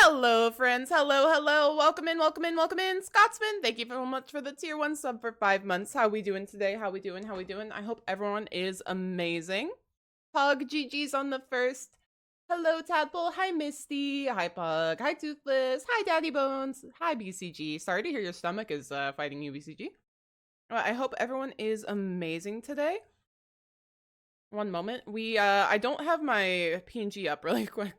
Hello, friends. Hello, hello. Welcome in, welcome in, welcome in. Scotsman, thank you so much for the tier 1 sub for 5 months. How we doing today? How we doing? How we doing? I hope everyone is amazing. Pug, GG's on the first. Hello, Tadpole. Hi, Misty. Hi, Pug. Hi, Toothless. Hi, Daddy Bones. Hi, BCG. Sorry to hear your stomach is fighting you, BCG. Well, I hope everyone is amazing today. One moment. I don't have my PNG up really quick.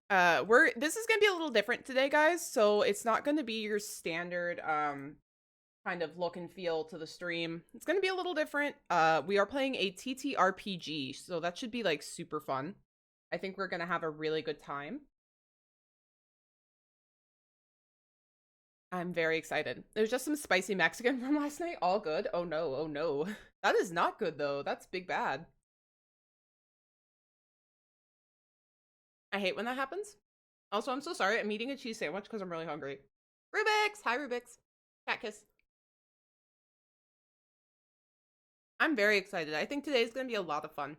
This is gonna be a little different today, guys. So it's not gonna be your standard kind of look and feel to the stream. It's gonna be a little different. We are playing a TTRPG, so that should be like super fun. I think we're gonna have a really good time. I'm very excited. There's just some spicy Mexican from last night. All good. Oh no, oh no. That is not good though. That's big bad. I hate when that happens. Also, I'm so sorry. I'm eating a cheese sandwich because I'm really hungry. Rubik's! Hi, Rubik's. Cat kiss. I'm very excited. I think today is going to be a lot of fun.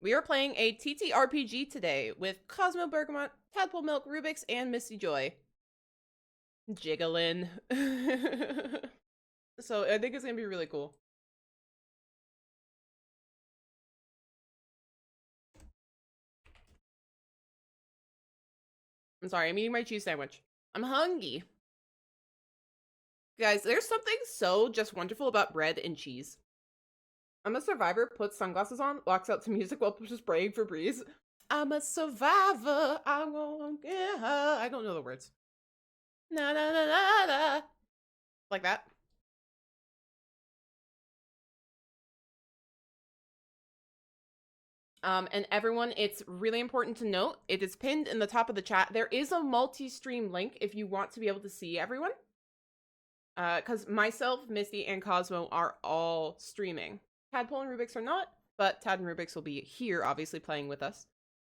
We are playing a TTRPG today with Cosmo Bergamot, Tadpole Milk, Rubik's, and Misty Joy. Jiggling. So I think it's going to be really cool. I'm sorry, I'm eating my cheese sandwich. I'm hungry. Guys, there's something so just wonderful about bread and cheese. I'm a survivor, puts sunglasses on, walks out to music while just praying for breeze. I'm a survivor, I'm gonna get her. I don't know the words. Na na na na na. Like that. And everyone, it's really important to note, it is pinned in the top of the chat. There is a multi-stream link if you want to be able to see everyone. Because myself, Misty, and Cosmo are all streaming. Tadpole and Rubik's are not, but Tad and Rubik's will be here, obviously, playing with us.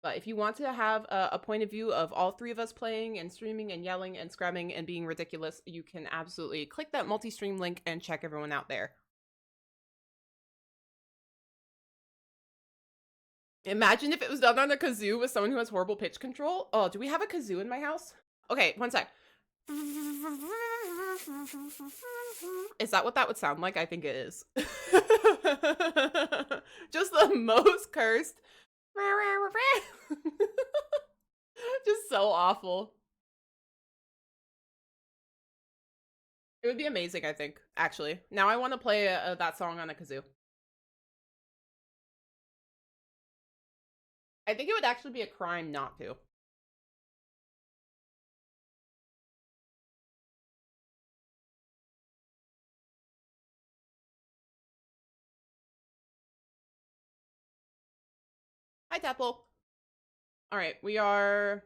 But if you want to have a point of view of all three of us playing and streaming and yelling and scrubbing and being ridiculous, you can absolutely click that multi-stream link and check everyone out there. Imagine if it was done on a kazoo with someone who has horrible pitch control. Oh, do we have a kazoo in my house? Okay, one sec. Is that what that would sound like? I think it is. Just the most cursed. Just so awful. It would be amazing, I think, actually. Now I want to play that song on a kazoo. I think it would actually be a crime not to. Hi, Tadpole. Alright, we're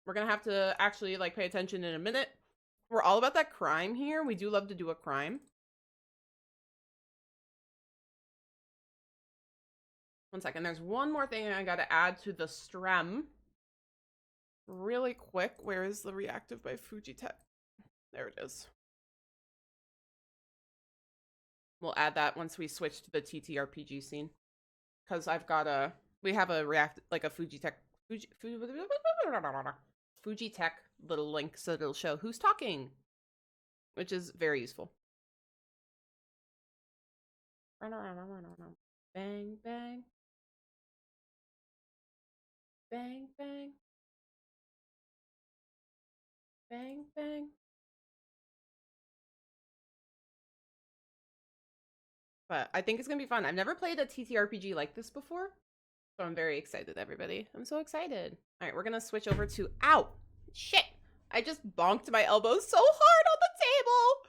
gonna have to actually, like, pay attention in a minute. We're all about that crime here. We do love to do a crime. One second. There's one more thing I gotta add to the stream. Really quick. Where is the reactive by Fujitech? There it is. We'll add that once we switch to the TTRPG scene. Because I've got we have a Fujitech little link so it'll show who's talking, which is very useful. Bang, bang. Bang, bang. Bang, bang. But I think it's gonna be fun. I've never played a TTRPG like this before, so I'm very excited, everybody. I'm so excited. All right, we're gonna switch over to ow, shit! I just bonked my elbow so hard on the table.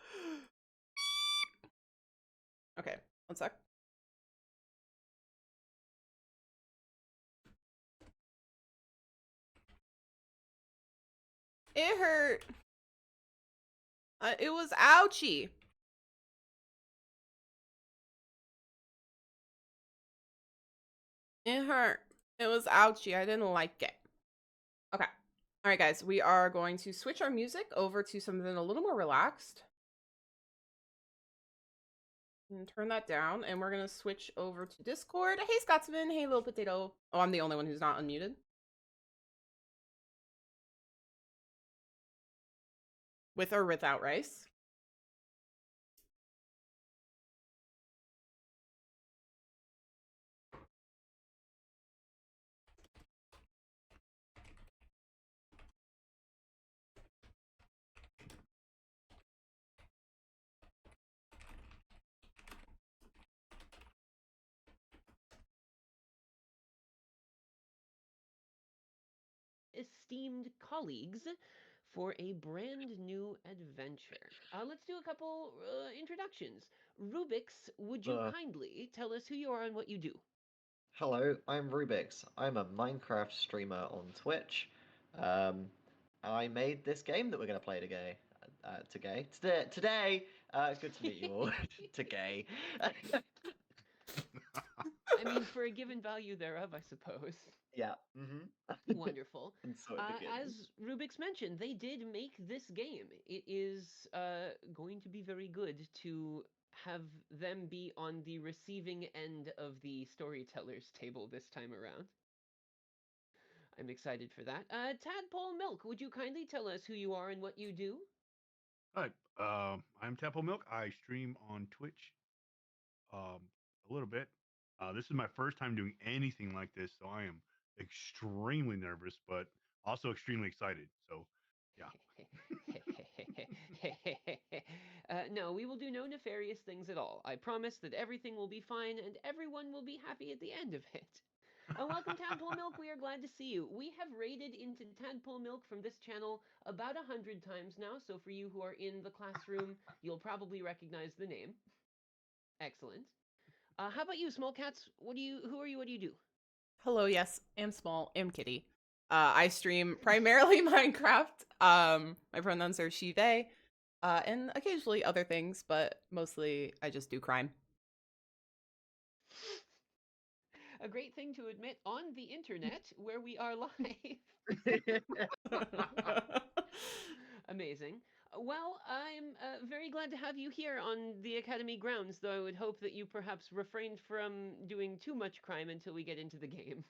Okay, one sec. It hurt. It was ouchy. It hurt. It was ouchy. I didn't like it. Okay. All right, guys. We are going to switch our music over to something a little more relaxed. And turn that down, and we're going to switch over to Discord. Hey, Scotsman. Hey, Little Potato. Oh, I'm the only one who's not unmuted. With or without rice? Esteemed colleagues for a brand new adventure. Let's do a couple introductions. Rubix, would you Uh, kindly tell us who you are and what you do? Hello, I'm Rubix. I'm a Minecraft streamer on Twitch. Um, I made this game that we're going to play today. Today. Good to meet you all. Today. I mean, for a given value thereof, I suppose. Yeah. Wonderful. And so it begins. As Rubix mentioned, they did make this game. It is going to be very good to have them be on the receiving end of the storyteller's table this time around. I'm excited for that. Tadpole Milk, would you kindly tell us who you are and what you do? Hi, I'm Temple Milk. I stream on Twitch um, a little bit. This is my first time doing anything like this, so I am extremely nervous, but also extremely excited. So, yeah. No, we will do no nefarious things at all. I promise that everything will be fine and everyone will be happy at the end of it. Welcome, Tadpole Milk. We are glad to see you. We have raided into Tadpole Milk from this channel about 100 times now, so for you who are in the classroom, you'll probably recognize the name. Excellent. How about you, SmoLCatzZ? Who are you? What do you do? Hello, yes, am small, am kitty. I stream primarily Minecraft. My pronouns are she, they, and occasionally other things, but mostly I just do crime. A great thing to admit on the internet where we are live. Amazing. Well, I'm very glad to have you here on the Academy grounds, though I would hope that you perhaps refrained from doing too much crime until we get into the game.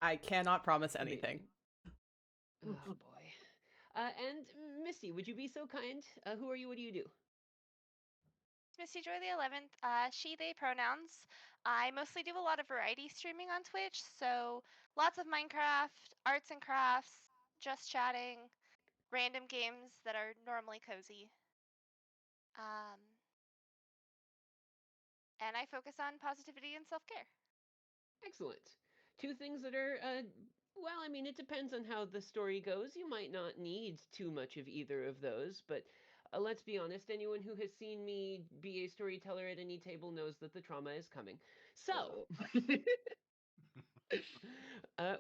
I cannot promise anything. Amazing. Oh, boy. And Misty, would you be so kind? Who are you? What do you do? Misty Joy the 11th, she, they pronouns. I mostly do a lot of variety streaming on Twitch, so lots of Minecraft, arts and crafts, just chatting, random games that are normally cozy. Um, and I focus on positivity and self care. Excellent. Two things that are, well, I mean, it depends on how the story goes. You might not need too much of either of those, but let's be honest, anyone who has seen me be a storyteller at any table knows that the trauma is coming. So,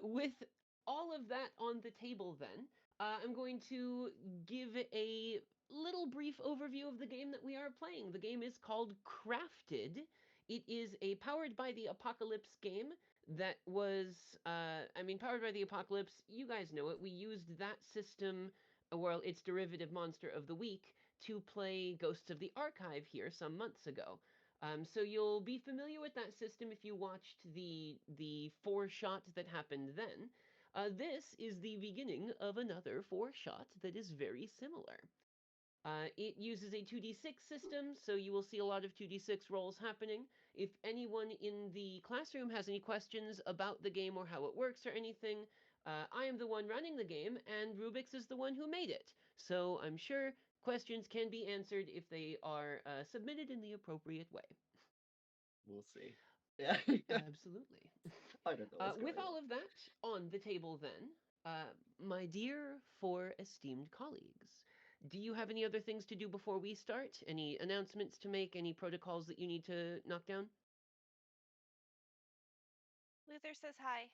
with all of that on the table, then, I'm going to give a little brief overview of the game that we are playing. The game is called Crafted. It is a powered by the apocalypse game that was, powered by the apocalypse. You guys know it. We used that system, well, its derivative Monster of the Week, to play Ghosts of the Archive here some months ago. So you'll be familiar with that system if you watched the four shot that happened then. This is the beginning of another four shot that is very similar. It uses a 2d6 system, so you will see a lot of 2d6 rolls happening. If anyone in the classroom has any questions about the game or how it works or anything, I am the one running the game, and Rubix is the one who made it. So I'm sure questions can be answered if they are submitted in the appropriate way. We'll see. Yeah. Absolutely. I don't know what's With going all of that on the table, then, my dear four esteemed colleagues, do you have any other things to do before we start? Any announcements to make? Any protocols that you need to knock down? Luther says hi.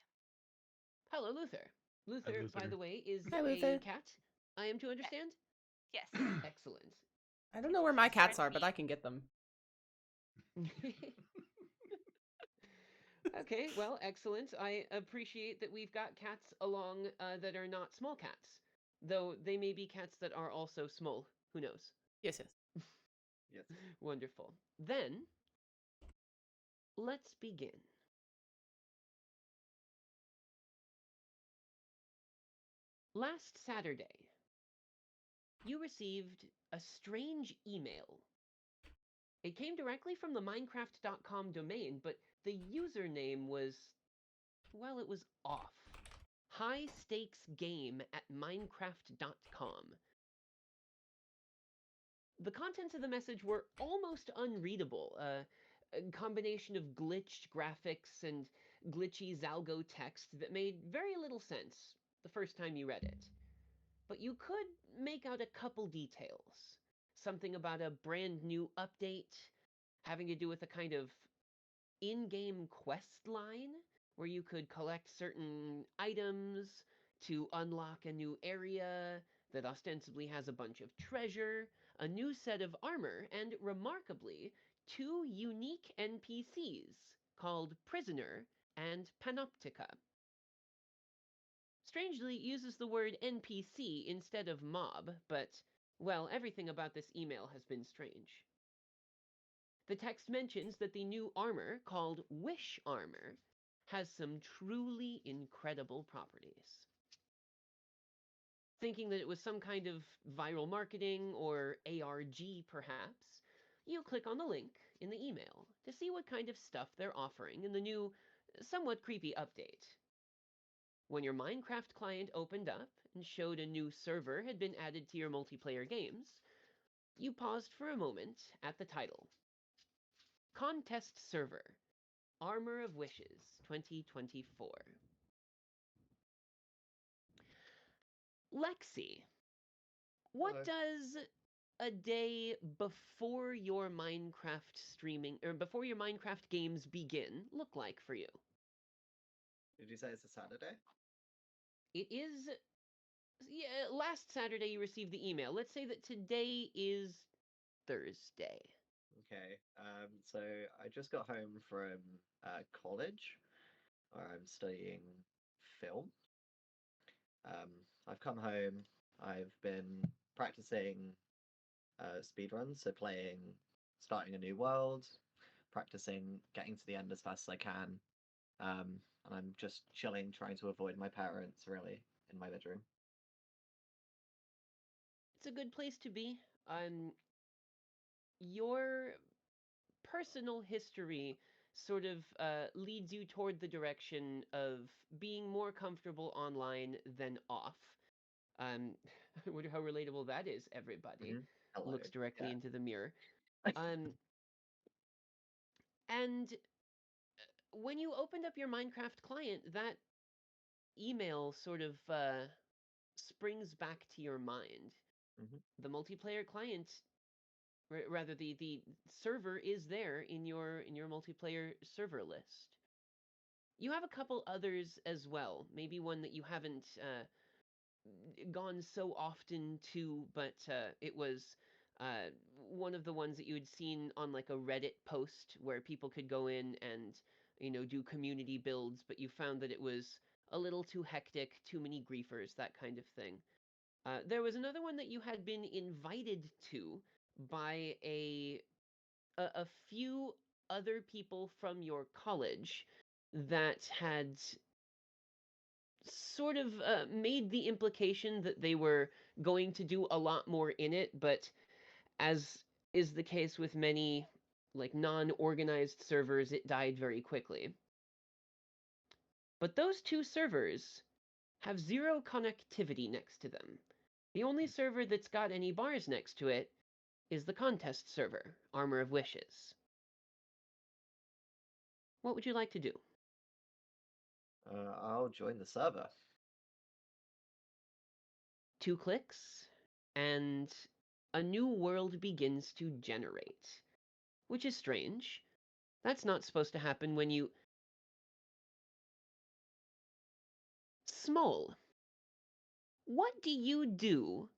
Hello, Luther. Hi, Luther, by Luther. the way, is Hi, a Luther. cat. I am to understand? Yes. Excellent. I don't know where my She's cats threatened are, but me. I can get them. Okay, well, excellent. I appreciate that we've got cats along that are not small cats, though they may be cats that are also small. Who knows? Yes, yes. Yes. Wonderful. Then, let's begin. Last Saturday, you received a strange email. It came directly from the Minecraft.com domain, but the username was, well, it was off. High stakes game at Minecraft.com. The contents of the message were almost unreadable. A combination of glitched graphics and glitchy Zalgo text that made very little sense the first time you read it. But you could make out a couple details. Something about a brand new update, having to do with a kind of in-game quest line where you could collect certain items to unlock a new area that ostensibly has a bunch of treasure, a new set of armor, and remarkably, 2 unique NPCs called Prisoner and Panoptica. Strangely, it uses the word NPC instead of mob, but, well, everything about this email has been strange. The text mentions that the new armor, called Wish Armor, has some truly incredible properties. Thinking that it was some kind of viral marketing or ARG perhaps, you click on the link in the email to see what kind of stuff they're offering in the new, somewhat creepy update. When your Minecraft client opened up and showed a new server had been added to your multiplayer games, you paused for a moment at the title. Contest Server, Armor of Wishes 2024. Lexi, what Hello. does a day before your Minecraft streaming, or before your Minecraft games begin, look like for you? Did you say it's a Saturday? It is, yeah, last Saturday you received the email. Let's say that today is Thursday. Okay. So I just got home from college, where I'm studying film. I've come home. I've been practicing speedruns, so starting a new world, practicing getting to the end as fast as I can. And I'm just chilling, trying to avoid my parents, really, in my bedroom. It's a good place to be. Your personal history sort of leads you toward the direction of being more comfortable online than off. Um, I wonder how relatable that is, everybody. Hello. Looks directly Yeah. into the mirror. And when you opened up your Minecraft client, that email sort of springs back to your mind. Mhm. The multiplayer client, rather the server is there in your multiplayer server list. You have a couple others as well. Maybe one that you haven't gone so often to, but it was uh, one of the ones that you had seen on like a Reddit post where people could go in and do community builds, but you found that it was a little too hectic, too many griefers, that kind of thing. There was another one that you had been invited to by a few other people from your college that had sort of made the implication that they were going to do a lot more in it, but as is the case with many like non-organized servers, it died very quickly. But those 2 servers have 0 connectivity next to them. The only server that's got any bars next to it is the contest server, Armor of Wishes. What would you like to do? I'll join the server. 2 clicks, and a new world begins to generate. Which is strange. That's not supposed to happen when you... Small. What do you do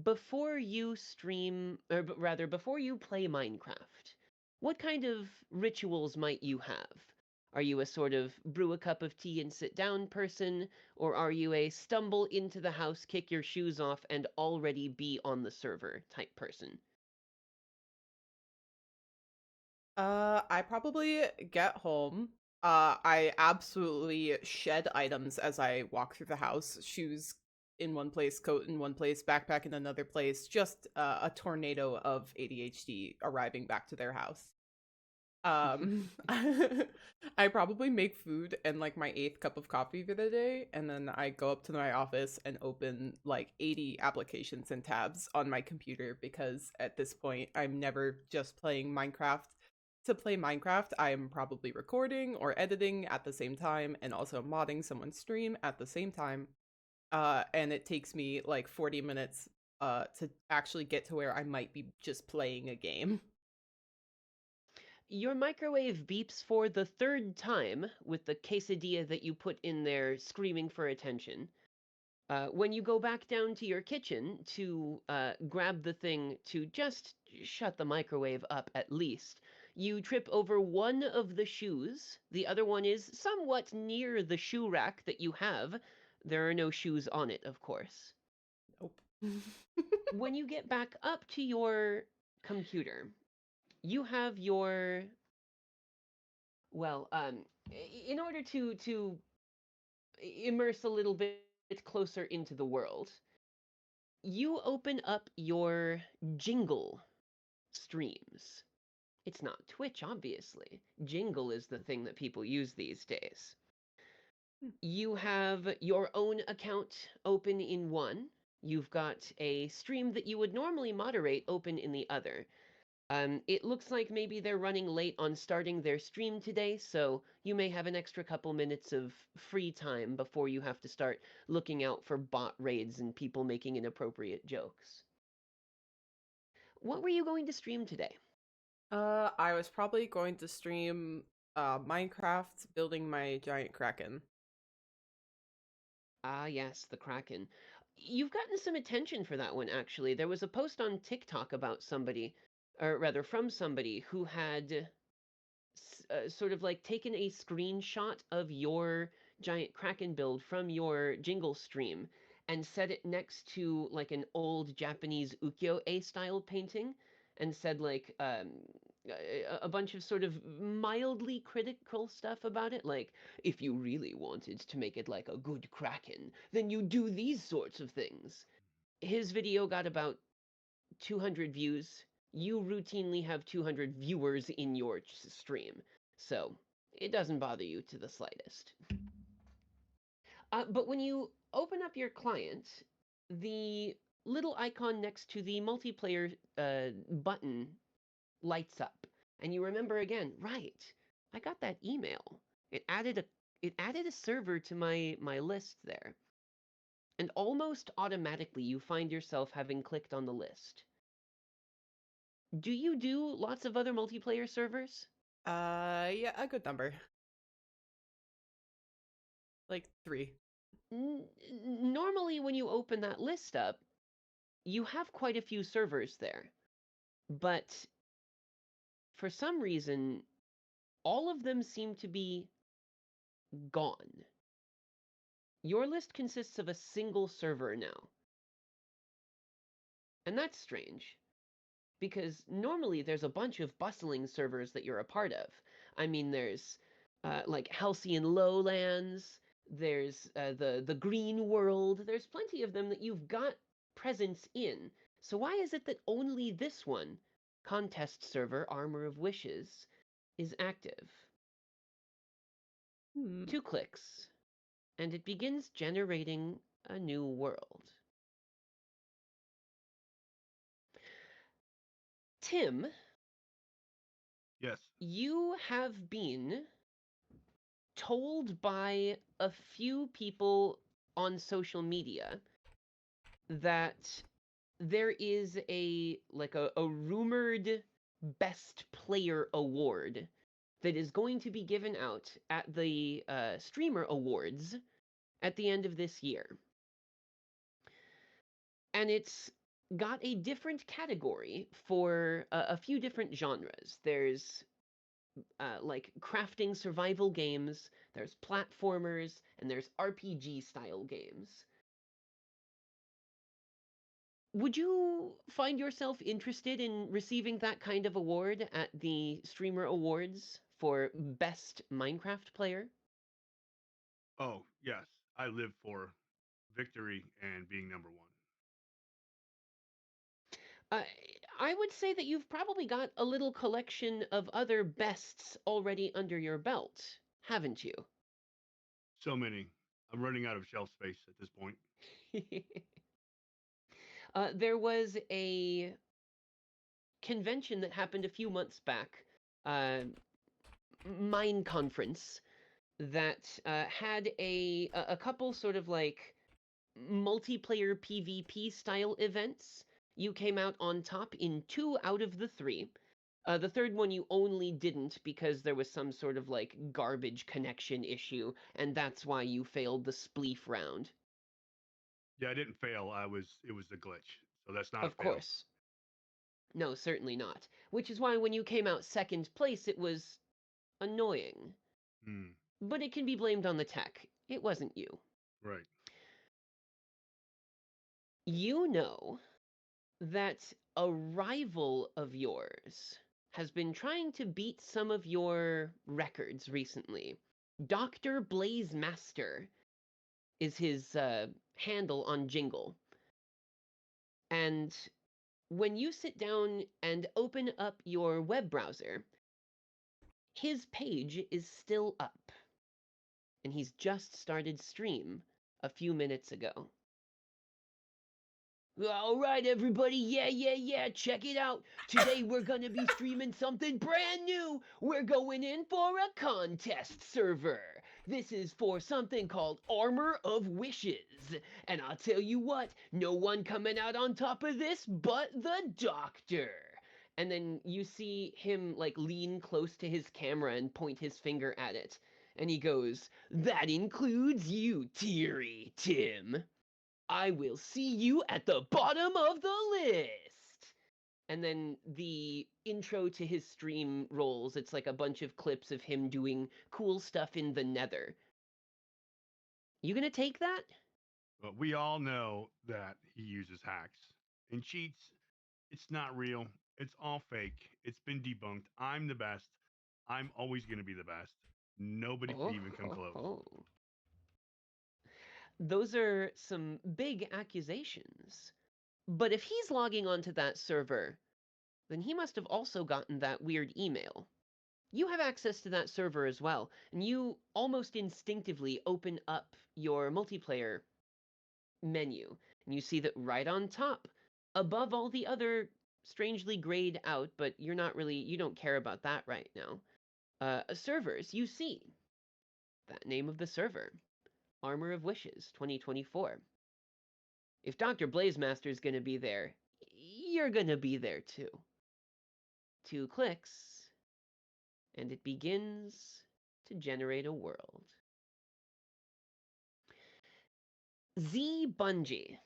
before you stream, or rather, before you play Minecraft? What kind of rituals might you have? Are you a sort of brew a cup of tea and sit down person, or are you a stumble into the house, kick your shoes off, and already be on the server type person? I probably get home. I absolutely shed items as I walk through the house. Shoes in one place, coat in one place, backpack in another place, just a tornado of ADHD arriving back to their house. I probably make food and like my 8th cup of coffee for the day, and then I go up to my office and open like 80 applications and tabs on my computer, because at this point I'm never just playing Minecraft to play Minecraft. I am probably recording or editing at the same time and also modding someone's stream at the same time. And it takes me like 40 minutes to actually get to where I might be just playing a game. Your microwave beeps for the 3rd time with the quesadilla that you put in there screaming for attention. When you go back down to your kitchen to grab the thing to just shut the microwave up at least, you trip over one of the shoes. The other one is somewhat near the shoe rack that you have. There are no shoes on it, of course. Nope. When you get back up to your computer, you have your in order to immerse a little bit closer into the world, you open up your Jingle streams. It's not Twitch, obviously. Jingle is the thing that people use these days. You have your own account open in one. You've got a stream that you would normally moderate open in the other. It looks like maybe they're running late on starting their stream today, so you may have an extra couple minutes of free time before you have to start looking out for bot raids and people making inappropriate jokes. What were you going to stream today? I was probably going to stream Minecraft building my giant kraken. Ah, yes, the Kraken. You've gotten some attention for that one, actually. There was a post on TikTok about somebody, or rather from somebody, who had sort of like taken a screenshot of your giant Kraken build from your Jingle stream and set it next to like an old Japanese ukiyo-e style painting and said like a bunch of sort of mildly critical stuff about it, like if you really wanted to make it like a good Kraken, then you do these sorts of things. His video got about 200 views. You routinely have 200 viewers in your stream, so it doesn't bother you to the slightest. But when you open up your client, the little icon next to the multiplayer button lights up, and you remember again, right, I got that email. It added a server to my list there. And almost automatically you find yourself having clicked on the list. Do you do lots of other multiplayer servers? Yeah, a good number. Like 3. Normally when you open that list up, you have quite a few servers there. But for some reason, all of them seem to be gone. Your list consists of a single server now. And that's strange, because normally there's a bunch of bustling servers that you're a part of. I mean, there's like Halcyon Lowlands, there's the Green World, there's plenty of them that you've got presence in. So why is it that only this one, contest server Armor of Wishes, is active? 2 clicks, and it begins generating a new world. Tim, Yes. you have been told by a few people on social media that there is a rumored best player award that is going to be given out at the streamer awards at the end of this year. And it's got a different category for a few different genres. There's like crafting survival games, there's platformers, and there's RPG style games. Would you find yourself interested in receiving that kind of award at the Streamer Awards for Best Minecraft Player? Oh, yes. I live for victory and being number one. I would say that you've probably got a little collection of other bests already under your belt, haven't you? So many. I'm running out of shelf space at this point. There was a convention that happened a few months back, Mine Conference, that had a couple sort of like multiplayer PvP style events. You came out on top in 2 out of the 3. The third one you only didn't because there was some sort of like garbage connection issue, and that's why you failed the spleef round. Yeah, I didn't fail. It was a glitch. So that's not Of a fail. course. No, certainly not. Which is why when you came out second place, it was annoying. Hmm. But it can be blamed on the tech. It wasn't you. Right. You know that a rival of yours has been trying to beat some of your records recently. Dr. Blaze Master is his handle on Jingle. And when you sit down and open up your web browser, his page is still up. And he's just started stream a few minutes ago. All right, everybody. Yeah. Check it out. Today we're going to be streaming something brand new. We're going in for a contest server. This is for something called Armor of Wishes. And I'll tell you what, no one coming out on top of this but the doctor. And then you see him like lean close to his camera and point his finger at it. And he goes, "That includes you, Teary Tim. I will see you at the bottom of the list." And then the intro to his stream rolls. It's like a bunch of clips of him doing cool stuff in the nether. You gonna take that? But we all know that he uses hacks and cheats. It's not real. It's all fake. It's been debunked. I'm the best. I'm always going to be the best. Nobody can even come close. Those are some big accusations. But if he's logging onto that server, then he must have also gotten that weird email. You have access to that server as well, and you almost instinctively open up your multiplayer menu, and you see that right on top, above all the other strangely grayed out, but you don't care about that right now, servers, you see that name of the server, Armor of Wishes 2024. If Dr. Blazemaster is going to be there, you're going to be there too. 2 clicks, and it begins to generate a world. Z Bungie.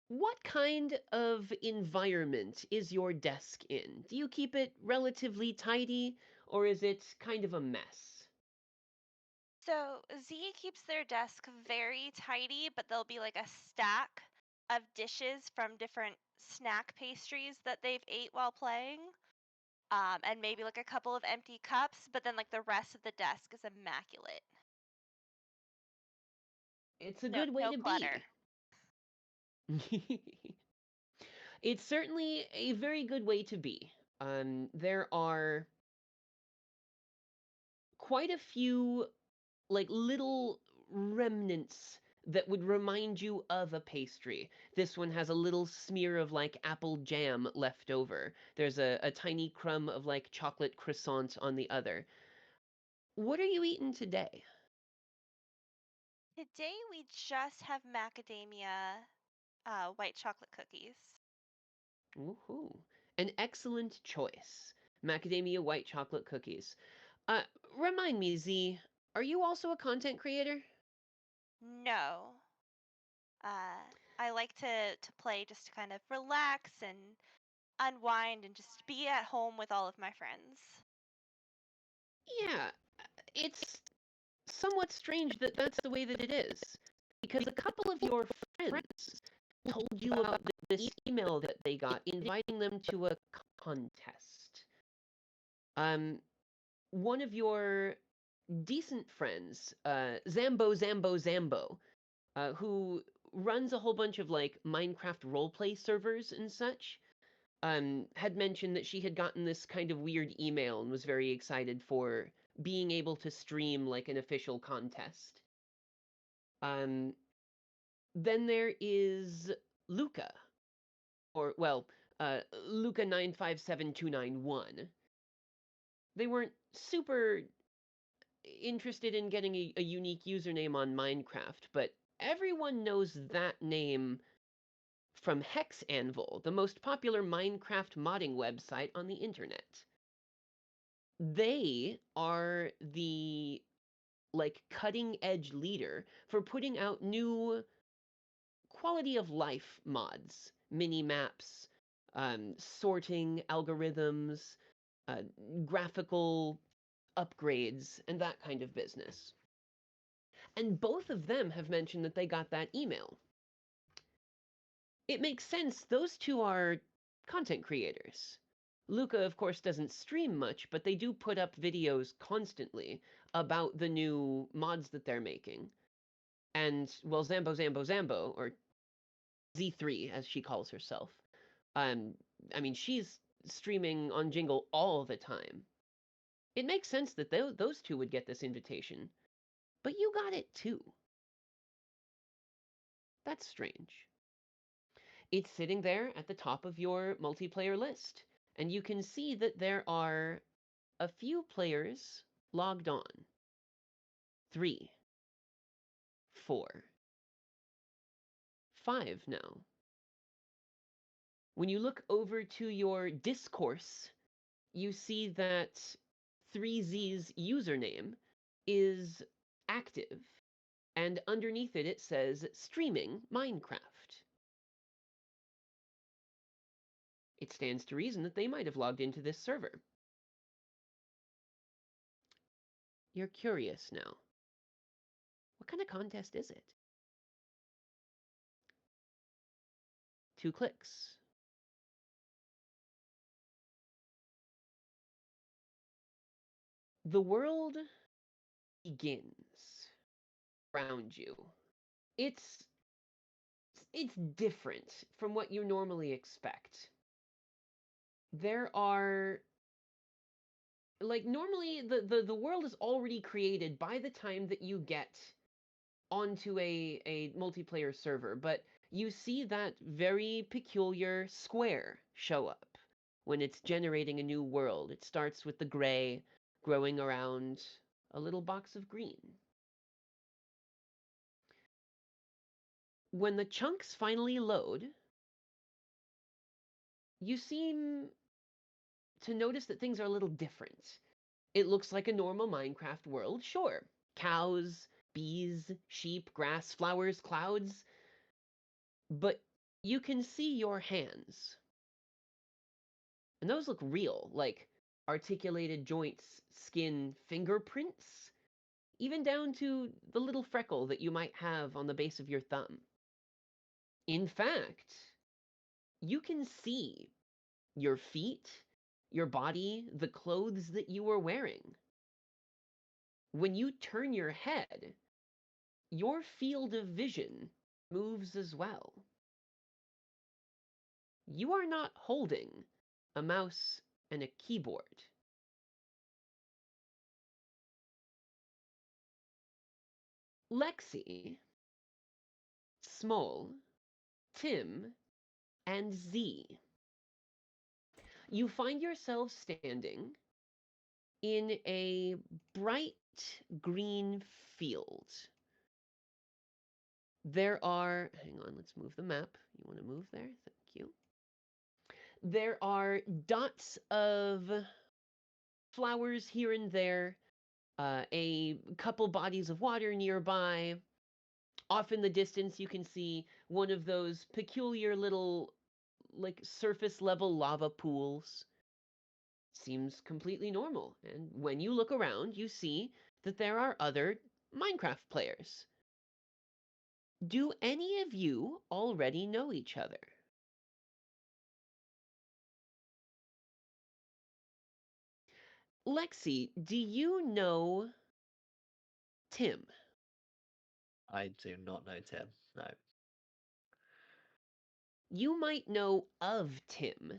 What kind of environment is your desk in? Do you keep it relatively tidy, or is it kind of a mess? So Z keeps their desk very tidy, but there'll be like a stack of dishes from different snack pastries that they've ate while playing. And maybe like a couple of empty cups, but then like the rest of the desk is immaculate. It's a good way no to clutter. be. It's certainly a very good way to be. There are quite a few like little remnants that would remind you of a pastry. This one has a little smear of like apple jam left over. There's a tiny crumb of like chocolate croissant on the other. What are you eating today? Today we just have macadamia white chocolate cookies. Woohoo. An excellent choice. Macadamia white chocolate cookies. Remind me, Z, are you also a content creator? No. I like to play just to kind of relax and unwind and just be at home with all of my friends. Yeah, it's somewhat strange that that's the way that it is. Because a couple of your friends told you about this email that they got inviting them to a contest. One of your decent friends, Zambo, who runs a whole bunch of like Minecraft roleplay servers and such, had mentioned that she had gotten this kind of weird email and was very excited for being able to stream like an official contest. Then there is Luca, or well, Luca 957291. They weren't super interested in getting a unique username on Minecraft, but everyone knows that name from Hex Anvil, the most popular Minecraft modding website on the internet. They are the like cutting edge leader for putting out new quality of life mods, mini maps, sorting algorithms, uh, graphical upgrades, and that kind of business. And both of them have mentioned that they got that email. It makes sense. Those two are content creators. Luca, of course, doesn't stream much, but they do put up videos constantly about the new mods that they're making. And, well, Zambo, or Z3, as she calls herself, I mean, she's streaming on Jingle all the time. It makes sense that those two would get this invitation. But you got it too. That's strange. It's sitting there at the top of your multiplayer list, and you can see that there are a few players logged on. 3, 4, 5 now. When you look over to your discourse, you see that 3Z's username is active, and underneath it, it says streaming Minecraft. It stands to reason that they might have logged into this server. You're curious now. What kind of contest is it? 2 clicks. The world begins around you. It's different from what you normally expect. There are like normally the world is already created by the time that you get onto a multiplayer server, but you see that very peculiar square show up when it's generating a new world. It starts with the gray growing around a little box of green. When the chunks finally load, you seem to notice that things are a little different. It looks like a normal Minecraft world, sure. Cows, bees, sheep, grass, flowers, clouds. But you can see your hands. And those look real, like articulated joints, skin, fingerprints, even down to the little freckle that you might have on the base of your thumb. In fact, you can see your feet, your body, the clothes that you are wearing. When you turn your head, your field of vision moves as well. You are not holding a mouse and a keyboard. Lexi, Smol, Tim, and Z. You find yourself standing in a bright green field. There are, hang on, let's move the map. You want to move there? Thank you. There are dots of flowers here and there, a couple bodies of water nearby. Off in the distance, you can see one of those peculiar little, like, surface level lava pools. Seems completely normal. And when you look around, you see that there are other Minecraft players. Do any of you already know each other? Lexi, do you know Tim. I do not know Tim. No. You might know of Tim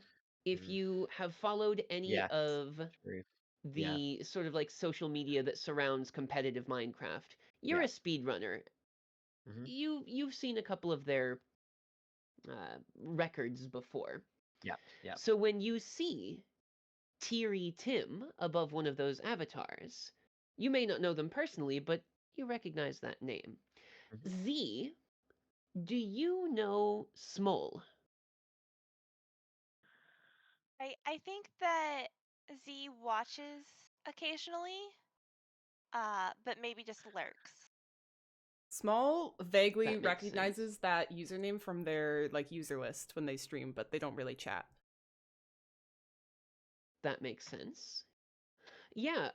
if Mm, you have followed any yes. of True. Yeah. the sort of like social media that surrounds competitive Minecraft. You're Yeah. a speedrunner. Hmm. You've seen a couple of their records before. Yeah. Yeah. So when you see Teary Tim above one of those avatars, you may not know them personally, but you recognize that name. Mhm. Z, do you know Smol? I think that Z watches occasionally, but maybe just lurks. Small vaguely That makes sense. recognizes that username from their like user list when they stream, but they don't really chat. That makes sense. Yeah,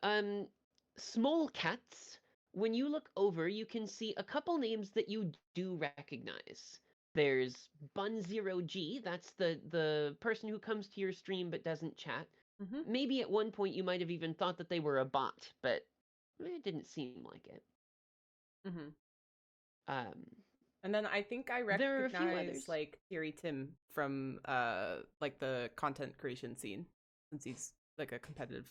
SmoLCatzZ, when you look over, you can see a couple names that you do recognize. There's Bun0G, that's the person who comes to your stream but doesn't chat. Mm-hmm. Maybe at one point you might have even thought that they were a bot, but it didn't seem like it. Mm-hmm. Um, And then I think I there are a few recognize others. like Thierry Tim from like the content creation scene, since he's like a competitive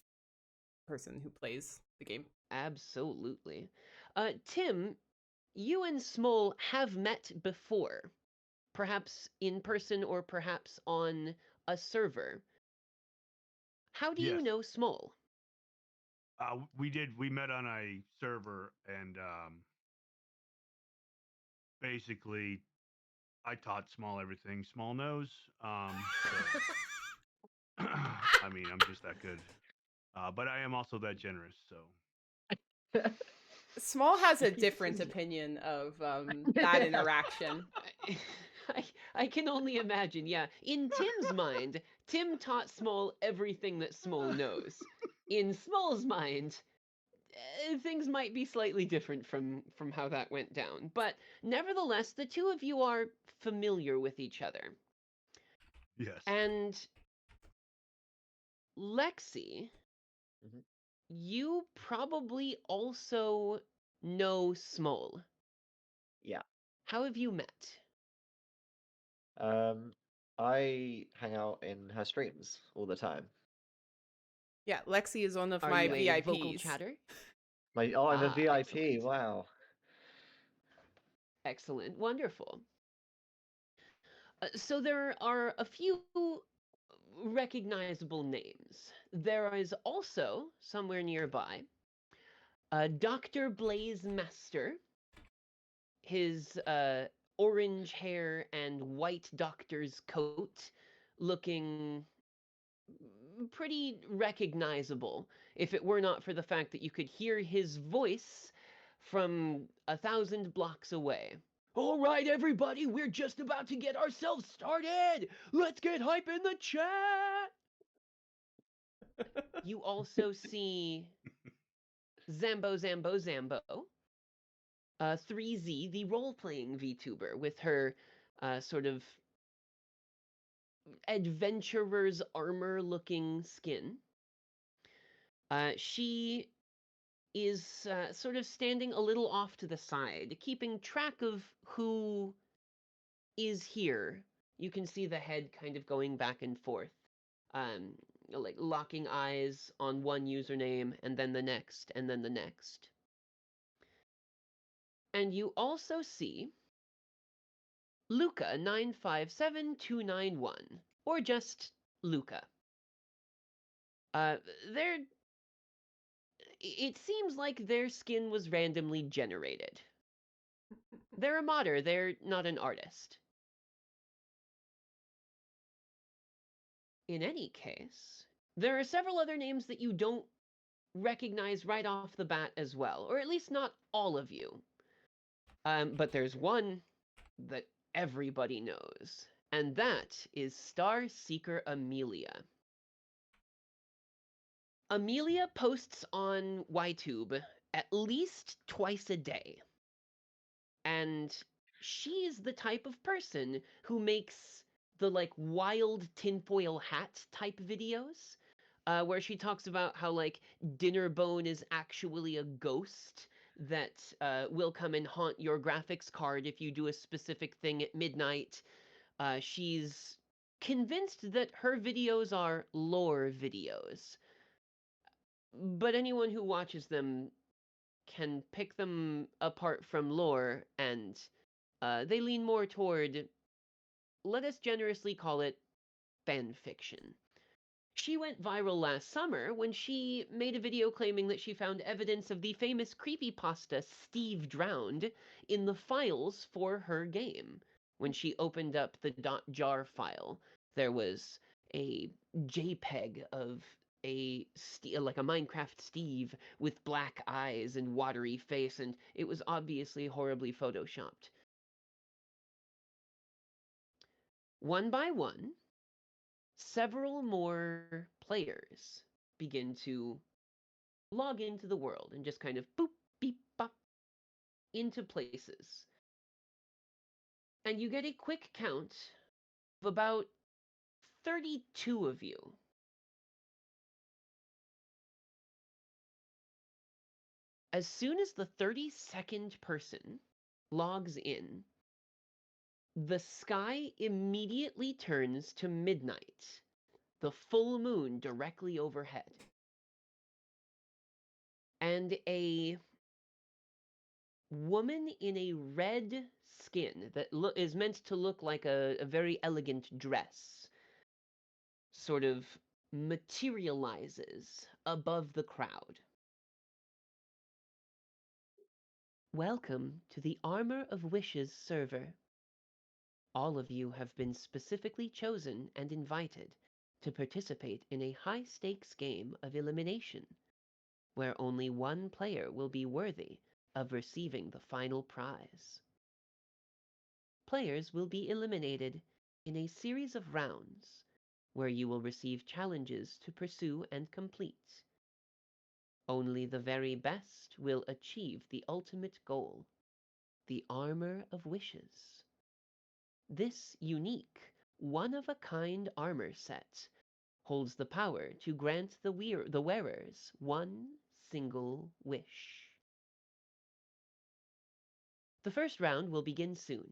person who plays the game. Absolutely. Tim, you and Smol have met before, perhaps in person or perhaps on a server. How do you Yes. know Smol? We did. We met on a server, and basically, I taught Small everything Small knows. So, I mean, I'm just that good. But I am also that generous. So, Small has a different opinion of that interaction. I, I can only imagine, yeah. In Tim's mind, Tim taught Smol everything that Smol knows. In Smol's mind, things might be slightly different from how that went down. But nevertheless, the two of you are familiar with each other. yes. And Lexi, Mhm. you probably also know Smol. Yeah. How have you met? I hang out in her streams all the time. Yeah, Lexi is one of Are my you a vocal VIPs. chatter? I'm a VIP. Excellent. Wow. Excellent. Wonderful. So there are a few recognizable names. There is also, somewhere nearby, Dr. Blaze Master. His orange hair and white doctor's coat looking pretty recognizable if it were not for the fact that you could hear his voice from 1,000 blocks away. All right, everybody, we're just about to get ourselves started. Let's get hype in the chat. You also see Zambo, 3Z, the role-playing VTuber, with her sort of adventurer's armor-looking skin. She is sort of standing a little off to the side, keeping track of who is here. You can see the head kind of going back and forth, um, like locking eyes on one username and then the next and then the next. And you also see Luca 957291, or just Luca. Uh, they're it seems like their skin was randomly generated. They're a modder, they're not an artist. In any case, there are several other names that you don't recognize right off the bat as well, or at least not all of you. But there's one that everybody knows, and that is Star Seeker Amelia. Amelia posts on YTube at least twice a day. And she's the type of person who makes the like wild tinfoil hat type videos, where she talks about how like Dinnerbone is actually a ghost that will come and haunt your graphics card if you do a specific thing at midnight. She's convinced that her videos are lore videos, but anyone who watches them can pick them apart from lore, and they lean more toward, let us generously call it, fan fiction. She went viral last summer when she made a video claiming that she found evidence of the famous creepypasta Steve Drowned in the files for her game. When she opened up the .jar file, there was a JPEG of like a Minecraft Steve with black eyes and watery face, and it was obviously horribly photoshopped. One by one, several more players begin to log into the world and just kind of boop, beep, bop into places. And you get a quick count of about 32 of you. As soon as the 32nd person logs in, the sky immediately turns to midnight, the full moon directly overhead. And a woman in a red skin that is meant to look like a very elegant dress sort of materializes above the crowd. Welcome to the Armor of Wishes server. All of you have been specifically chosen and invited to participate in a high-stakes game of elimination, where only one player will be worthy of receiving the final prize. Players will be eliminated in a series of rounds, where you will receive challenges to pursue and complete. Only the very best will achieve the ultimate goal, the Armor of Wishes. This unique, one-of-a-kind armor set holds the power to grant the wearers one single wish. The first round will begin soon.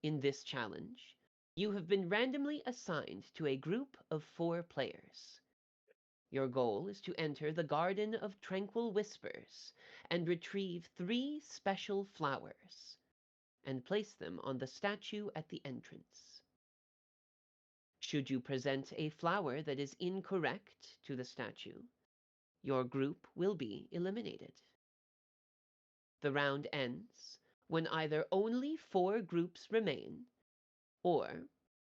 In this challenge, you have been randomly assigned to a group of 4 players. Your goal is to enter the Garden of Tranquil Whispers and retrieve 3 special flowers and place them on the statue at the entrance. Should you present a flower that is incorrect to the statue, your group will be eliminated. The round ends when either only 4 groups remain, or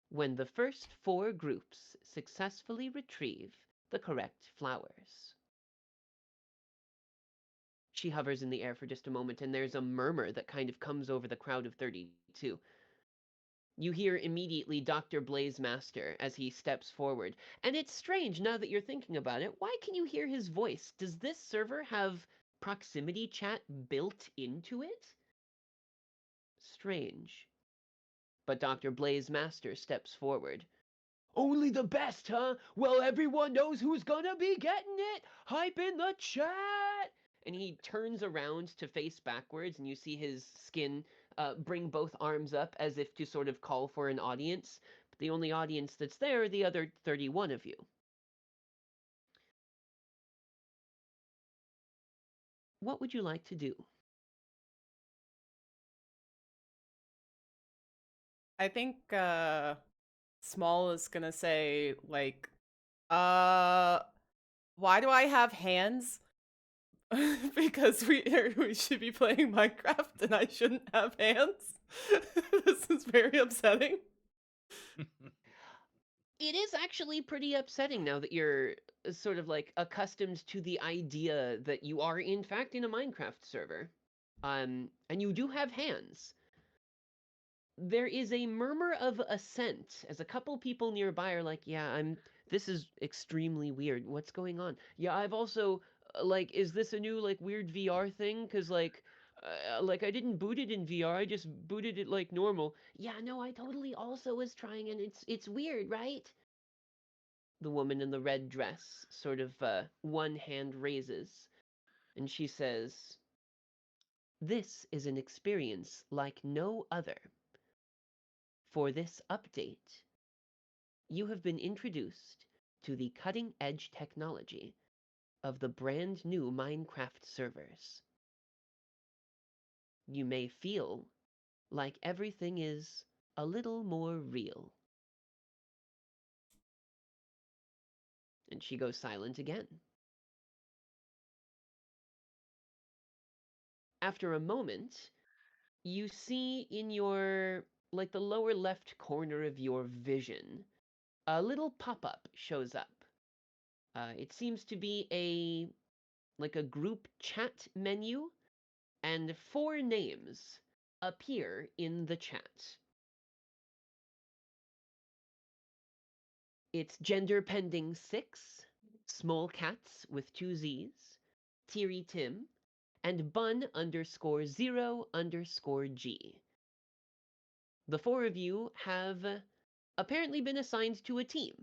when the first 4 groups successfully retrieve the correct flowers. She hovers in the air for just a moment, and there's a murmur that kind of comes over the crowd of 32. You hear immediately Dr. Blazemaster as he steps forward. And it's strange, now that you're thinking about it, why can you hear his voice? Does this server have proximity chat built into it? Strange. But Dr. Blazemaster steps forward. Only the best, huh? Well, everyone knows who's gonna be getting it! Hype in the chat! And he turns around to face backwards, and you see his skin bring both arms up as if to sort of call for an audience. But the only audience that's there are the other 31 of you. What would you like to do? I think Small is gonna say, like, why do I have hands? Because we should be playing Minecraft and I shouldn't have hands. This is very upsetting. It is actually pretty upsetting now that you're sort of like accustomed to the idea that you are in fact in a Minecraft server. And you do have hands. There is a murmur of assent as a couple people nearby are like, yeah, this is extremely weird. What's going on? Yeah, I've also, like, is this a new, like, weird VR thing? Because, like, I didn't boot it in VR, I just booted it like normal. Yeah, no, I totally also was trying, and it's weird, right? The woman in the red dress sort of one hand raises, and she says, This is an experience like no other. For this update, you have been introduced to the cutting-edge technology of the brand new Minecraft servers. You may feel like everything is a little more real. And she goes silent again. After a moment, you see in your, like the lower left corner of your vision, a little pop-up shows up. It seems to be like a group chat menu, and 4 names appear in the chat. It's Gender Pending 6, SmoLCatzZ with 2 Z's, Teary Tim, and Bun_0_G. The 4 of you have apparently been assigned to a team.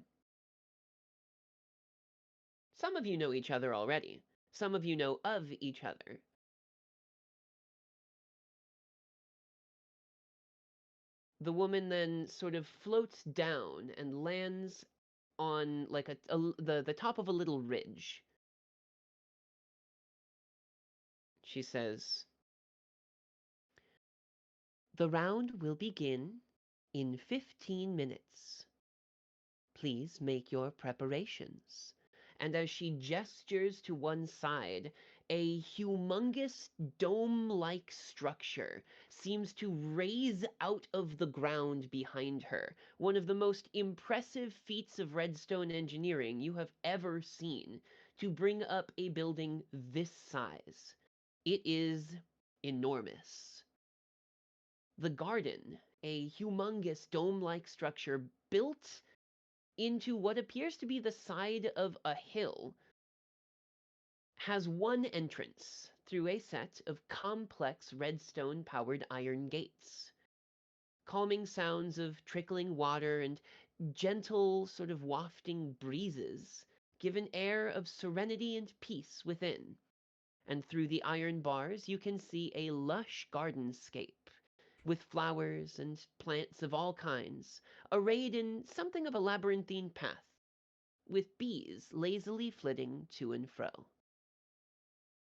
Some of you know each other already. Some of you know of each other. The woman then sort of floats down and lands on like the top of a little ridge. She says, "The round will begin in 15 minutes. Please make your preparations." And as she gestures to one side, a humongous dome-like structure seems to raise out of the ground behind her, one of the most impressive feats of redstone engineering you have ever seen, to bring up a building this size. It is enormous. The garden, a humongous dome-like structure built into what appears to be the side of a hill, has one entrance through a set of complex redstone-powered iron gates. Calming sounds of trickling water and gentle, sort of wafting breezes give an air of serenity and peace within. And through the iron bars, you can see a lush gardenscape with flowers and plants of all kinds, arrayed in something of a labyrinthine path, with bees lazily flitting to and fro.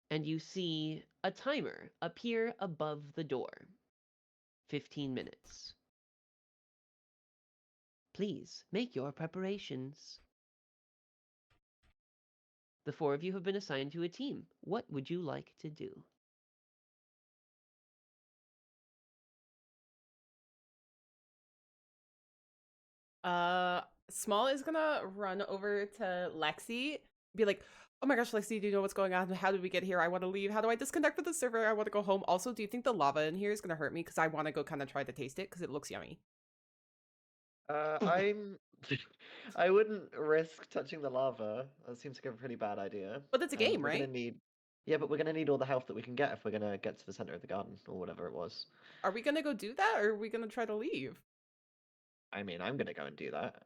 And you see a timer appear above the door. 15 minutes. Please make your preparations. The 4 of you have been assigned to a team. What would you like to do? Small is gonna run over to Lexi, be like, "Oh my gosh, Lexi, do you know what's going on? How did we get here? I want to leave. How do I disconnect from the server? I want to go home. Also, do you think the lava in here is gonna hurt me? Because I want to go kind of try to taste it because it looks yummy." I'm. I wouldn't risk touching the lava. That seems like a pretty bad idea. But it's a And game, we're gonna right? need. Yeah, but we're gonna need all the health that we can get if we're gonna get to the center of the garden or whatever it was. Are we gonna go do that, or are we gonna try to leave? I mean, I'm gonna go and do that.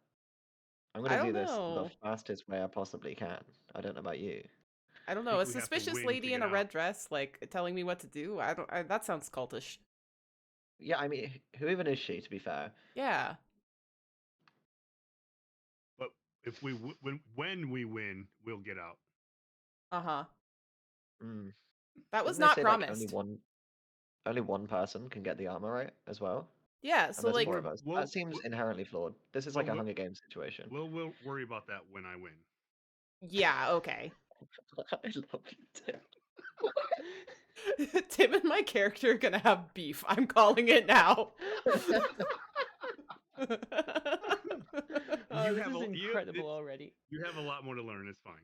I'm I gonna do don't this the know. fastest way I possibly can. I don't know about you. I don't I know. think A we have to suspicious win to lady in get a red out. dress, like telling me what to do. I don't. That sounds cultish. Yeah, I mean, who even is she? To be fair. Yeah. But if we when we win, we'll get out. Uh-huh. Mm. That was Didn't they not say promised. like only one person can get the armor right as well? Yeah, And so there's like more of us. We'll- That seems we'll- inherently flawed. This is well, like a we'll- Hunger Games situation. We'll worry about that when I win. yeah, okay. I love you, Tim. Tim and my character are gonna have beef. I'm calling it now. Oh, You this have is a- incredible already. You have a lot more to learn. It's fine.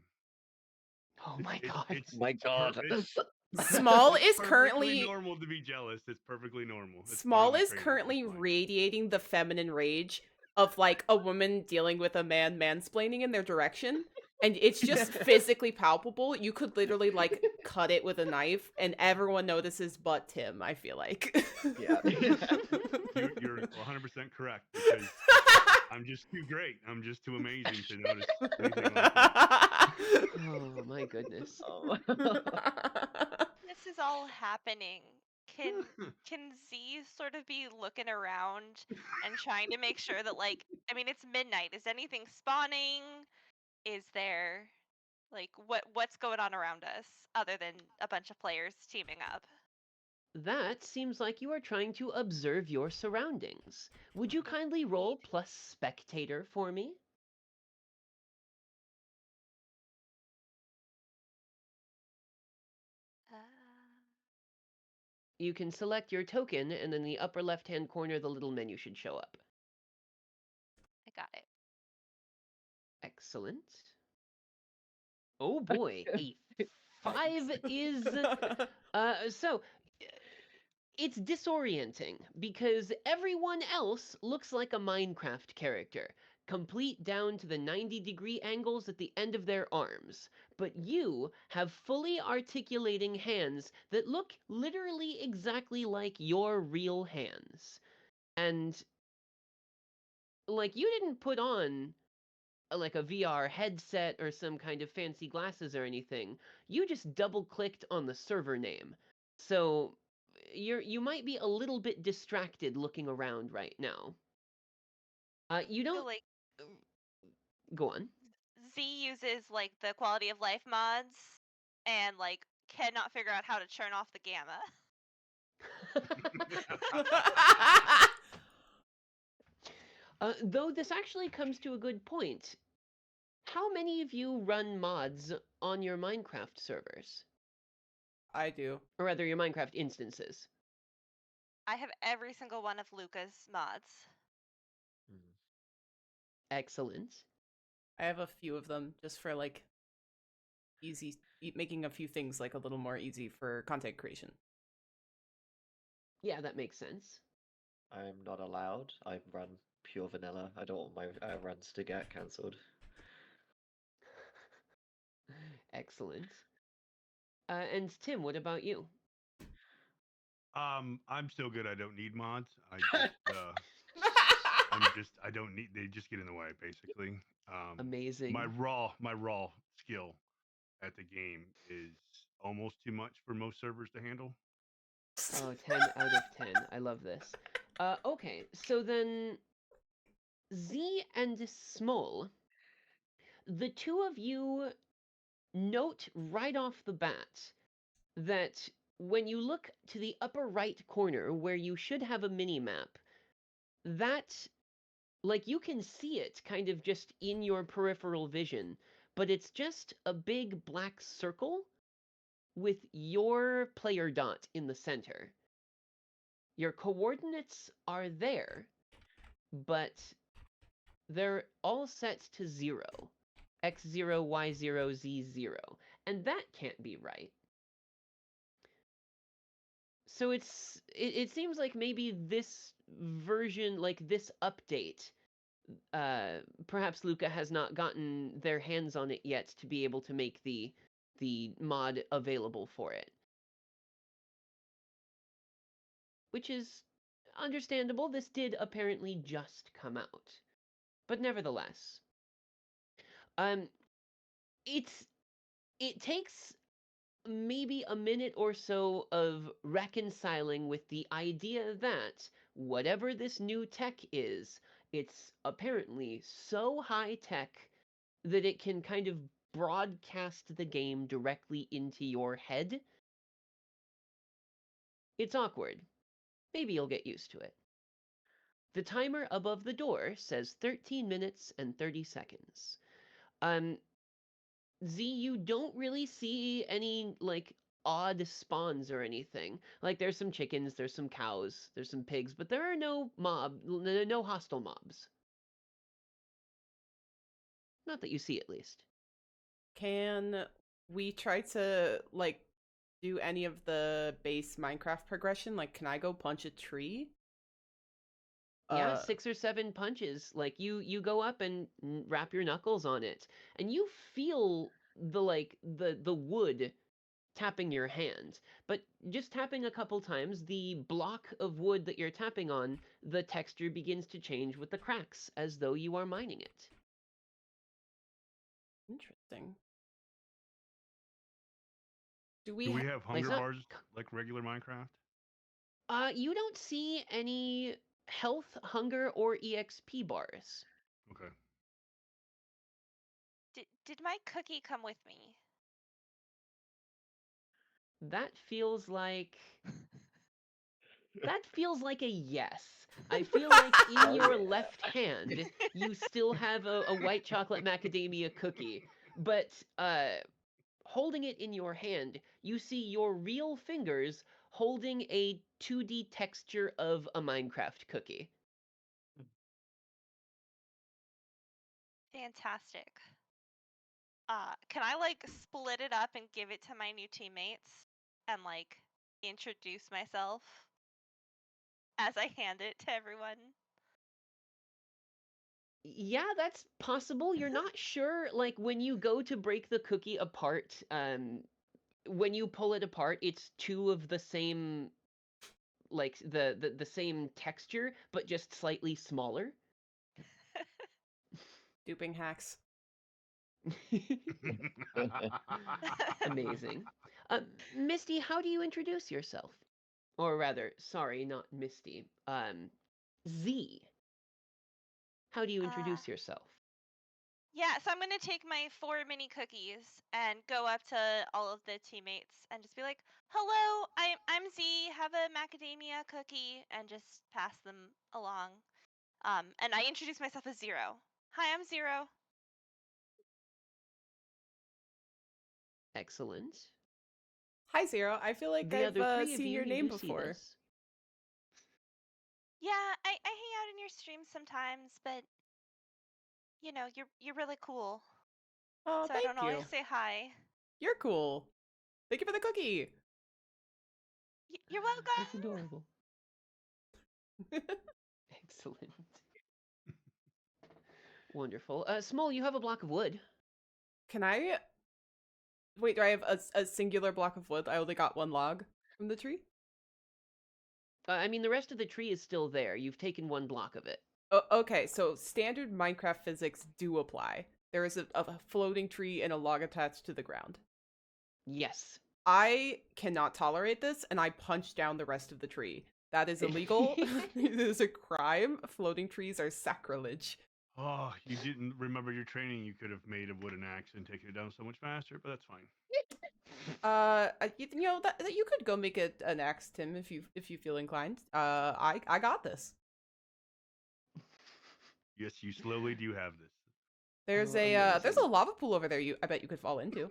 Oh my god. It's My God. Small it's is perfectly currently normal to be jealous. It's perfectly normal. It's part of Small the is training. It's currently fine. radiating the feminine rage of like a woman dealing with a man mansplaining in their direction. And it's just physically palpable. You could literally like cut it with a knife and everyone notices but Tim, I feel like. Yeah. You're 100% correct because I'm just too great. I'm just too amazing to notice anything like that. Oh my goodness. Oh. this is all happening, can Z sort of be looking around and trying to make sure that, like, I mean, it's midnight. Is anything spawning? Is there, like, what's going on around us other than a bunch of players teaming up? That seems like you are trying to observe your surroundings. Would you kindly roll plus spectator for me? Uh, You can select your token, and in the upper left-hand corner, the little menu should show up. I got it. Excellent. Oh boy, a 5 is so it's disorienting because everyone else looks like a Minecraft character, complete down to the 90-degree angles at the end of their arms. But you have fully articulating hands that look literally exactly like your real hands. And like you didn't put on like a VR headset or some kind of fancy glasses or anything. You just double clicked on the server name. So you might be a little bit distracted looking around right now. You So, don't like, go on. Z uses, like, the quality of life mods and, like, cannot figure out how to turn off the gamma. Though this actually comes to a good point. How many of you run mods on your Minecraft servers? I do. Or rather, your Minecraft instances? I have every single one of Luca's mods. Excellent. I have a few of them just for like making a few things like a little more easy for content creation. Yeah, that makes sense. I'm not allowed. I run pure vanilla. I don't want my runs to get cancelled. Excellent. And Tim, what about you? I'm so good. I don't need mods. I don't need. They just get in the way, basically. Amazing. My raw skill at the game is almost too much for most servers to handle. Oh, 10 out of 10. I love this. Okay, so then Z and Smol, the two of you note right off the bat that when you look to the upper right corner where you should have a mini map, that, like, you can see it kind of just in your peripheral vision, but it's just a big black circle with your player dot in the center. Your coordinates are there, but they're all set to 0. X0, Y0, Z0. And that can't be right. So it seems like maybe this version, like this update, perhaps Luca has not gotten their hands on it yet to be able to make the mod available for it. Which is understandable. This did apparently just come out. But nevertheless, um, it takes maybe a minute or so of reconciling with the idea that whatever this new tech is, it's apparently so high tech that it can kind of broadcast the game directly into your head. It's awkward. Maybe you'll get used to it. The timer above the door says 13 minutes and 30 seconds. Z, you don't really see any, like, odd spawns or anything. Like, there's some chickens, there's some cows, there's some pigs, but there are no hostile mobs. Not that you see, at least. Can we try to like do any of the base Minecraft progression? Like, can I go punch a tree? Yeah, 6 or 7 punches. Like, you go up and wrap your knuckles on it, and you feel the wood tapping your hand. But just tapping a couple times, the block of wood that you're tapping on, the texture begins to change with the cracks, as though you are mining it. Interesting. Do Do we we? have Like, it's hunger not bars like regular Minecraft? You don't see any health, hunger, or EXP bars. Okay. Did my cookie come with me? That feels like a yes. I feel like in your left hand you still have a white chocolate macadamia cookie, but holding it in your hand, you see your real fingers holding a 2D texture of a Minecraft cookie. Fantastic. Can I like split it up and give it to my new teammates and like introduce myself as I hand it to everyone? Yeah, that's possible. You're not sure, like, when you go to break the cookie apart, when you pull it apart, it's two of the same, like, the same texture, but just slightly smaller. Duping hacks. Amazing. Misty, how do you introduce yourself? Or rather, sorry, not Misty. Z. How do you Uh, introduce yourself? yeah, so I'm gonna take my 4 mini cookies and go up to all of the teammates and just be like, "Hello, I'm Z. Have a macadamia cookie," and just pass them along. And I introduce myself as Zero. Hi, I'm Zero. Excellent. Hi, Zero. I feel like The I've other three of seen you, your you name do see before. this. Yeah, I hang out in your streams sometimes, but you know, you're really cool. Oh, So I don't thank always you. say hi. You're cool. Thank you for the cookie. You're That's welcome. adorable. Excellent. Wonderful. Small, you have a block of wood. Can I? Wait, do I have a singular block of wood? I only got one log from the tree. I mean, the rest of the tree is still there. You've taken one block of it. Oh, okay, so standard Minecraft physics do apply. There is a floating tree and a log attached to the ground. Yes. I cannot tolerate this, and I punch down the rest of the tree. That is illegal. It is a crime. Floating trees are sacrilege. Oh, you didn't remember your training. You could have made a wooden axe and taken it down so much faster, but that's fine. You know that you could go make an axe, Tim, if you feel inclined. I got this. Yes, you slowly do have this. There's Oh, there's a amazing. lava pool over there. I bet you could fall into.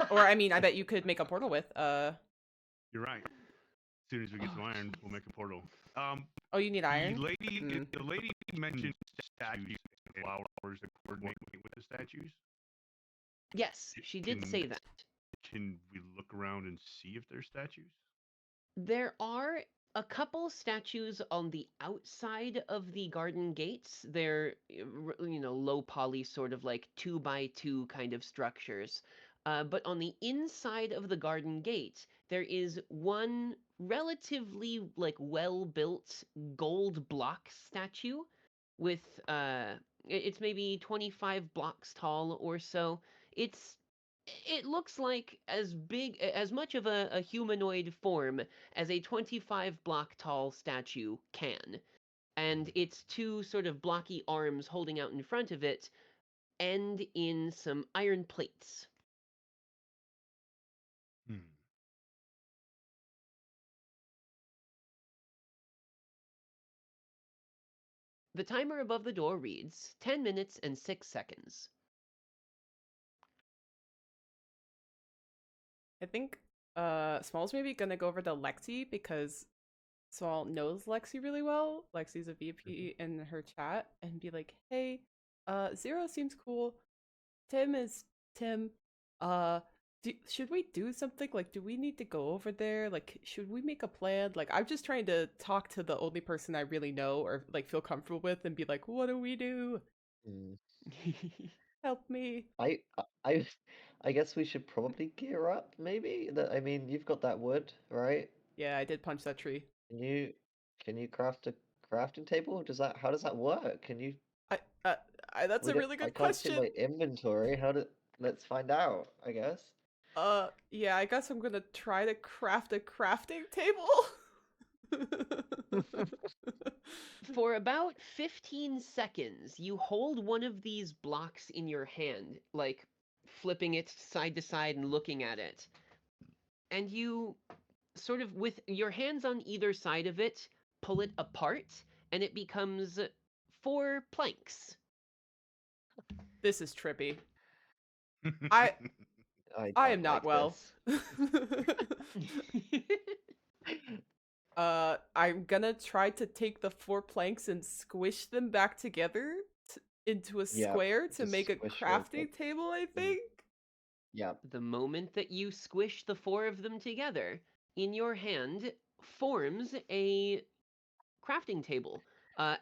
Or I mean, I bet you could make a portal with. You're right. As soon as we get some iron, we'll make a portal. Oh, you need iron. The lady mentioned statues and flowers that coordinate with the statues. Yes, she did say that. Can we look around and see if there's statues? There are a couple statues on the outside of the garden gates. They're, low poly, sort of like 2x2 kind of structures. But on the inside of the garden gate, there is one relatively like well-built gold block statue with it's maybe 25 blocks tall or so. It looks like as much of a humanoid form as a 25 block tall statue can. And its two sort of blocky arms holding out in front of it end in some iron plates. Hmm. The timer above the door reads 10 minutes and 6 seconds. I think Small's maybe gonna go over to Lexi because Small knows Lexi really well. Lexi's a VP in her chat and be like, "Hey, Zero seems cool. Tim is Tim. Uh, should we do something? Like, do we need to go over there? Like, should we make a plan? Like, I'm just trying to talk to the only person I really know or like feel comfortable with and be like, what do we do? Mm. Help me." I I I guess we should probably gear up, maybe. I mean, you've got that wood, right? Yeah, I did punch that tree. Can you craft a crafting table? How does that work? Can you I, that's we a don't really I good can't see question. my inventory. Let's find out, I guess. Yeah, I guess I'm gonna try to craft a crafting table. For about 15 seconds, you hold one of these blocks in your hand, like flipping it side to side and looking at it. And you sort of, with your hands on either side of it, pull it apart, and it becomes 4 planks. This is trippy. I I I don't am not like well. this. I'm gonna try to take the 4 planks and squish them back together into a Yeah, square to just make a squish real quick. crafting table, I think. Yeah. The moment that you squish the 4 of them together, in your hand forms a crafting table,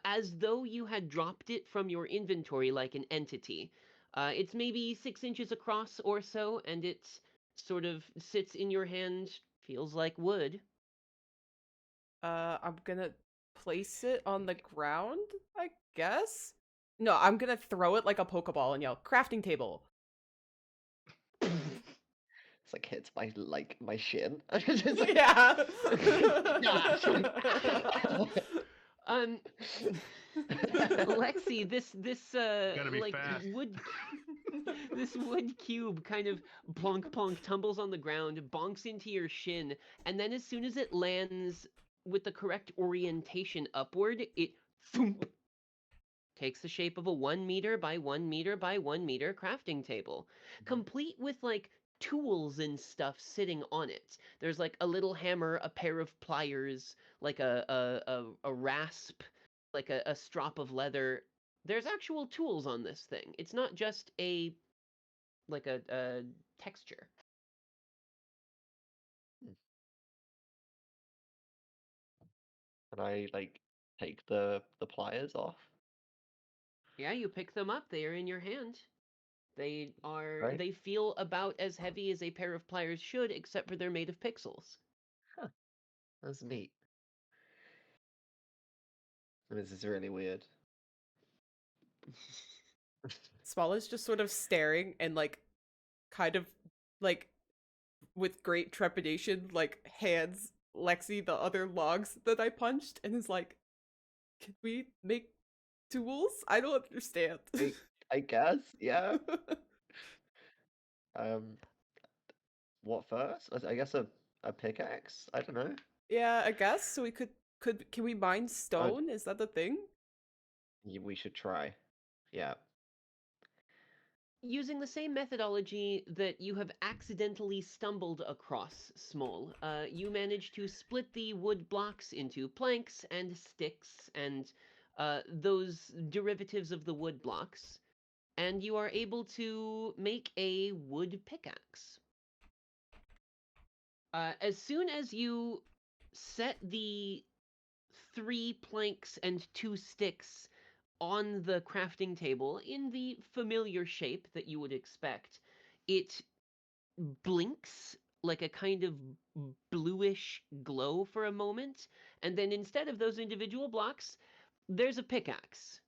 as though you had dropped it from your inventory like an entity. It's maybe 6 inches across or so, and it sort of sits in your hand, feels like wood. I'm gonna place it on the ground, I guess. No, I'm gonna throw it like a Pokeball and yell, "Crafting table!" It's like hits my shin. Just like, Yeah. Um, Lexi, this Gotta be like fast. this wood cube kind of plonk plonk tumbles on the ground, bonks into your shin, and then as soon as it lands with the correct orientation upward, it thump, takes the shape of a 1 meter by 1 meter by 1 meter crafting table, complete with like tools and stuff sitting on it. There's like a little hammer, a pair of pliers, like a rasp, like a strop of leather. There's actual tools on this thing. It's not just a texture. Can I like take the pliers off? Yeah, you pick them up. They are in your hand. Right? They feel about as heavy as a pair of pliers should, except for they're made of pixels. Huh. That's neat. This is really weird. Small is just sort of staring and like kind of like with great trepidation, like hands Lexi the other logs that I punched and is like, "Can we make tools? I don't understand." I guess, yeah. What first? I guess a pickaxe? I don't know. Yeah, I guess. So we can we mine stone? Is that the thing? We should try. Yeah. Using the same methodology that you have accidentally stumbled across, Small, you manage to split the wood blocks into planks and sticks and those derivatives of the wood blocks, and you are able to make a wood pickaxe. As soon as you set the 3 planks and 2 sticks on the crafting table in the familiar shape that you would expect, it blinks like a kind of bluish glow for a moment, and then instead of those individual blocks, there's a pickaxe.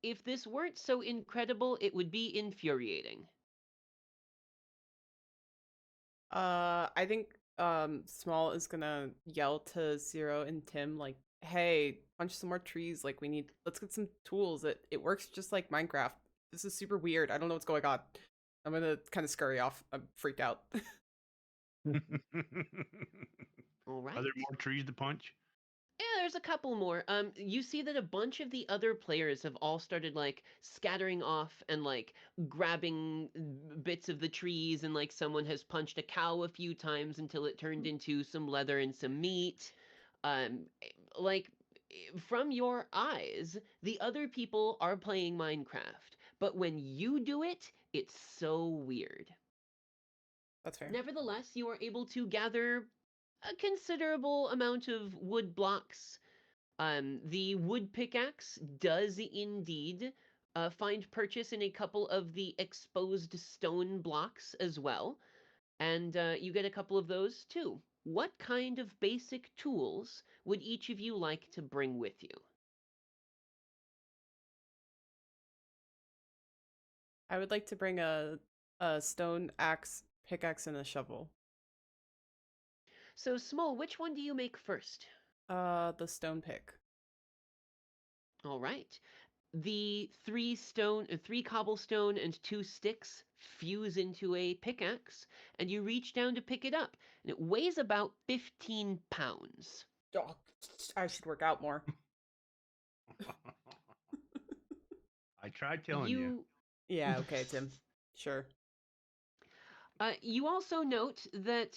If this weren't so incredible, it would be infuriating. I think Small is gonna yell to Zero and Tim like, "Hey, punch some more trees. Like let's get some tools. It works just like Minecraft. This is super weird. I don't know what's going on." I'm gonna kind of scurry off. I'm freaked out. All right. Are there more trees to punch? Yeah, there's a couple more. You see that a bunch of the other players have all started like scattering off and like grabbing bits of the trees, and like someone has punched a cow a few times until it turned into some leather and some meat. Like from your eyes, the other people are playing Minecraft, but when you do it, it's so weird. That's fair. Nevertheless, you are able to gather a considerable amount of wood blocks. The wood pickaxe does indeed find purchase in a couple of the exposed stone blocks as well, and you get a couple of those too. What kind of basic tools would each of you like to bring with you? I would like to bring a stone axe pickaxe and a shovel. So, Smol, which one do you make first? The stone pick. All right. The three cobblestone and 2 sticks fuse into a pickaxe, and you reach down to pick it up, and it weighs about 15 pounds. Oh, I should work out more. I tried telling you. Yeah, okay, Tim. Sure. You also note that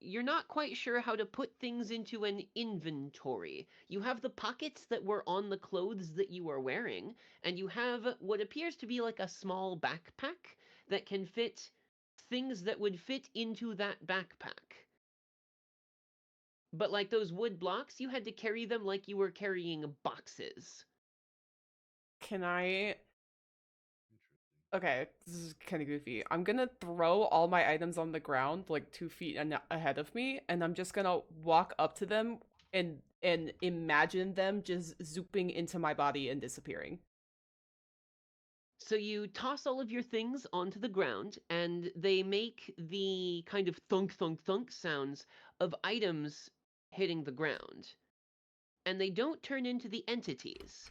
you're not quite sure how to put things into an inventory. You have the pockets that were on the clothes that you are wearing, and you have what appears to be like a small backpack that can fit things that would fit into that backpack. But like those wood blocks, you had to carry them like you were carrying boxes. Can I... Interesting. Okay, this is kind of goofy. I'm gonna throw all my items on the ground, like 2 feet ahead of me, and I'm just gonna walk up to them and imagine them just zooping into my body and disappearing. So you toss all of your things onto the ground, and they make the kind of thunk, thunk, thunk sounds of items hitting the ground. And they don't turn into the entities.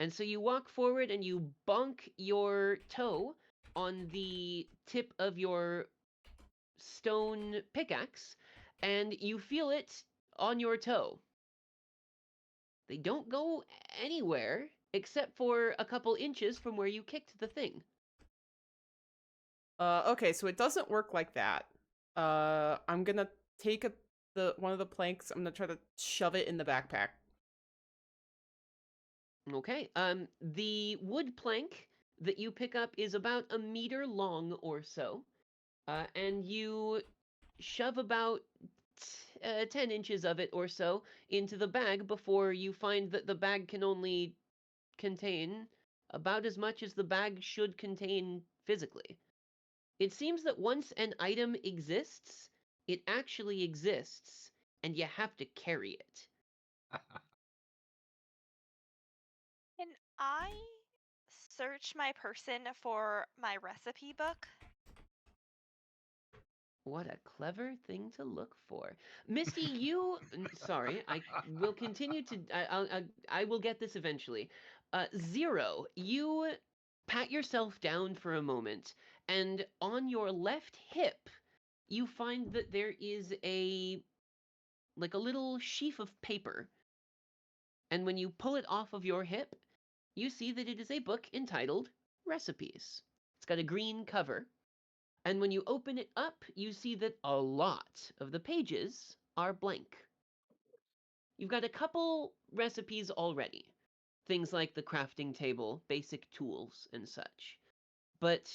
And so you walk forward and you bonk your toe on the tip of your stone pickaxe, and you feel it on your toe. They don't go anywhere except for a couple inches from where you kicked the thing. Okay, so it doesn't work like that. I'm gonna take one of the planks, I'm gonna try to shove it in the backpack. Okay. The wood plank that you pick up is about a meter long or so, and you shove about 10 inches of it or so into the bag before you find that the bag can only contain about as much as the bag should contain physically. It seems that once an item exists, it actually exists, and you have to carry it. Can I search my person for my recipe book? What a clever thing to look for. Misty, sorry, I will continue to, I will get this eventually. Zero, you pat yourself down for a moment, and on your left hip, you find that there is like a little sheaf of paper. And when you pull it off of your hip, you see that it is a book entitled Recipes. It's got a green cover. And when you open it up, you see that a lot of the pages are blank. You've got a couple recipes already. Things like the crafting table, basic tools, and such. But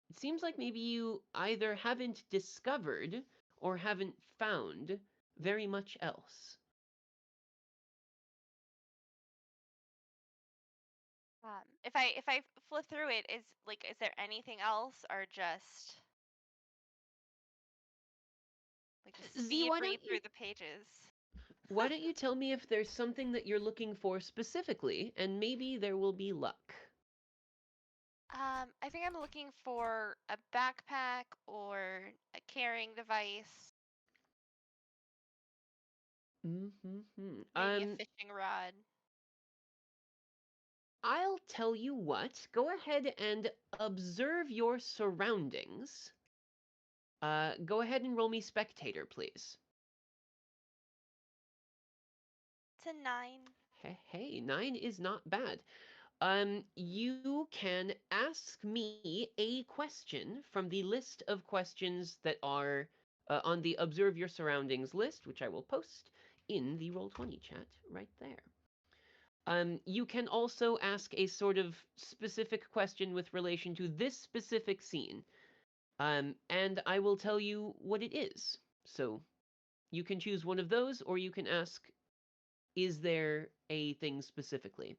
it seems like maybe you either haven't discovered or haven't found very much else. If I flip through it, is there anything else, or just Z, why read don't through you the pages? why don't you tell me if there's something that you're looking for specifically, and maybe there will be luck. I think I'm looking for a backpack or a carrying device, Mm-hmm. maybe a fishing rod. I'll tell you what. Go ahead and observe your surroundings. Go ahead and roll me spectator, please. It's a 9. Hey, 9 is not bad. You can ask me a question from the list of questions that are on the Observe Your Surroundings list, which I will post in the Roll20 chat right there. You can also ask a sort of specific question with relation to this specific scene, and I will tell you what it is. So you can choose one of those, or you can ask, is there a thing specifically?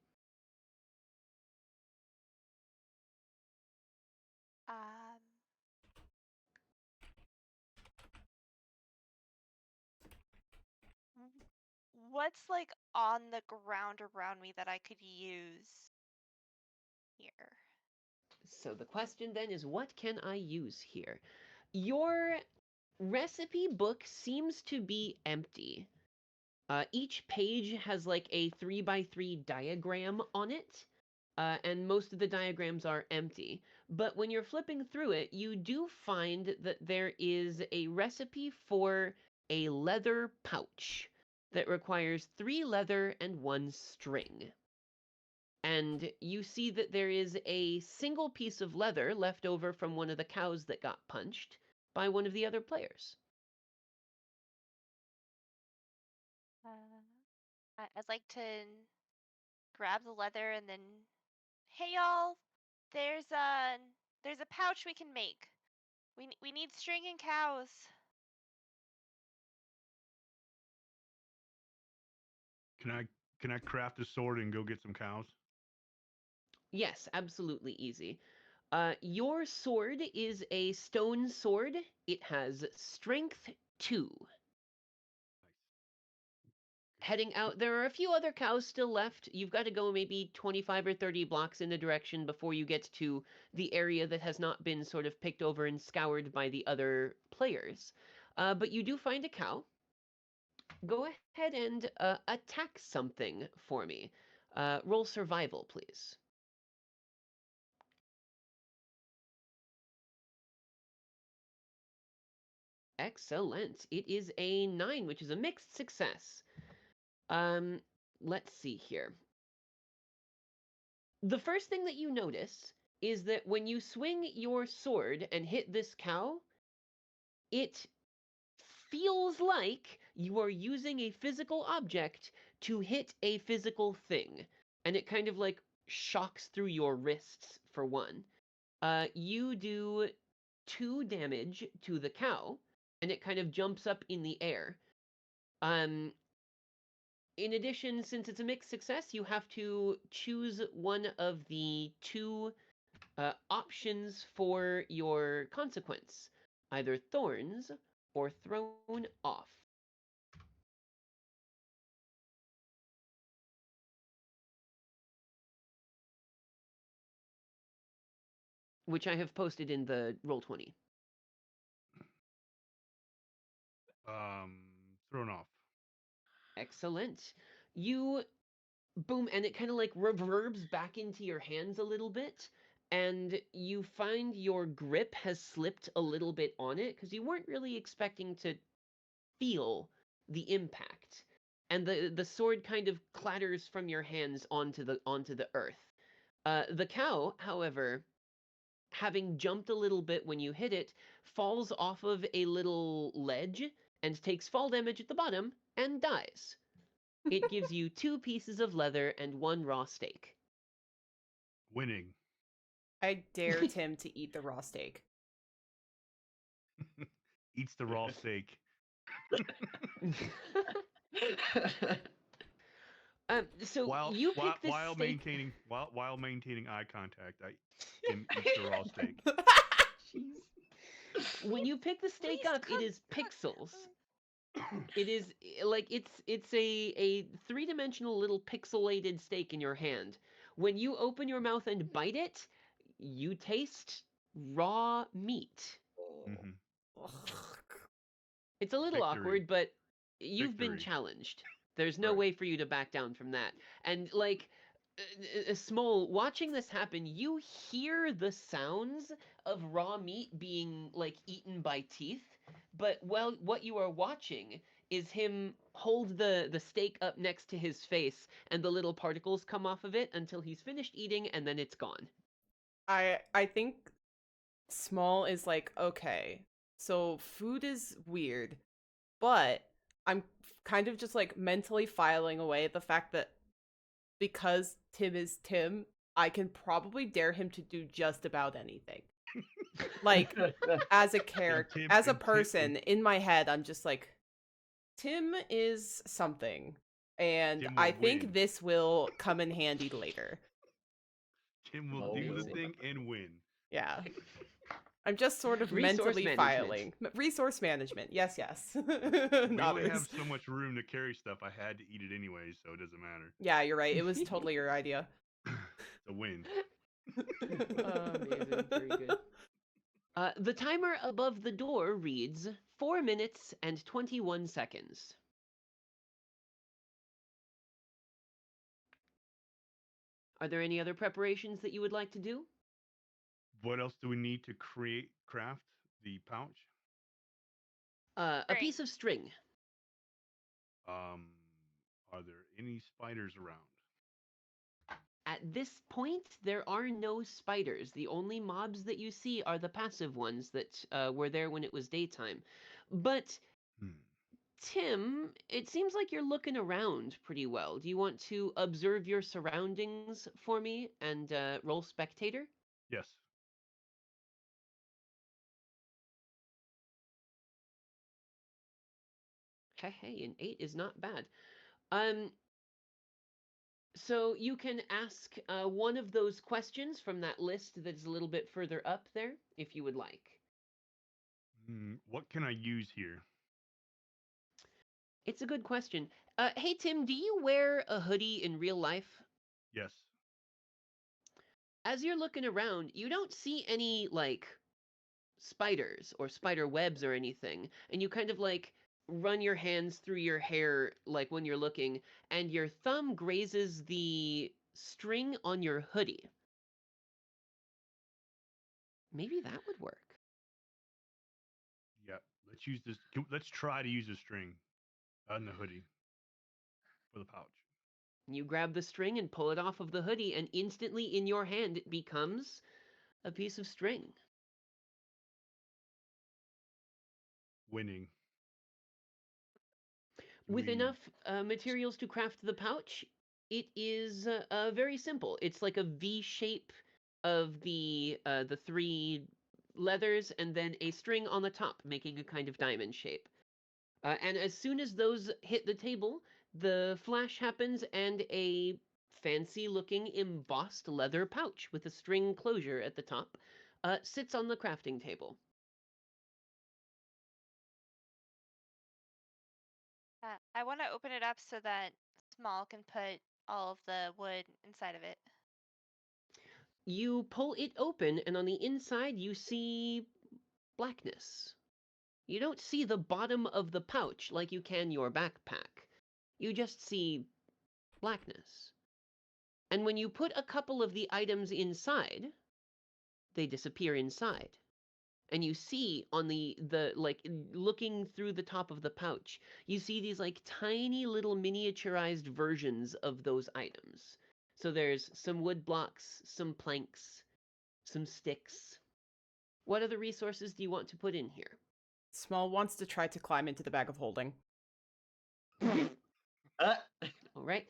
Um, what's like on the ground around me that I could use here? So the question then is, what can I use here? Your recipe book seems to be empty. Each page has like a 3x3 diagram on it, and most of the diagrams are empty. But when you're flipping through it, you do find that there is a recipe for a leather pouch that requires 3 leather and 1 string. And you see that there is a single piece of leather left over from one of the cows that got punched by one of the other players. I'd like to grab the leather and then, hey y'all, there's a pouch we can make. We need string and cows. Can I craft a sword and go get some cows? Yes, absolutely easy. Your sword is a stone sword. It has strength 2. Heading out, there are a few other cows still left. You've got to go maybe 25 or 30 blocks in a direction before you get to the area that has not been sort of picked over and scoured by the other players. But you do find a cow. Go ahead and attack something for me. Roll survival, please. Excellent. It is a 9, which is a mixed success. Let's see here. The first thing that you notice is that when you swing your sword and hit this cow, it feels like you are using a physical object to hit a physical thing. And it kind of like shocks through your wrists, for one. You do 2 damage to the cow, and it kind of jumps up in the air. In addition, since it's a mixed success, you have to choose one of the 2 options for your consequence, either thorns or thrown off. Which I have posted in the Roll20. Thrown off. Excellent. You boom, and it kind of like reverbs back into your hands a little bit, and you find your grip has slipped a little bit on it because you weren't really expecting to feel the impact. And the sword kind of clatters from your hands onto the earth. The cow, however, having jumped a little bit when you hit it, falls off of a little ledge and takes fall damage at the bottom and dies. It gives you 2 pieces of leather and 1 raw steak. Winning. I dare Tim to eat the raw steak. Eats the raw steak. So while you pick this while steak. maintaining eye contact, I eat the raw steak. Jeez. When you pick the steak up, it is pixels. It is like it's a 3-dimensional little pixelated steak in your hand. When you open your mouth and bite it, you taste raw meat. Mm-hmm. It's a little Victory. awkward, but you've been Victory. challenged. There's no Right. way for you to back down from that. And like Smol, watching this happen, you hear the sounds of raw meat being like eaten by teeth, but well, what you are watching is him hold the steak up next to his face, and the little particles come off of it until he's finished eating, and then it's gone. I think Small is like, okay, so food is weird, but I'm kind of just like mentally filing away the fact that because Tim is Tim, I can probably dare him to do just about anything. Like, as a character, as a person, in my head, I'm just like, Tim is something. And Tim will I think win. this will come in handy later. Tim will do the thing and win. Yeah. I'm just sort of Resource mentally management. filing. Resource management. Yes, yes. We only have so much room to carry stuff. I had to eat it anyway, so it doesn't matter. Yeah, you're right. It was totally your idea. It's a win. Amazing. Very good. The timer above the door reads 4 minutes and 21 seconds. Are there any other preparations that you would like to do? What else do we need to craft the pouch? A String. piece of string. Um, are there any spiders around? At this point, there are no spiders. The only mobs that you see are the passive ones that were there when it was daytime. But Hmm. Tim, it seems like you're looking around pretty well. Do you want to observe your surroundings for me and roll spectator? Yes. Hey, an 8 is not bad. Um, so you can ask one of those questions from that list that's a little bit further up there, if you would like. What can I use here? It's a good question. Hey, Tim, do you wear a hoodie in real life? Yes. As you're looking around, you don't see any, like, spiders or spider webs or anything, and you kind of, like, run your hands through your hair, like, when you're looking, and your thumb grazes the string on your hoodie. Maybe that would work. Yeah. Let's use this. Let's try to use a string on the hoodie for the pouch. You grab the string and pull it off of the hoodie, and instantly in your hand it becomes a piece of string. Winning. Do With we- enough materials to craft the pouch, it is very simple. It's like a V shape of the 3 leathers and then a string on the top, making a kind of diamond shape. And as soon as those hit the table, the flash happens and a fancy-looking embossed leather pouch with a string closure at the top sits on the crafting table. I want to open it up so that Small can put all of the wood inside of it. You pull it open, and on the inside you see blackness. You don't see the bottom of the pouch like you can your backpack. You just see blackness. And when you put a couple of the items inside, they disappear inside. And you see on the like looking through the top of the pouch, you see these like tiny little miniaturized versions of those items. So there's some wood blocks, some planks, some sticks. What other resources do you want to put in here? Small wants to try to climb into the bag of holding. Uh, All right.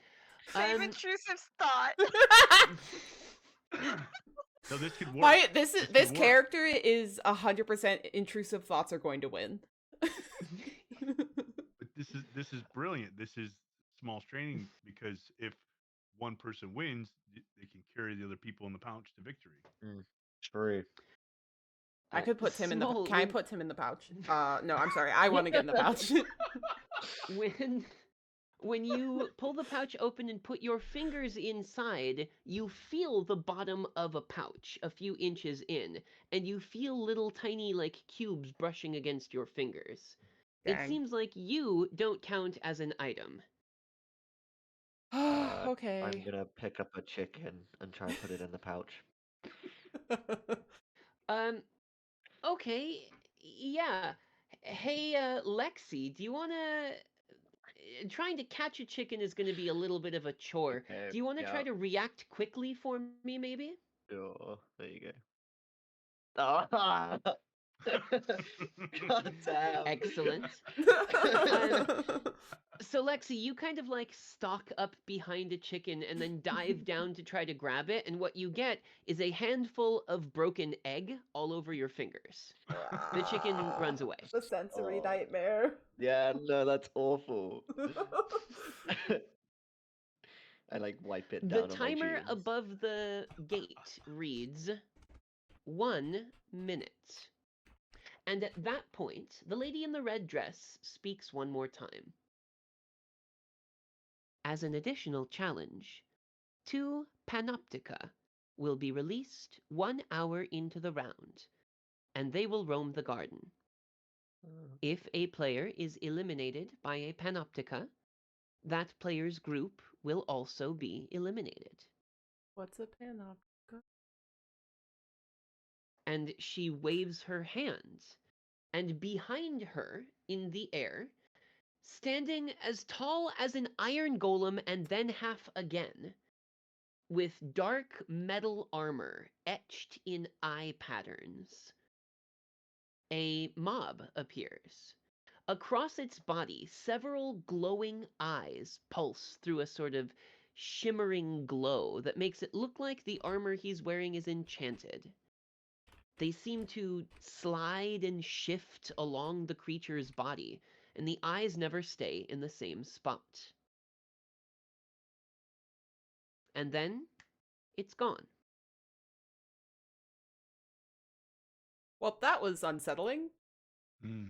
Same Um, intrusive thought. So this could work. My This this could work. character is 100% intrusive thoughts are going to win. But this is brilliant. This is small training because if one person wins, they can carry the other people in the pouch to victory. True. I could put Tim in the. Small, Can I put Tim in the pouch? No, I'm sorry. I want to get in the pouch. When you pull the pouch open and put your fingers inside, you feel the bottom of a pouch a few inches in, and you feel little tiny like cubes brushing against your fingers. It Dang. seems like you don't count as an item. Okay. I'm gonna pick up a chicken and try and put it in the pouch. Okay, yeah. Hey, Lexi, do you wanna... Trying to catch a chicken is gonna be a little bit of a chore. Okay, Do you wanna try yeah. to react quickly for me, maybe? Sure. There you go. Ah! God damn. Excellent. So, Lexi, you kind of like stalk up behind a chicken and then dive down to try to grab it, and what you get is a handful of broken egg all over your fingers. The chicken runs away. The sensory Oh. nightmare. Yeah, no, that's awful. I like wipe it down The on my timer jeans. above the gate reads 1 minute. And at that point, the lady in the red dress speaks one more time. As an additional challenge, 2 panoptica will be released 1 hour into the round, and they will roam the garden. If a player is eliminated by a Panoptica, that player's group will also be eliminated. What's a panoptica? And she waves her hand, and behind her, in the air, standing as tall as an iron golem and then half again, with dark metal armor etched in eye patterns, a mob appears. Across its body, several glowing eyes pulse through a sort of shimmering glow that makes it look like the armor he's wearing is enchanted. They seem to slide and shift along the creature's body, and the eyes never stay in the same spot. And then it's gone. Well, that was unsettling. Mm.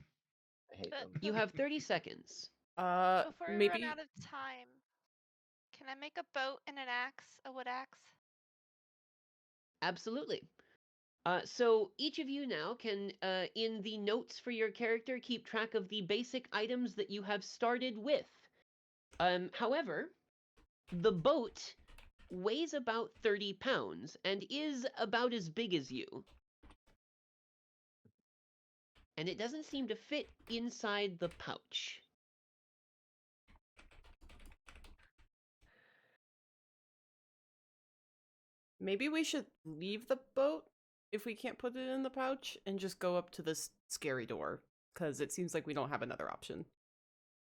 I hate them. You have 30 seconds. Before we Maybe. run out of time, can I make a boat and an axe, a wood axe? Absolutely. So each of you now can, in the notes for your character, keep track of the basic items that you have started with. However, the boat weighs about 30 pounds and is about as big as you. And it doesn't seem to fit inside the pouch. Maybe we should leave the boat if we can't put it in the pouch and just go up to this scary door, because it seems like we don't have another option.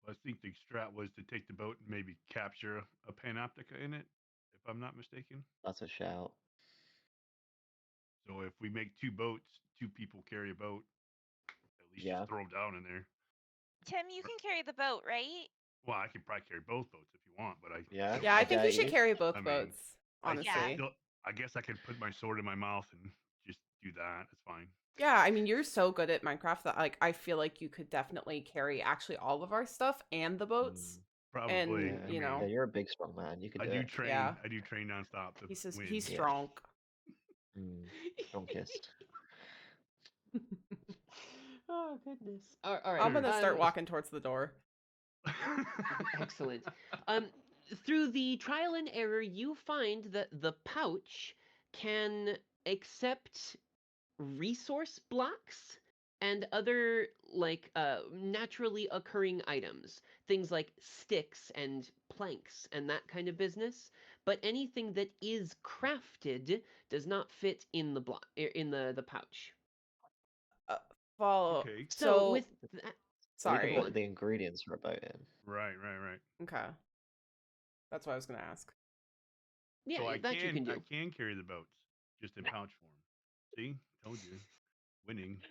I think the strat was to take the boat and maybe capture a Panoptica in it, if I'm not mistaken. That's a shout. So if we make 2 boats, 2 people carry a boat, at least Yeah. just throw them down in there. Tim, you can carry the boat, right? Well, I could probably carry both boats if you want, but Yeah. Yeah, I think we get should you. carry both I mean, boats, I honestly. Yeah. still- I guess I could put my sword in my mouth and just do that. It's fine. Yeah, I mean, you're so good at Minecraft that like I feel like you could definitely carry actually all of our stuff and the boats. Probably. And, I you mean, know, Yeah, you're a big strong man. You can I do do it. train. Yeah. I do train nonstop to He's win. he's Yeah. strong. Strong kissed. Oh, goodness. All right. I'm gonna start um, walking towards the door. Excellent. Through the trial and error, you find that the pouch can accept resource blocks and other naturally occurring items, things like sticks and planks and that kind of business. But anything that is crafted does not fit in the the pouch. Follow. Okay. So with that, So we Sorry. can put the ingredients for a boat in. Right. Okay. That's what I was gonna ask. yeah, So I that you can do. I can carry the boats just in pouch form. See, told you, winning.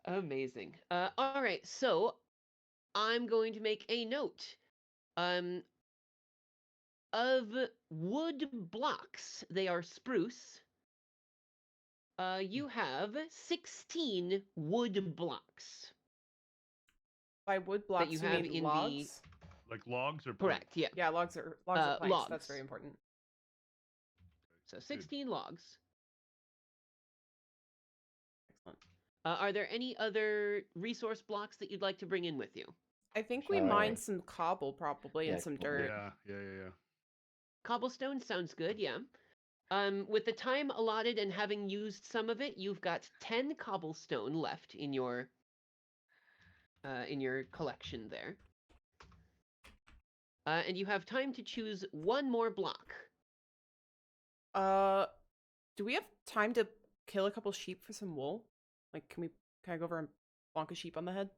Amazing. All right, so I'm going to make a note. Of wood blocks, they are spruce. You have 16 wood blocks By wood blocks, that you you have mean in logs? Like logs or correct. Yeah. Yeah, logs are planks. Logs. That's very important. So 16 logs. Excellent. Are there any other resource blocks that you'd like to bring in with you? I think we Sure. mined some cobble probably and Yeah, some cobble. dirt. Yeah. Cobblestone sounds good. Yeah. With the time allotted and having used some of it, you've got 10 cobblestone left in your collection there. And you have time to choose one more block. Do we have time to kill a couple sheep for some wool? Like, can I go over and bonk a sheep on the head?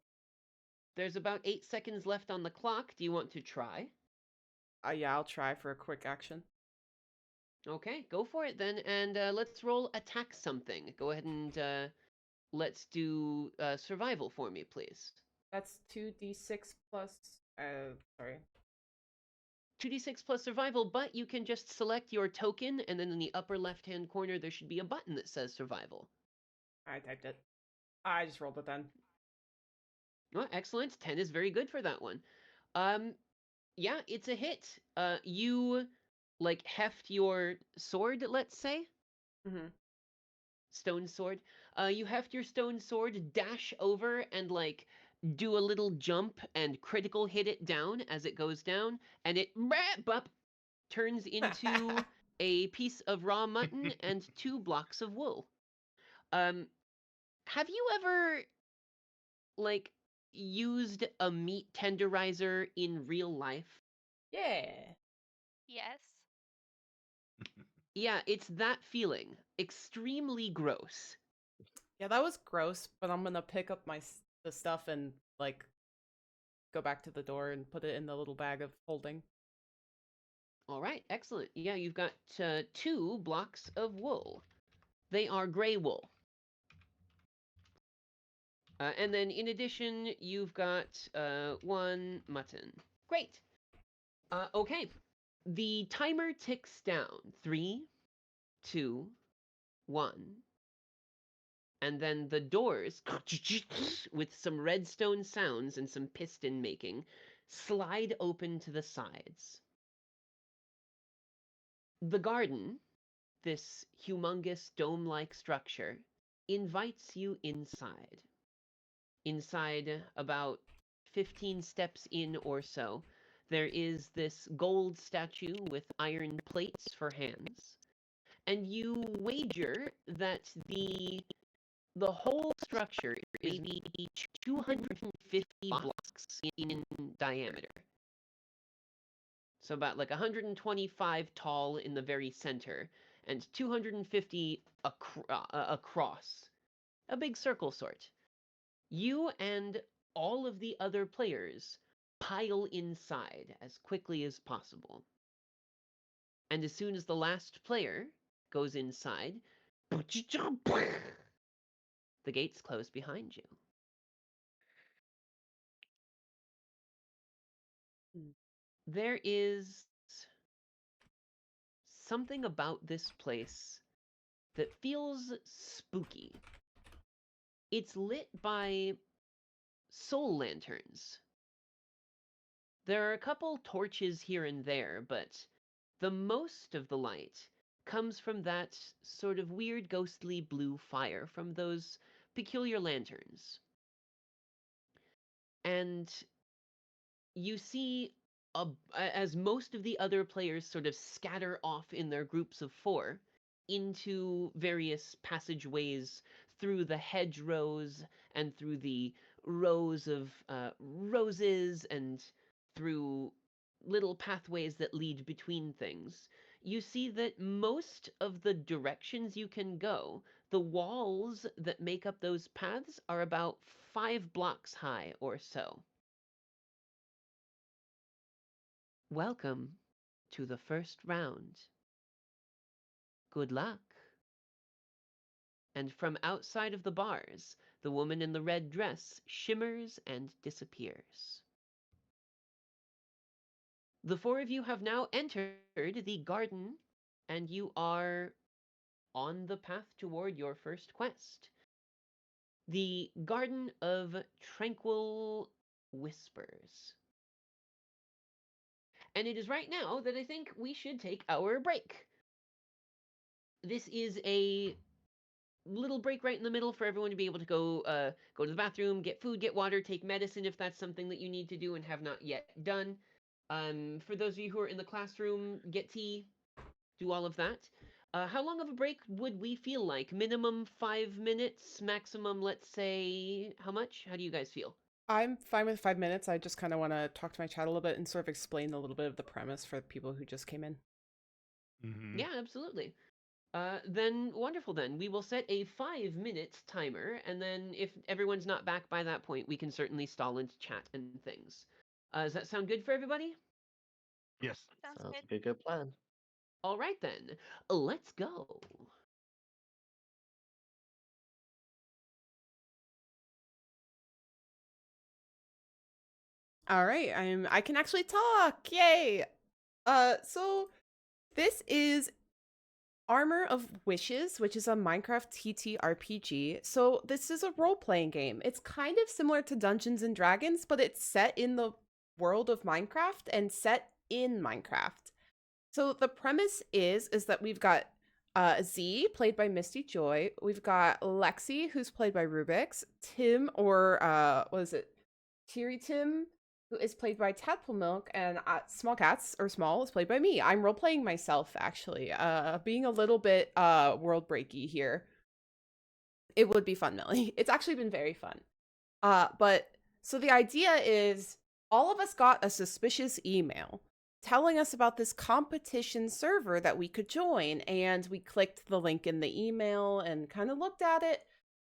There's about 8 seconds left on the clock. Do you want to try? Yeah, I'll try for a quick action. Okay, go for it then, and let's roll attack something. Go ahead and let's do survival for me, please. That's 2d6 plus. Sorry. 2d6 plus survival, but you can just select your token, and then in the upper left-hand corner there should be a button that says survival. I typed it. I just rolled it then. Oh, excellent. 10 is very good for that one. Yeah, it's a hit. You like heft your sword, let's say, Mm-hmm. stone sword. You heft your stone sword, dash over, and like do a little jump and critical hit it down as it goes down, and it turns into a piece of raw mutton and 2 blocks of wool. Um, have you ever like used a meat tenderizer in real life? Yeah. Yes. Yeah, it's that feeling. Extremely gross. Yeah, that was gross, but I'm gonna pick up the stuff and like go back to the door and put it in the little bag of holding. All right, excellent. Yeah, you've got 2 blocks of wool. They are gray wool. And then in addition, you've got 1 mutton. Great. Okay. The timer ticks down. 3, 2, 1. And then the doors, with some redstone sounds and some piston making, slide open to the sides. The garden, this humongous dome-like structure, invites you inside. Inside, about 15 steps in or so, there is this gold statue with iron plates for hands, and you wager that the whole structure is maybe 250 blocks in diameter. So about like 125 tall in the very center, and 250 across. A big circle sort. You and all of the other players pile inside as quickly as possible. And as soon as the last player goes inside, the gates close behind you. There is something about this place that feels spooky. It's lit by soul lanterns. There are a couple torches here and there, but the most of the light comes from that sort of weird ghostly blue fire from those peculiar lanterns. And you see, as most of the other players sort of scatter off in their groups of 4 into various passageways through the hedgerows and through the rows of roses and through little pathways that lead between things, you see that most of the directions you can go, the walls that make up those paths are about 5 blocks high or so. Welcome to the first round. Good luck. And from outside of the bars, the woman in the red dress shimmers and disappears. The 4 of you have now entered the garden, and you are on the path toward your first quest. The Garden of Tranquil Whispers. And it is right now that I think we should take our break. This is a little break right in the middle for everyone to be able to go to the bathroom, get food, get water, take medicine if that's something that you need to do and have not yet done. For those of you who are in the classroom, get tea, do all of that. How long of a break would we feel like? Minimum 5 minutes, maximum, let's say, how much? How do you guys feel? I'm fine with 5 minutes. I just kind of want to talk to my chat a little bit and sort of explain a little bit of the premise for people who just came in. Mm-hmm. Yeah, absolutely. Then wonderful then. We will set a 5-minute timer, and then if everyone's not back by that point, we can certainly stall into chat and things. Does that sound good for everybody? Yes. Sounds Sounds good. like a good plan. All right then. Let's go. All right, I can actually talk. Yay. So this is Armor of Wishes, which is a Minecraft TTRPG. So this is a role-playing game. It's kind of similar to Dungeons and Dragons, but it's set in the world of Minecraft and set in Minecraft. So the premise is that we've got Z, played by Misty Joy. We've got Lexi, who's played by Rubix. Tim, or what is it? Tiri Tim, who is played by Tadpole Milk, and SmoLCatzZ, or Small, is played by me. I'm role playing myself, actually. Being a little bit world breaky here. It would be fun, Millie. It's actually been very fun. But so the idea is all of us got a suspicious email telling us about this competition server that we could join, and we clicked the link in the email and kind of looked at it.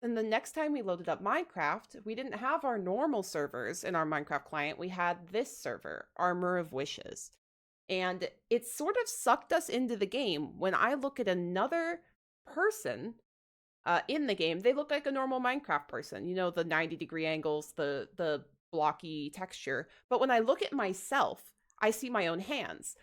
And the next time we loaded up Minecraft, we didn't have our normal servers in our Minecraft client. We had this server, Armor of Wishes. And it sort of sucked us into the game. When I look at another person in the game, they look like a normal Minecraft person. You know, the 90-degree angles, the blocky texture. But when I look at myself, I see my own hands.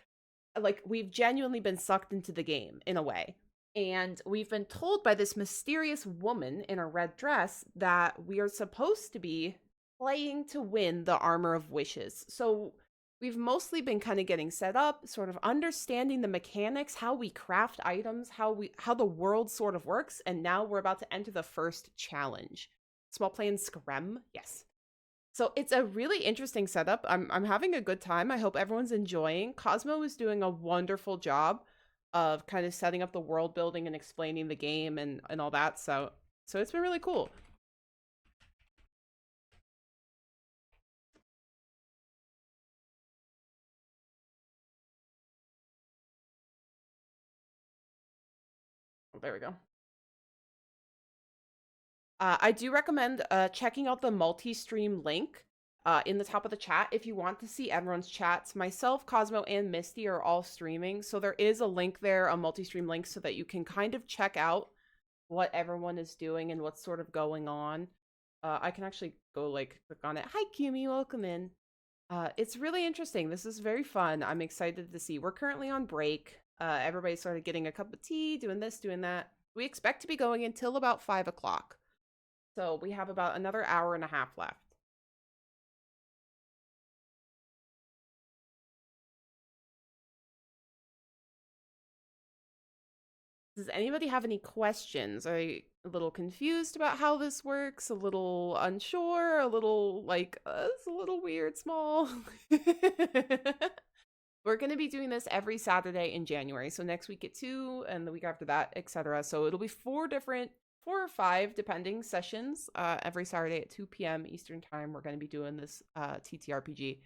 Like, we've genuinely been sucked into the game in a way. And we've been told by this mysterious woman in a red dress that we are supposed to be playing to win the Armor of Wishes. So we've mostly been kind of getting set up, sort of understanding the mechanics, how we craft items, how the world sort of works, and now we're about to enter the first challenge. Small playing Screm, yes. So it's a really interesting setup. I'm having a good time. I hope everyone's enjoying. Cosmo is doing a wonderful job of kind of setting up the world building and explaining the game and all that. So it's been really cool. Oh, there we go. I do recommend checking out the multi-stream link in the top of the chat if you want to see everyone's chats. Myself, Cosmo, and Misty are all streaming, so there is a link there, a multi-stream link, so that you can kind of check out what everyone is doing and what's sort of going on. I can actually go like click on it. Hi, Kumi, welcome in. It's really interesting. This is very fun. I'm excited to see. We're currently on break. Everybody's sort of getting a cup of tea, doing this, doing that. We expect to be going until about 5 o'clock. So we have about another hour and a half left. Does anybody have any questions? Are you a little confused about how this works? A little unsure? A little like, it's a little weird, Small? We're going to be doing this every Saturday in January. So next week at 2 and the week after that, etc. So it'll be 4 or 5 depending sessions every Saturday at 2 p.m. Eastern time. We're going to be doing this TTRPG.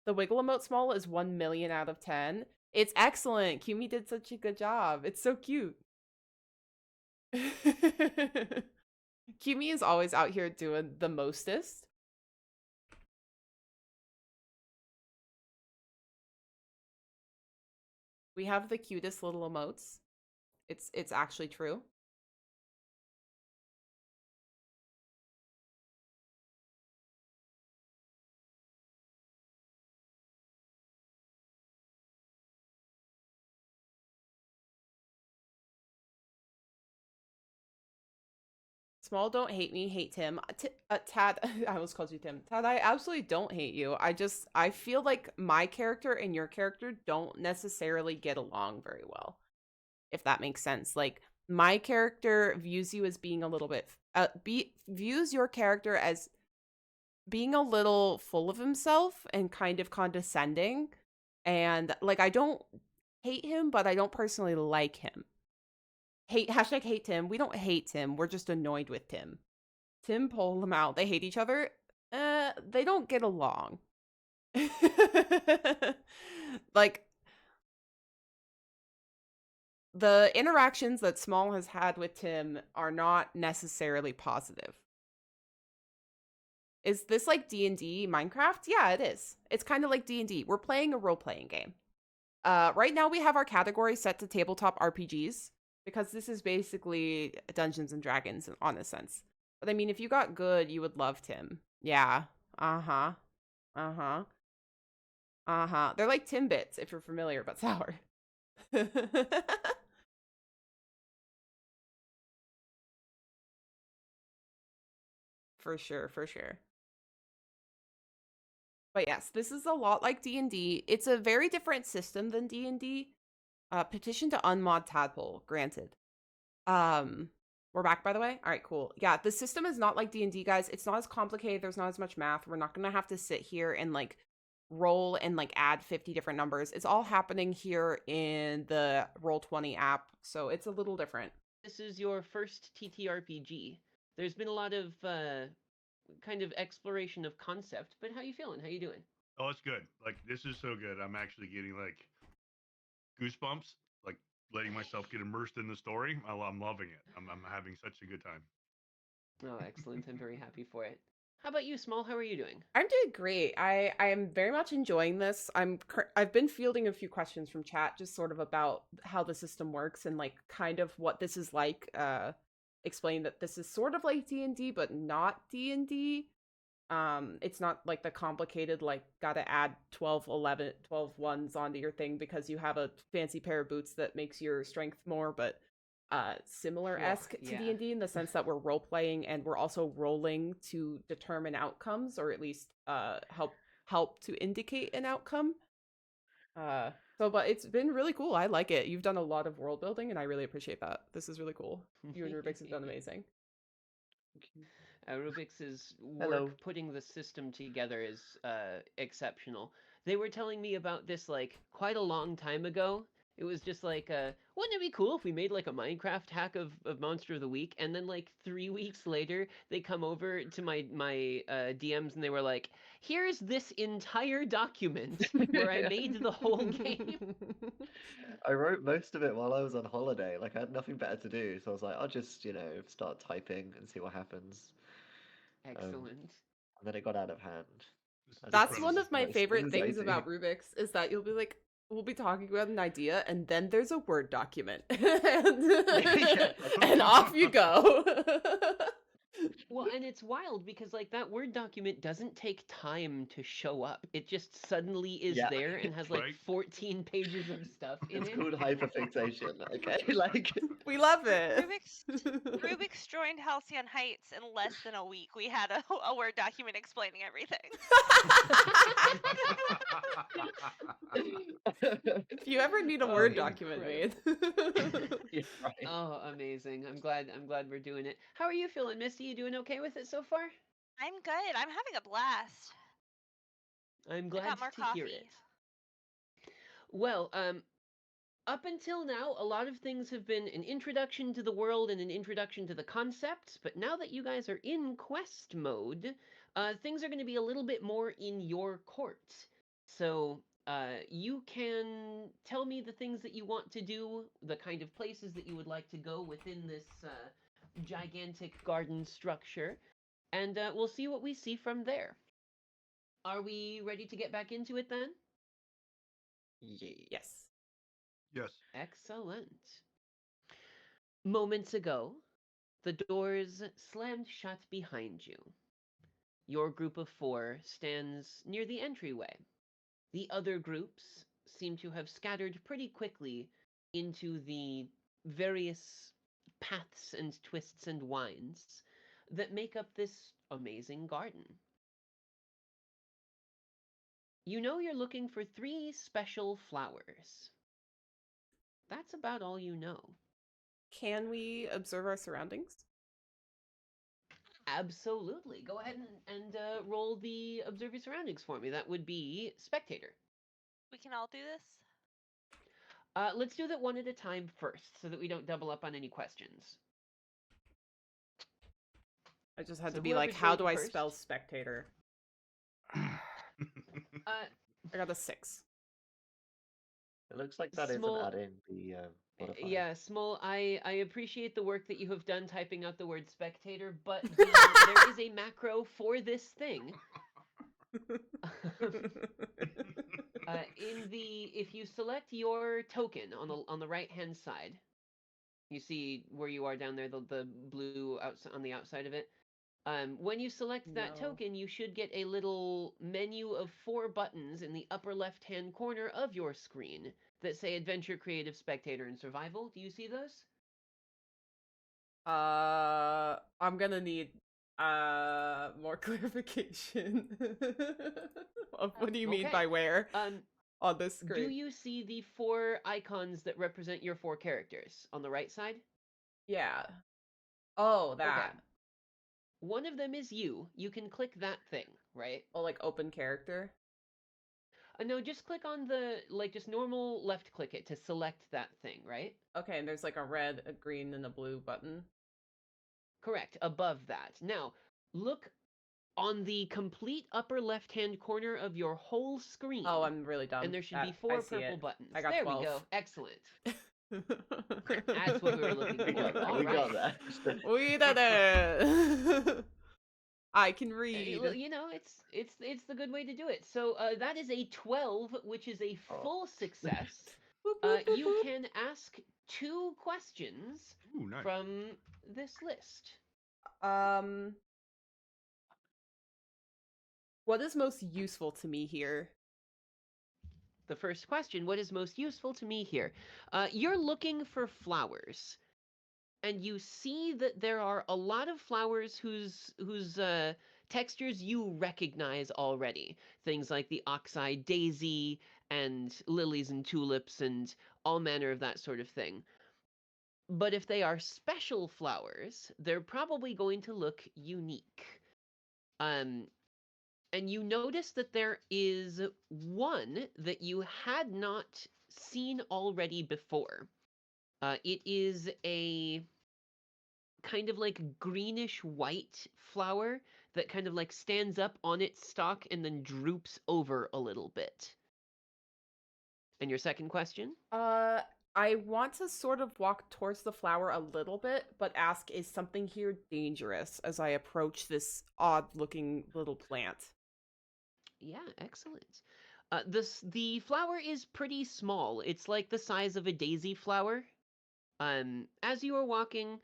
The wiggle emote, Small, is 1 million out of 10. It's excellent. Kumi did such a good job. It's so cute. Kumi is always out here doing the mostest. We have the cutest little emotes. It's actually true. Small, don't hate me, hate Tim. Tad, I almost called you Tim. Tad, I absolutely don't hate you. I feel like my character and your character don't necessarily get along very well, if that makes sense. Like, my character views you as being a little bit, views your character as being a little full of himself and kind of condescending. And, like, I don't hate him, but I don't personally like him. Hashtag hate Tim. We don't hate Tim. We're just annoyed with Tim. Tim, pull them out. They hate each other. They don't get along. Like, the interactions that Small has had with Tim are not necessarily positive. Is this like D&D Minecraft? Yeah, it is. It's kind of like D&D. We're playing a role-playing game. Right now we have our category set to tabletop RPGs, because this is basically Dungeons and Dragons on a sense. But I mean, if you got good, you would love Tim. Yeah. Uh-huh. Uh-huh. Uh-huh. They're like Timbits, if you're familiar, but sour. For sure, for sure. But yes, this is a lot like D&D. It's a very different system than D&D. Petition to unmod Tadpole granted. We're back, by the way. All right, cool. Yeah, the system is not like D&D, guys. It's not as complicated. There's not as much math. We're not gonna have to sit here and like roll and like add 50 different numbers. It's all happening here in the Roll20 app, so it's a little different. This is your first TTRPG. There's been a lot of kind of exploration of concept, but how you feeling? How you doing? Oh, it's good. Like this is so good. I'm actually getting like goosebumps. Like letting myself get immersed in the story. I'm loving it. I'm having such a good time. Oh, excellent. I'm very happy for it. How about you, Small? How are you doing? I'm doing great. I am very much enjoying this. I've been fielding a few questions from chat, just sort of about how the system works and like kind of what this is like. Explain that this is sort of like D&D, but not D&D. It's not like the complicated like gotta add 12 ones onto your thing because you have a fancy pair of boots that makes your strength more, but similar-esque to yeah. D&D in the sense that we're role-playing and we're also rolling to determine outcomes, or at least help to indicate an outcome. But it's been really cool. I like it. You've done a lot of world building and I really appreciate that. This is really cool. You and Rubik's have done amazing. Rubik's Hello. work putting the system together is exceptional. They were telling me about this like quite a long time ago. It was just like, wouldn't it be cool if we made like a Minecraft hack of Monster of the Week? And then like 3 weeks later, they come over to my DMs and they were like, "Here's this entire document where I made the whole game." I wrote most of it while I was on holiday. Like I had nothing better to do, so I was like, I'll just, start typing and see what happens. Excellent. And then it got out of hand. That's incredible. one of my Nice. favorite This is things easy. about Rubik's is that you'll be like, we'll be talking about an idea and then there's a Word document. And off you go. Well, and it's wild because like that Word document doesn't take time to show up. It just suddenly is Yeah. there and has like Right. 14 pages of stuff in It's it. called hyperfixation, okay? Like We love it. Rubik's joined Halcyon Heights in less than a week. We had a Word document explaining everything. If you ever need a Oh, Word document made. yeah, right. Oh, amazing. I'm glad we're doing it. How are you feeling, Misty? You doing okay with it so far? I'm good. I'm having a blast. I'm I glad got more to hear coffee. it. Well, up until now, a lot of things have been an introduction to the world and an introduction to the concepts, but now that you guys are in quest mode, things are going to be a little bit more in your court. So, you can tell me the things that you want to do, the kind of places that you would like to go within this gigantic garden structure, and we'll see what we see from there. Are we ready to get back into it then? Yes. Yes. Excellent. Moments ago, the doors slammed shut behind you. Your group of 4 stands near the entryway. The other groups seem to have scattered pretty quickly into the various paths and twists and winds that make up this amazing garden. You know you're looking for 3 special flowers. That's about all you know. Can we observe our surroundings? Absolutely. Go ahead and roll the observe your surroundings for me. That would be spectator. We can all do this? Let's do that one at a time first, so that we don't double up on any questions. I just had So to be like, whoever's how do going I spell first. spectator? Uh, I got a 6. It looks like that Small- not adding the modifier. yeah, Small, I appreciate the work that you have done typing out the word spectator, but there is a macro for this thing. If you select your token on the right hand side, you see where you are down there, the blue on the outside of it. When you select that No. token, you should get a little menu of 4 buttons in the upper left hand corner of your screen that say Adventure, Creative, Spectator, and Survival. Do you see those? I'm gonna need more clarification of what do you mean Okay. by where? on this Do screen. you see the 4 icons that represent your 4 characters on the right side? Yeah. Oh, that. Okay. One of them is you. You can click that thing, right? Oh, like open character. No, just click on the, like, just normal left click it to select that thing, right? Okay, and there's like a red, a green, and a blue button. Correct, above that. Now, look on the complete upper left-hand corner of your whole screen. Oh, I'm really dumb. And there should be I 4 see purple it. buttons. I got there 12. we go. Excellent. That's what we were looking We for. got that. All We right. got that. We did it. I can read. You know, it's the good way to do it. So that is a 12, which is a full success. Boop, boop, boop, You boop. can ask 2 questions Ooh, nice. from this list. What is most useful to me here? The first question, what is most useful to me here? You're looking for flowers. And you see that there are a lot of flowers whose textures you recognize already. Things like the oxeye daisy and lilies and tulips and all manner of that sort of thing. But if they are special flowers, they're probably going to look unique. And you notice that there is one that you had not seen already before. It is a kind of like greenish white flower that kind of like stands up on its stalk and then droops over a little bit. And your second question? I want to sort of walk towards the flower a little bit, but ask, is something here dangerous as I approach this odd-looking little plant? Yeah, excellent. The flower is pretty small. It's like the size of a daisy flower. As you are walking,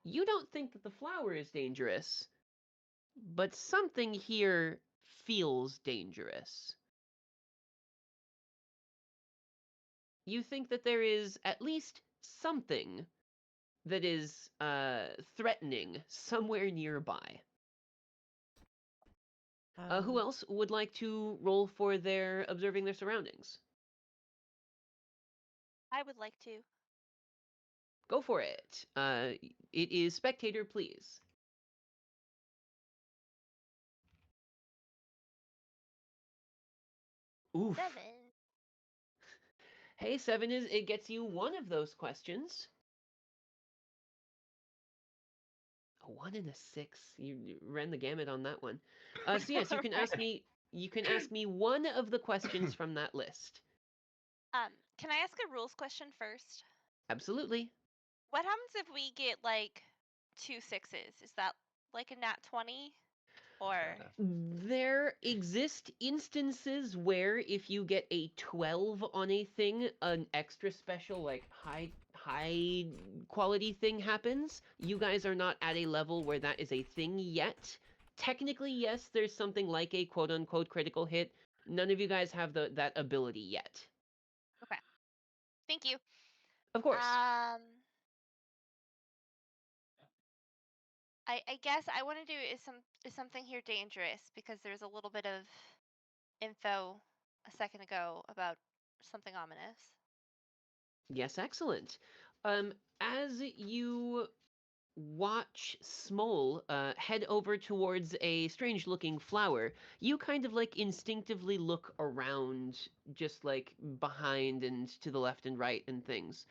you don't think that the flower is dangerous, but something here feels dangerous. You think that there is at least something that is threatening somewhere nearby. Who else would like to roll for their observing their surroundings? I would like to. Go for it. It is spectator, please. Oof. 7. Hey, 7 it gets you one of those questions. A 1 and a 6. You ran the gamut on that one. So yes, you can ask me. You can ask me one of the questions from that list. Can I ask a rules question first? Absolutely. What happens if we get like 2 6s? Is that like a nat 20? Or There exist instances where if you get a 12 on a thing, an extra special like high quality thing happens. You guys are not at a level where that is a thing yet. Technically, yes, there's something like a quote unquote critical hit. None of you guys have that ability yet. okay. Thank you. Of course. I guess I want to do is something here dangerous, because there's a little bit of info a second ago about something ominous. Yes, excellent. As you watch Smol head over towards a strange-looking flower, you kind of like instinctively look around, just like behind and to the left and right and things.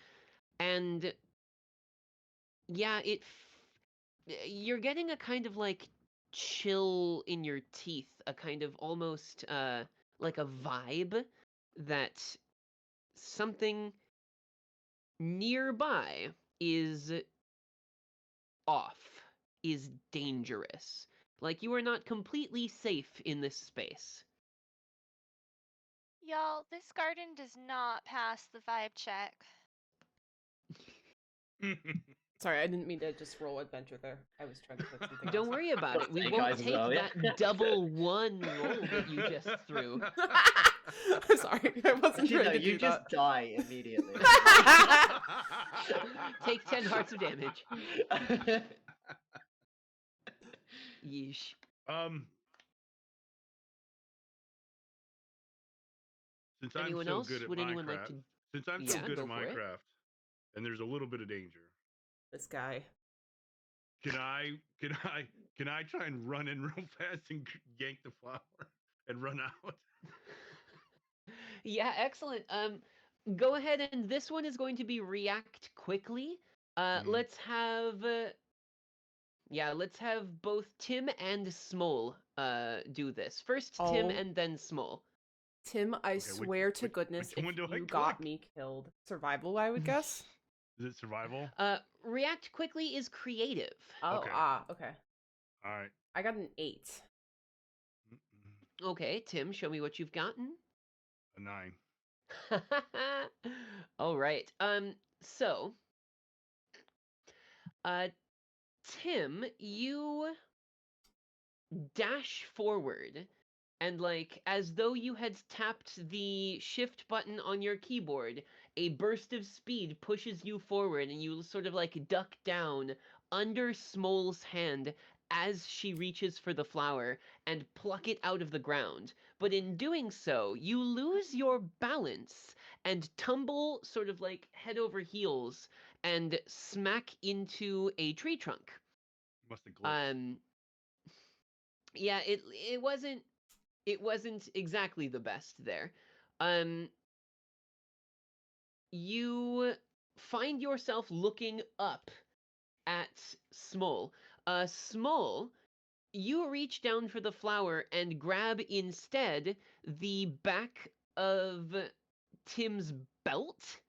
And yeah, you're getting a kind of like chill in your teeth, a kind of almost like a vibe that something nearby is off, is dangerous. Like you are not completely safe in this space. Y'all, this garden does not pass the vibe check. Sorry, I didn't mean to just roll adventure there. I was trying to put something Don't else. worry about it. We Hey, won't guys, as take well, yeah. that double 1 roll that you just threw. I'm sorry, I wasn't Actually, no, trying to you do just that. die immediately. Take 10 hearts of damage. Yeesh. Since I'm Anyone so else? good at Would anyone like Minecraft, to? since I'm so Yeah, good go at for it. Minecraft, and there's a little bit of danger, This guy. can I try and run in real fast and yank the flower and run out? Yeah, excellent. Go ahead, and this one is going to be react quickly. Mhm. Let's have both Tim and Smol do this. First Tim Oh, and then Smol. Tim, I Okay, swear to goodness, which if one do I you got click? me killed. Survival, I would guess. Is it survival? React quickly is creative. Oh, Okay. okay. All right. I got an 8. Mm-mm. Okay, Tim, show me what you've gotten. A 9. All right. So, uh, Tim, you dash forward, and like as though you had tapped the shift button on your keyboard, a burst of speed pushes you forward, and you sort of like duck down under Smol's hand as she reaches for the flower and pluck it out of the ground. But in doing so, you lose your balance and tumble sort of like head over heels and smack into a tree trunk. Must have glitched. Um, yeah, it wasn't exactly the best there. Um, you find yourself looking up at Smol. Smol, you reach down for the flower and grab instead the back of Tim's belt.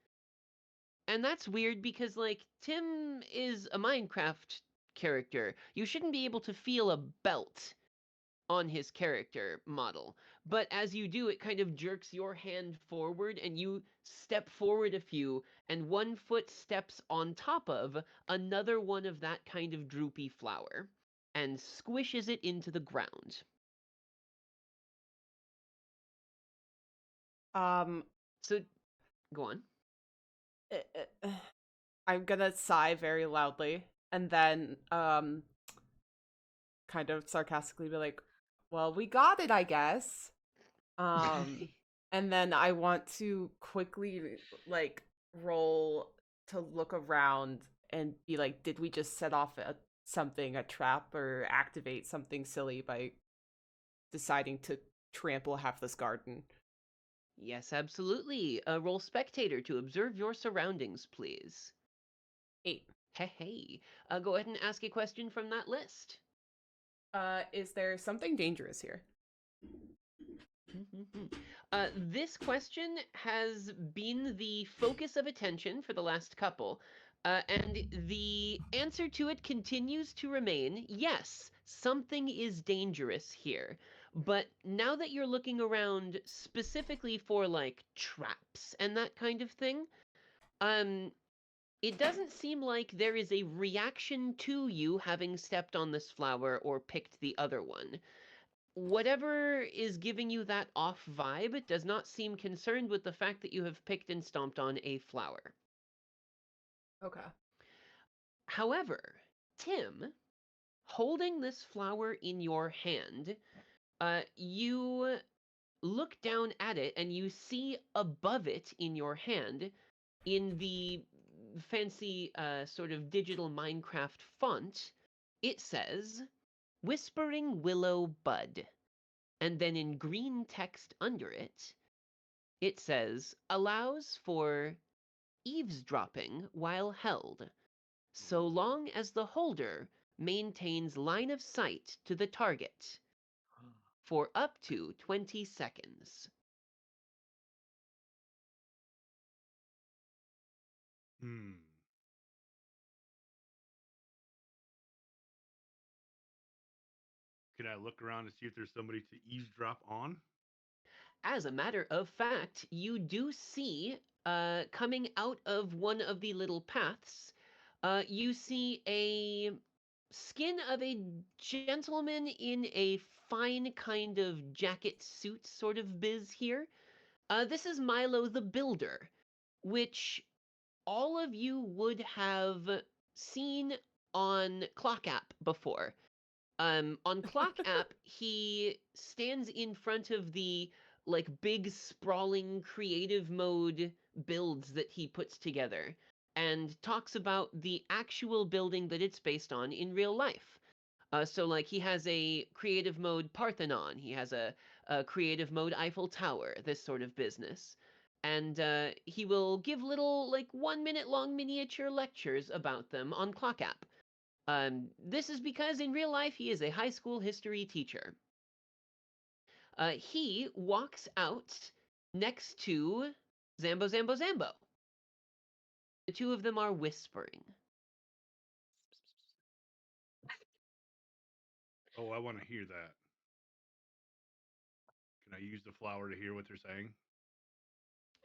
And that's weird because, like, Tim is a Minecraft character. You shouldn't be able to feel a belt on his character model. But as you do, it kind of jerks your hand forward and you step forward a few, and one foot steps on top of another one of that kind of droopy flower and squishes it into the ground. Um, So, go on. eh, I'm gonna sigh very loudly and then, kind of sarcastically be like, well, we got it, I guess. And then I want to quickly, like, roll to look around and be like, did we just set off a trap, or activate something silly by deciding to trample half this garden? Yes, absolutely. Roll spectator to observe your surroundings, please. 8. Hey. Go ahead and ask a question from that list. Is there something dangerous here? This question has been the focus of attention for the last couple, and the answer to it continues to remain yes, something is dangerous here. But now that you're looking around specifically for like traps and that kind of thing, it doesn't seem like there is a reaction to you having stepped on this flower or picked the other one. Whatever is giving you that off vibe does not seem concerned with the fact that you have picked and stomped on a flower. Okay. However, Tim, holding this flower in your hand, you look down at it and you see above it in your hand, in the fancy sort of digital Minecraft font, it says Whispering Willow Bud. And then in green text under it, it says allows for eavesdropping while held, so long as the holder maintains line of sight to the target for up to 20 seconds. Hmm. Can I look around to see if there's somebody to eavesdrop on? As a matter of fact, you do see, coming out of one of the little paths, you see a skin of a gentleman in a fine kind of jacket suit sort of biz here. This is Milo the Builder, which all of you would have seen on Clock App before. On Clock App, he stands in front of the like big sprawling creative mode builds that he puts together and talks about the actual building that it's based on in real life. So like he has a creative mode Parthenon, he has a creative mode Eiffel Tower, this sort of business. And he will give little like 1 minute long miniature lectures about them on Clock App. This is because in real life he is a high school history teacher. He walks out next to Zambo Zambo Zambo. The two of them are whispering. Oh, I want to hear that. Can I use the flower to hear what they're saying?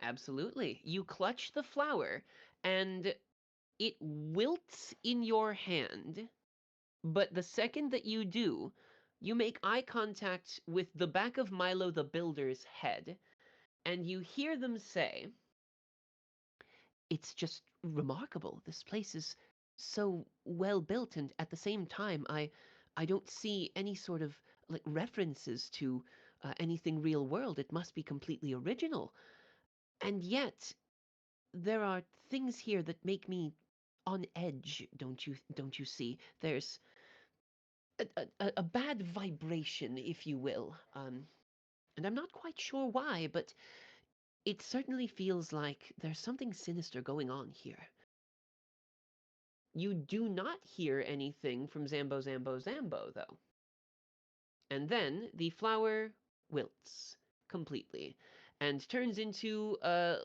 Absolutely. You clutch the flower, and it wilts in your hand. But the second that you do, you make eye contact with the back of Milo the Builder's head, and you hear them say, "It's just remarkable. This place is so well built, and at the same time, I don't see any sort of like references to anything real world. It must be completely original. And yet, there are things here that make me on edge. Don't you see? There's a bad vibration, if you will. And I'm not quite sure why, but it certainly feels like there's something sinister going on here." You do not hear anything from Zambo Zambo Zambo, though. And then the flower wilts completely and turns into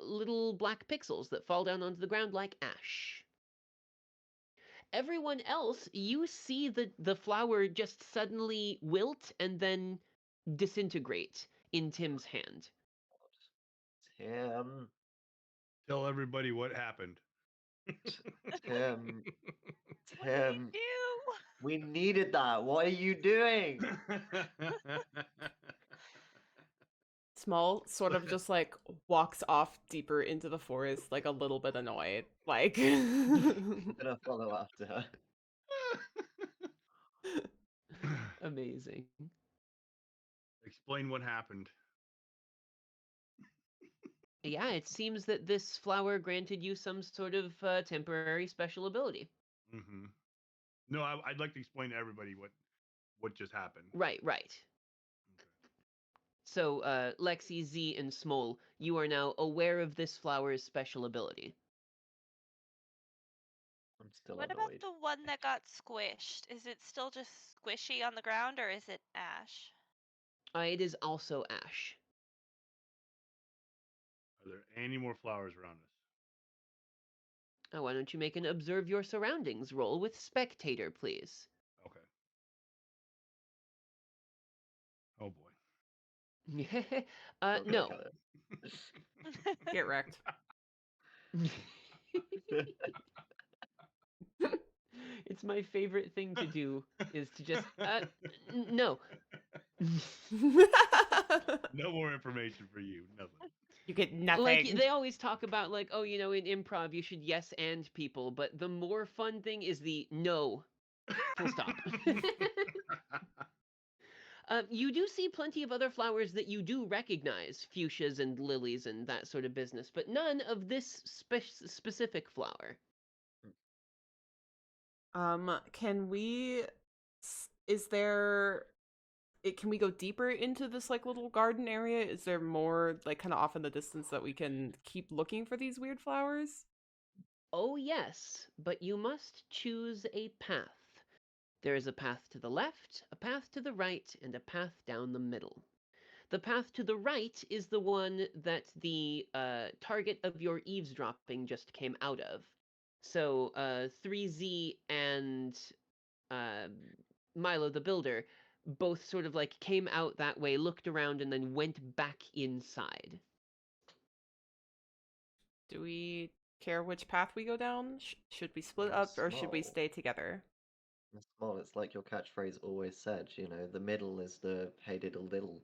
little black pixels that fall down onto the ground like ash. Everyone else, you see the flower just suddenly wilt and then disintegrate in Tim's hand. Tim, Tell everybody what happened. Tim, What did Tim, you do? we needed that. What are you doing? Small sort of just like walks off deeper into the forest, like a little bit annoyed. Like I'm gonna follow after her. Amazing. Explain what happened. Yeah, it seems that this flower granted you some sort of temporary special ability. Mm-hmm. No, I'd like to explain to everybody what just happened. Right. Okay. So, Lexi, Z, and Smol, you are now aware of this flower's special ability. I'm still What about annoyed. the one that got squished? Is it still just squishy on the ground, or is it ash? It is also ash. Are there any more flowers around us? Why don't you make an observe your surroundings roll with spectator, please? Okay. Oh boy. Not gonna No. cut get wrecked. it. It's my favorite thing to do is to just no. No more information for you. Nothing. You get nothing. Like they always talk about like, oh, you know, in improv you should yes and people, but the more fun thing is the no. Full stop. You do see plenty of other flowers that you do recognize, fuchsias and lilies and that sort of business, but none of this specific flower. Can we? Is there? Can we go deeper into this like little garden area? Is there more like kind of off in the distance that we can keep looking for these weird flowers? Oh yes, but you must choose a path. There is a path to the left, a path to the right, and a path down the middle. The path to the right is the one that the target of your eavesdropping just came out of. So 3Z and Milo the Builder both sort of like came out that way, looked around, and then went back inside. Do we care which path we go down? Should we split up or should we Small. stay together? Small, it's like your catchphrase always said, you know, the middle is the hey diddle diddle.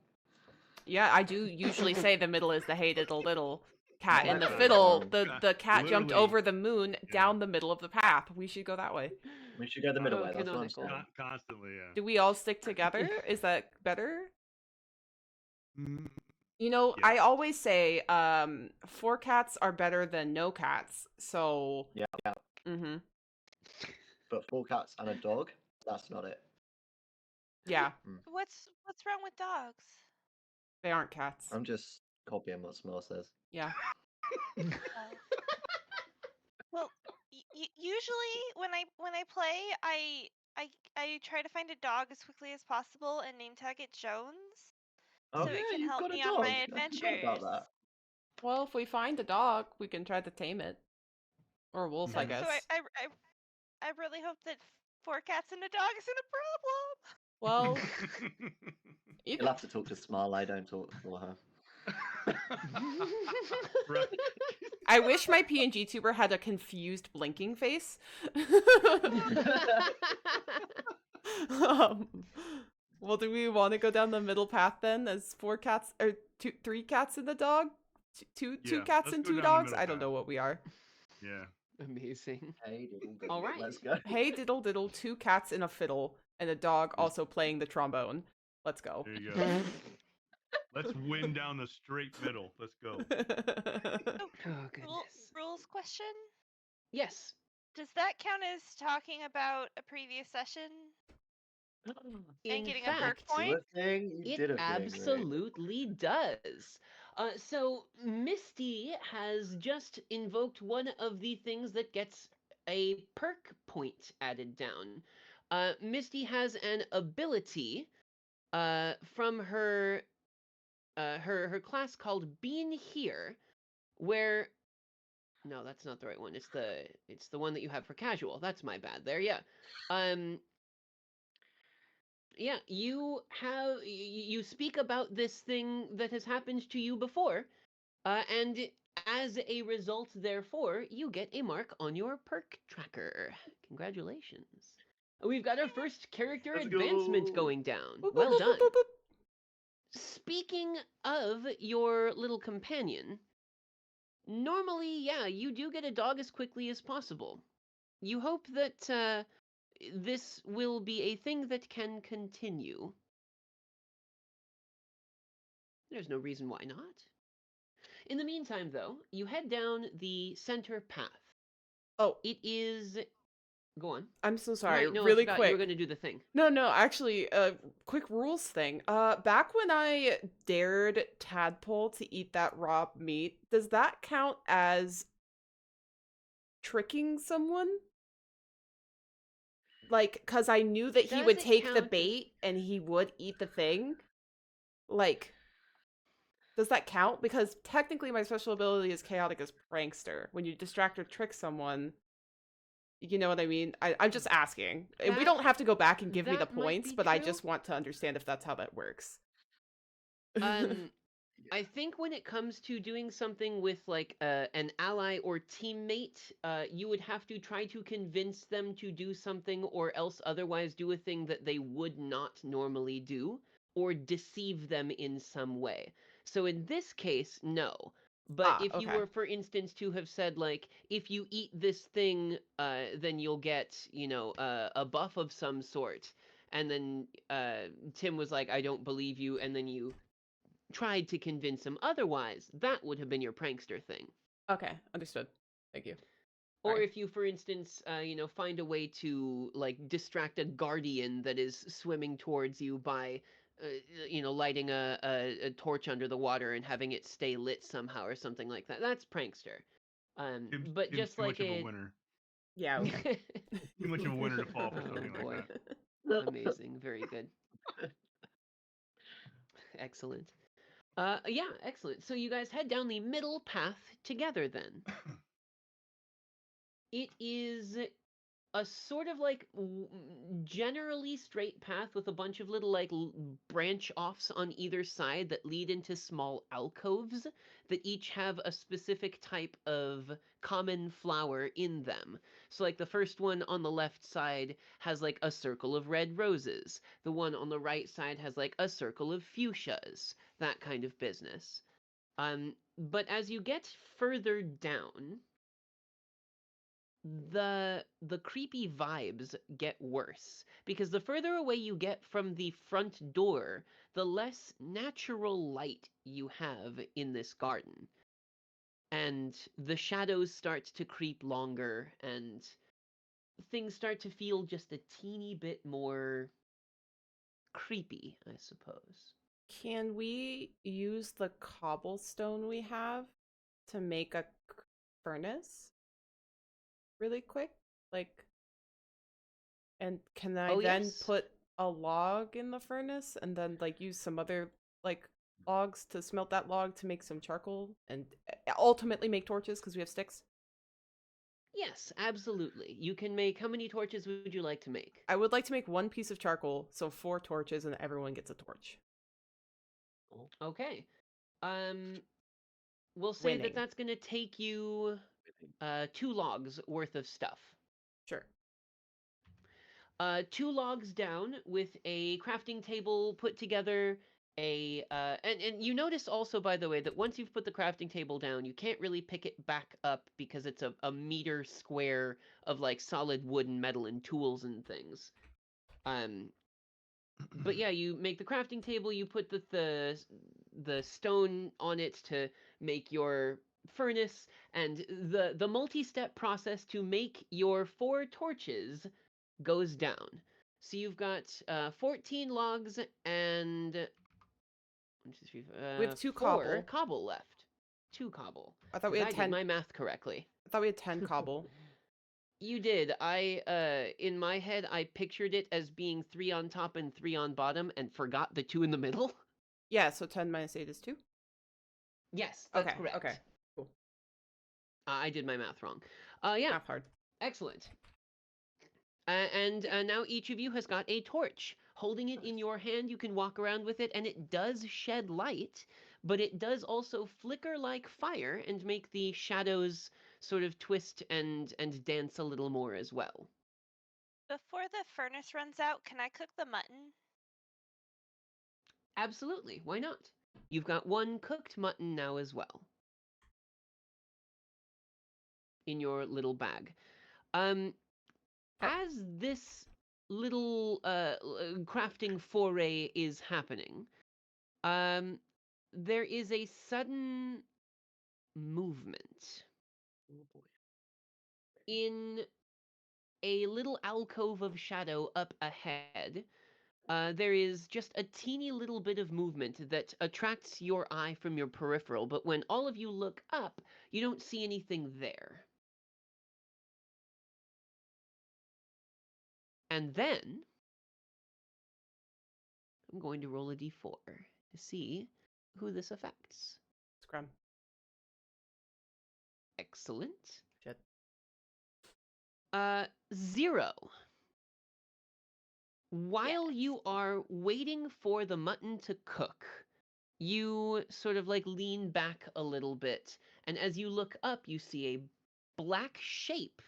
Yeah, I do usually say the middle is the hey diddle diddle cat, and the Exactly. fiddle, Yeah, the cat jumped literally. over the moon down the middle of the path. We should go that way. We should go the middle Oh, way, that's what I'm canonical. saying. Constantly, yeah. Do we all stick together? Is that better? Mm, You know, Yeah. I always say 4 cats are better than no cats. So, Yeah. mm-hmm. But 4 cats and a dog, that's not it. Yeah, What's wrong with dogs? they aren't cats. I'm just copying what Small says. Yeah. Oh. Well, usually when I play, I try to find a dog as quickly as possible and name tag it Jones, Oh so it yeah, can you've help got a me on my dog. I forgot about adventures. that. Well, if we find a dog, we can try to tame it. Or a wolf, I Mhm. So guess. I really hope that 4 cats and a dog isn't a problem. Well, you You'll can. have to talk to Smile. I don't talk for her. Right. I wish my PNG tuber had a confused blinking face. um, well, do we want to go down the middle path then? As 4 cats or 3 cats and a dog, two Yeah, cats let's and go 2 down the dogs. middle I don't path. know what we are. Yeah. Amazing. Hey, diddle, diddle. All right. Let's go. Hey diddle diddle, 2 cats in a fiddle, and a dog also playing the trombone. Let's go. There you go. Let's win down the straight middle. Let's go. So, Oh goodness. rules question. Yes. Does that count as talking about a previous session? In getting a perk fact, point? Do a thing. You it did a thing. Right? absolutely does. So Misty has just invoked one of the things that gets a perk point added down. Misty has an ability from her her class called Being Here, where no, that's not the right one. It's the one that you have for casual. That's my bad. There, yeah. Um, yeah, you speak about this thing that has happened to you before, and as a result, therefore, you get a mark on your perk tracker. Congratulations. We've got our first character Let's advancement go. going down. Boop, boop, Well boop, done. boop, boop. Speaking of your little companion, normally, yeah, you do get a dog as quickly as possible. You hope that this will be a thing that can continue. There's no reason why not. In the meantime, though, you head down the center path. Oh, It is. Go on. I'm so sorry. Right, no, I Really forgot you were quick. going to do the thing. No, actually, quick rules thing. Back when I dared Tadpole to eat that raw meat, does that count as tricking someone? Like, cause I knew that he Does would it take the count- bait and he would eat the thing. Like, does that count? Because technically my special ability is chaotic as prankster. When you distract or trick someone, you know what I mean? I'm just asking. We That- don't have to go back and give me the that might points, be but I true. just want to understand if that's how that works. I think when it comes to doing something with like an ally or teammate, you would have to try to convince them to do something, or else otherwise do a thing that they would not normally do, or deceive them in some way. So in this case, no. But if you okay. were, for instance, to have said like, if you eat this thing, then you'll get, a buff of some sort, and then Tim was like, I don't believe you, and then you tried to convince him otherwise, that would have been your prankster thing. Okay, understood. Thank you. Or Sorry. if you, for instance, find a way to like distract a guardian that is swimming towards you by, lighting a torch under the water and having it stay lit somehow or something like that. That's prankster. But Tim's just too like much of a winner. Yeah, okay. Too much of a winner to fall for something Oh, boy. like that. Amazing, very good. Excellent. Yeah, excellent. So you guys head down the middle path together then. It is a sort of like generally straight path with a bunch of little like branch offs on either side that lead into small alcoves that each have a specific type of common flower in them. So like the first one on the left side has like a circle of red roses. The one on the right side has like a circle of fuchsias, that kind of business. But as you get further down, the creepy vibes get worse because the further away you get from the front door, the less natural light you have in this garden. And the shadows start to creep longer and things start to feel just a teeny bit more creepy, I suppose. Can we use the cobblestone we have to make a furnace really quick? Like, and can I Oh, then yes. put a log in the furnace and then like use some other like logs to smelt that log to make some charcoal and ultimately make torches because we have sticks? Yes, absolutely. You can make, how many torches would you like to make? I would like to make one piece of charcoal, so 4 torches, and everyone gets a torch. Okay. Um, we'll say that Winning. that's going to take you 2 logs worth of stuff. Sure. 2 logs down with a crafting table put together. And you notice also, by the way, that once you've put the crafting table down, you can't really pick it back up because it's a meter square of like solid wood and metal and tools and things. But yeah, you make the crafting table, you put the stone on it to make your furnace, and the multi-step process to make your 4 torches goes down. So you've got 14 logs and 1, 2, 3, We have 2 4 cobble. cobble left. 2 cobble. I thought we had I 10. did my math correctly. I thought we had 10 cobble. You did. In my head I pictured it as being 3 on top and 3 on bottom and forgot the 2 in the middle. Yeah, so 10 minus 8 is 2? Yes, that's Okay, correct. okay. Cool. I did my math wrong. Yeah, Math hard. excellent. And now each of you has got a torch. Holding it in your hand, you can walk around with it, and it does shed light, but it does also flicker like fire and make the shadows sort of twist and dance a little more as well. Before the furnace runs out, can I cook the mutton? Absolutely, why not? You've got 1 cooked mutton now as well in your little bag. As this little crafting foray is happening, there is a sudden movement Oh boy. in a little alcove of shadow up ahead. There is just a teeny little bit of movement that attracts your eye from your peripheral, but when all of you look up, you don't see anything there. And then I'm going to roll a d4 to see who this affects. Scrum. Excellent. Shit. 0. While Yes. you are waiting for the mutton to cook, you sort of like lean back a little bit, and as you look up, you see a black shape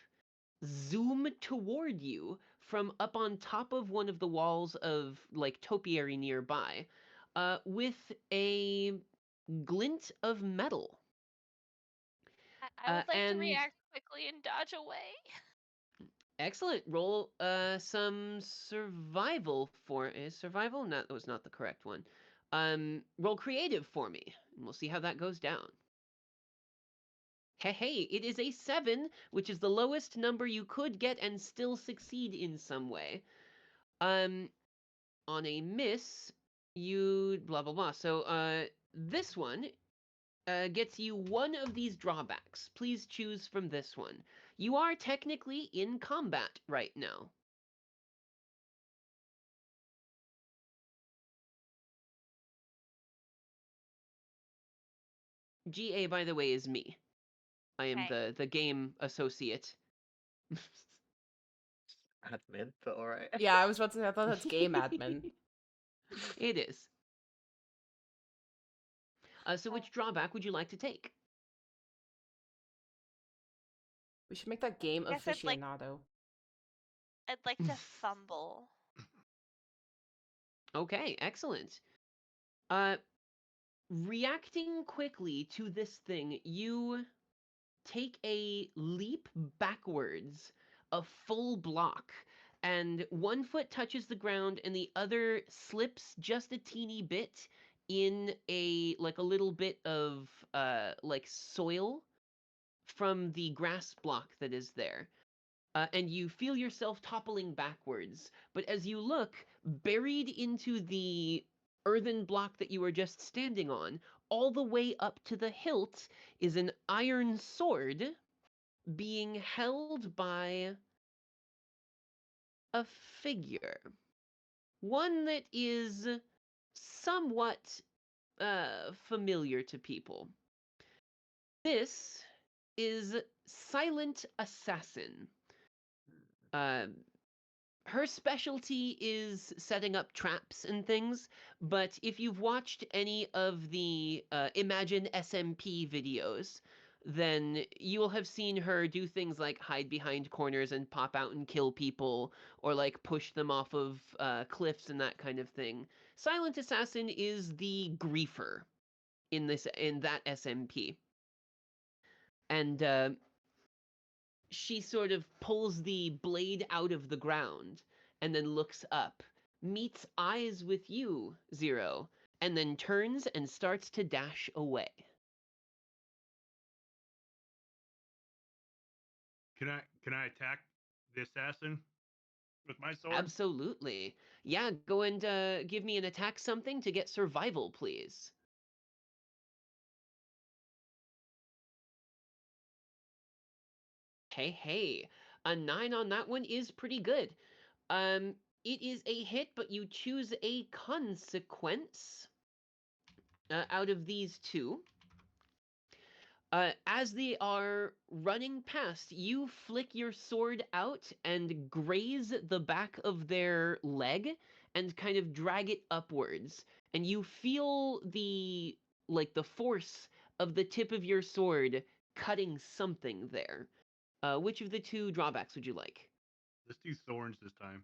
zoom toward you from up on top of one of the walls of like topiary nearby, with a glint of metal. I would like to And react quickly and dodge away. excellent. Roll some survival for survival. No, that was not the correct one. Roll creative for me, and we'll see how that goes down. Hey, it is a 7, which is the lowest number you could get and still succeed in some way. On a miss, you blah blah blah. So this one gets you 1 of these drawbacks. Please choose from this one. You are technically in combat right now. GA, by the way, is me. I am Okay. the game associate. Admin, but alright. Yeah, I was about to say, I thought that's game admin. It is. So which drawback would you like to take? We should make that game I guess aficionado. I'd like to fumble. Okay, excellent. Reacting quickly to this thing, you take a leap backwards a full block, and one foot touches the ground and the other slips just a teeny bit in a little bit of soil from the grass block that is there. And you feel yourself toppling backwards. But as you look, buried into the earthen block that you were just standing on, all the way up to the hilt, is an iron sword being held by a figure. One that is somewhat familiar to people. This is Silent Assassin. Her specialty is setting up traps and things, but if you've watched any of the Imagine SMP videos, then you will have seen her do things like hide behind corners and pop out and kill people, or like push them off of cliffs and that kind of thing. Silent Assassin is the griefer in that SMP. And she sort of pulls the blade out of the ground and then looks up, meets eyes with you, Zero, and then turns and starts to dash away. Can I attack the assassin with my sword? Absolutely. Yeah, go and give me an attack something to get survival, please. Hey, a 9 on that one is pretty good. It is a hit, but you choose a consequence out of these two. As they are running past, you flick your sword out and graze the back of their leg and kind of drag it upwards. And you feel the force of the tip of your sword cutting something there. Which of the two drawbacks would you like? Let's do thorns this time.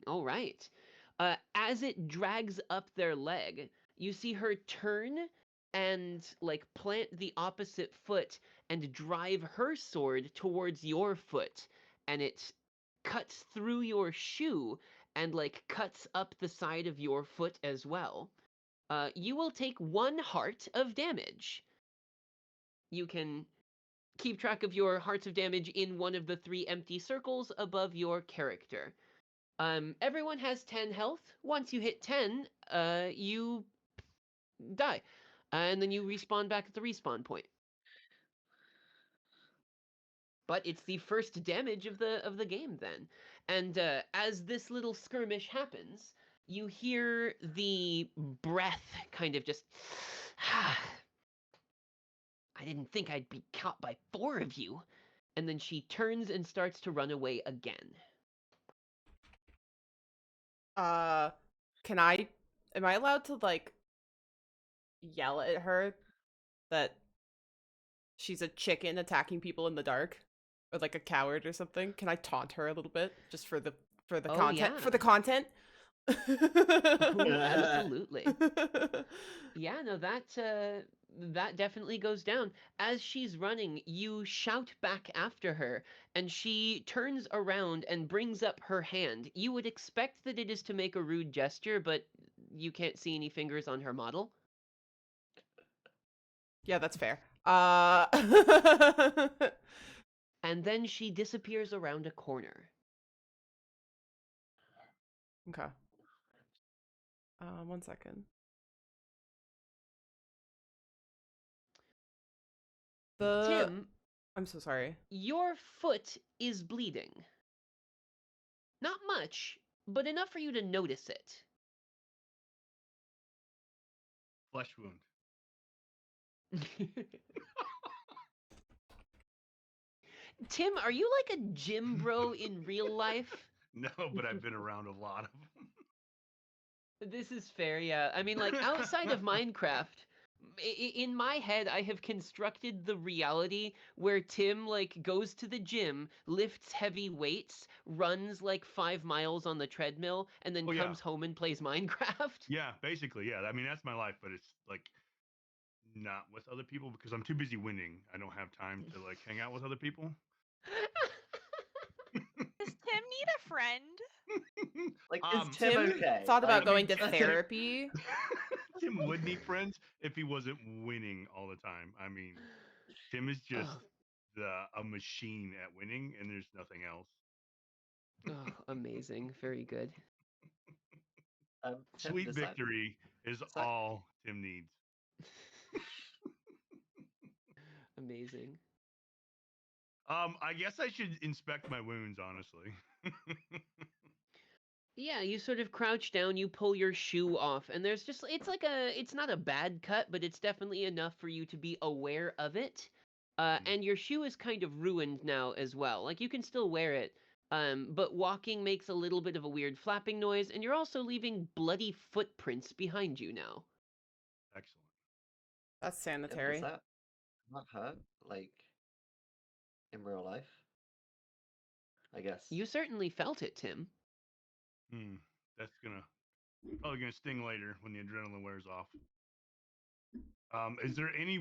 All right. As it drags up their leg, you see her turn and plant the opposite foot and drive her sword towards your foot, and it cuts through your shoe and cuts up the side of your foot as well. You will take 1 heart of damage. You can keep track of your hearts of damage in one of the 3 empty circles above your character. Everyone has 10 health. Once you hit 10, you die. And then you respawn back at the respawn point. But it's the first damage of the game then. And as this little skirmish happens, you hear the breath kind of just I didn't think I'd be caught by 4 of you. And then she turns and starts to run away again. Am I allowed to yell at her that she's a chicken attacking people in the dark, or like a coward or something? Can I taunt her a little bit just for the content? Yeah. For the content. Absolutely. Yeah, no, that definitely goes down. As she's running, you shout back after her, and she turns around and brings up her hand. You would expect that it is to make a rude gesture, but you can't see any fingers on her model. Yeah, that's fair. And then she disappears around a corner. Okay. 1 second. Tim, I'm so sorry. your foot is bleeding. Not much, but enough for you to notice it. Flesh wound. Tim, are you like a gym bro in real life? No, but I've been around a lot of them. This is fair, yeah. I mean, outside of Minecraft, in my head, I have constructed the reality where Tim, goes to the gym, lifts heavy weights, runs, 5 miles on the treadmill, and then comes home and plays Minecraft. Yeah, basically, yeah. I mean, that's my life, but it's, not with other people because I'm too busy winning. I don't have time to like hang out with other people. Does Tim need a friend? Like, is Tim Tim okay? thought about Like, going to Tim- therapy. Tim would need friends if he wasn't winning all the time. I mean, Tim is just a machine at winning, and there's nothing else. Oh, amazing. Very good. Tim, Sweet does that, victory is does that all Tim needs. Amazing. I guess I should inspect my wounds, honestly. Yeah, you sort of crouch down, you pull your shoe off, and there's just it's not a bad cut, but it's definitely enough for you to be aware of it. And your shoe is kind of ruined now as well. Like you can still wear it, but walking makes a little bit of a weird flapping noise, and you're also leaving bloody footprints behind you now. Excellent. That's Tim, sanitary. does that not hurt? Like, in real life? I guess. You certainly felt it, Tim. That's probably gonna sting later when the adrenaline wears off. Is there any?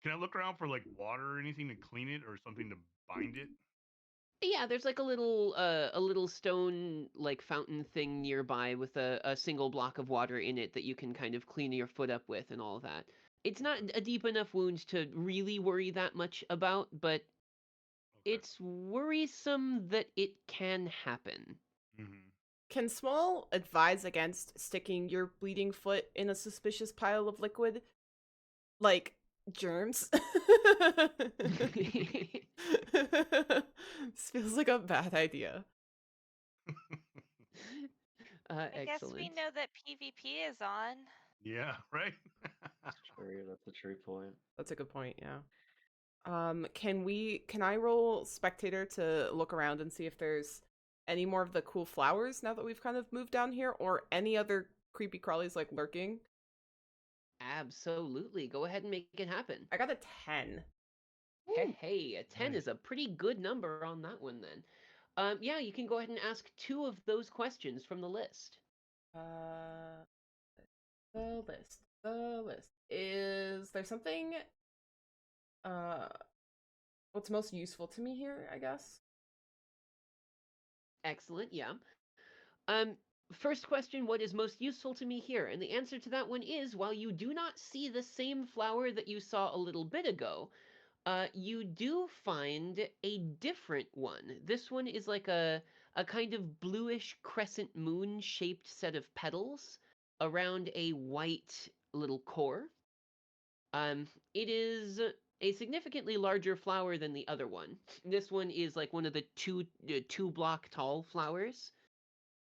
Can I look around for like water or anything to clean it or something to bind it? Yeah, there's like a little stone like fountain thing nearby with a single block of water in it that you can kind of clean your foot up with and all of that. It's not a deep enough wound to really worry that much about, but Okay. it's worrisome that it can happen. Mm-hmm. Can Small advise against sticking your bleeding foot in a suspicious pile of liquid? Like germs? This feels like a bad idea. I guess we Excellent. know that PvP is on. Yeah. Right. That's true. That's a true point. That's a good point, yeah. Can I roll spectator to look around and see if there's any more of the cool flowers now that we've kind of moved down here, or any other creepy crawlies like lurking? Absolutely. Go ahead and make it happen. I got a 10. Hey, a 10 Nice. is a pretty good number on that one then. Yeah, you can go ahead and ask 2 of those questions from the list. The list. The list. Is there something what's most useful to me here, I guess? Excellent, yeah. First question, what is most useful to me here? And the answer to that one is, while you do not see the same flower that you saw a little bit ago, you do find a different one. This one is like a kind of bluish crescent moon shaped set of petals around a white little core. It is a significantly larger flower than the other one. This one is like one of the two block tall flowers.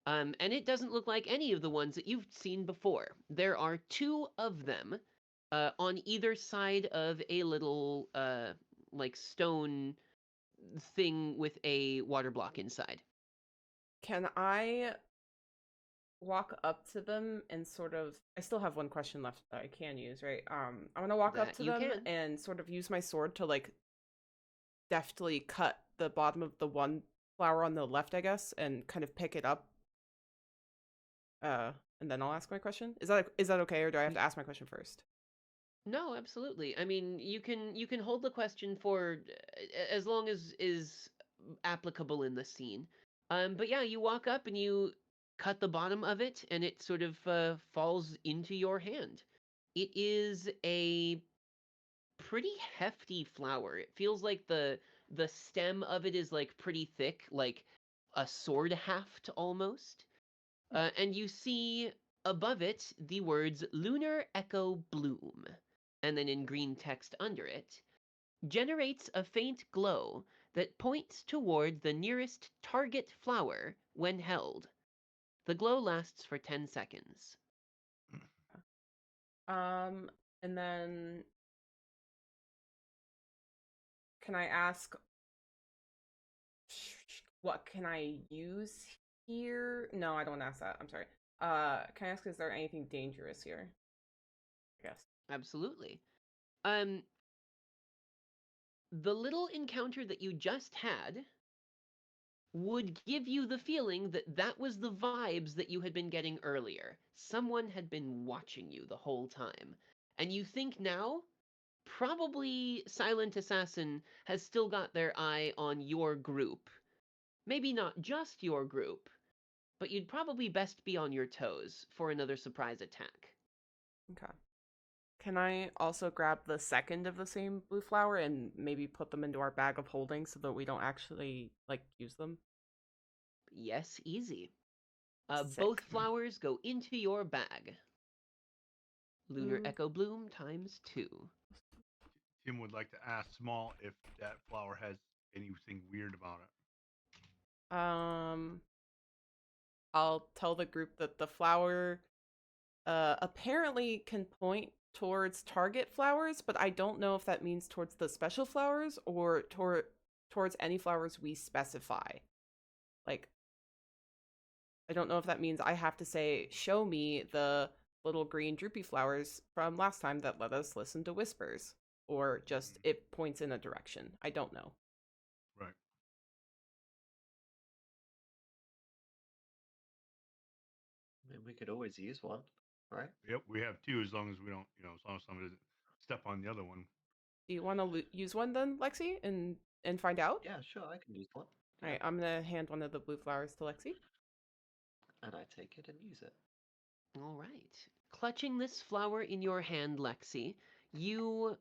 And it doesn't look like any of the ones that you've seen before. There are 2 of them on either side of a little like stone thing with a water block inside. Can I walk up to them and sort of, I still have one question left that I can use, right? I'm gonna walk up That to you them can. and sort of use my sword to like deftly cut the bottom of the one flower on the left, I guess, and kind of pick it up. And then I'll ask my question. Is that okay, or do I have to ask my question first? No, absolutely. I mean, you can hold the question for as long as is applicable in the scene. But yeah, you walk up and you cut the bottom of it, and it sort of falls into your hand. It is a pretty hefty flower. It feels like the stem of it is like pretty thick, like a sword haft almost. And you see above it the words Lunar Echo Bloom, and then in green text under it, generates a faint glow that points toward the nearest target flower when held. The glow lasts for 10 seconds. And then can I ask what can I use here? No, I don't ask that. I'm sorry. Can I ask, is there anything dangerous here? I guess. Absolutely. The little encounter that you just had would give you the feeling that that was the vibes that you had been getting earlier. Someone had been watching you the whole time. And you think now, probably Silent Assassin has still got their eye on your group. Maybe not just your group, but you'd probably best be on your toes for another surprise attack. Okay. Can I also grab the second of the same blue flower and maybe put them into our bag of holding so that we don't actually use them? Yes, easy. Sick. Both flowers go into your bag. Lunar Echo Bloom ×2. Tim would like to ask Small if that flower has anything weird about it. I'll tell the group that the flower apparently can point towards target flowers, but I don't know if that means towards the special flowers or towards any flowers we specify. Like, I don't know if that means I have to say, show me the little green droopy flowers from last time that let us listen to whispers, or just it points in a direction. I don't know. Right. I mean, we could always use one, right? Yep, we have two as long as we don't, as long as somebody doesn't step on the other one. Do you want to use one then, Lexi, and find out? Yeah, sure, I can use one. All right, I'm gonna hand one of the blue flowers to Lexi. And I take it and use it. All right. Clutching this flower in your hand, Lexi, you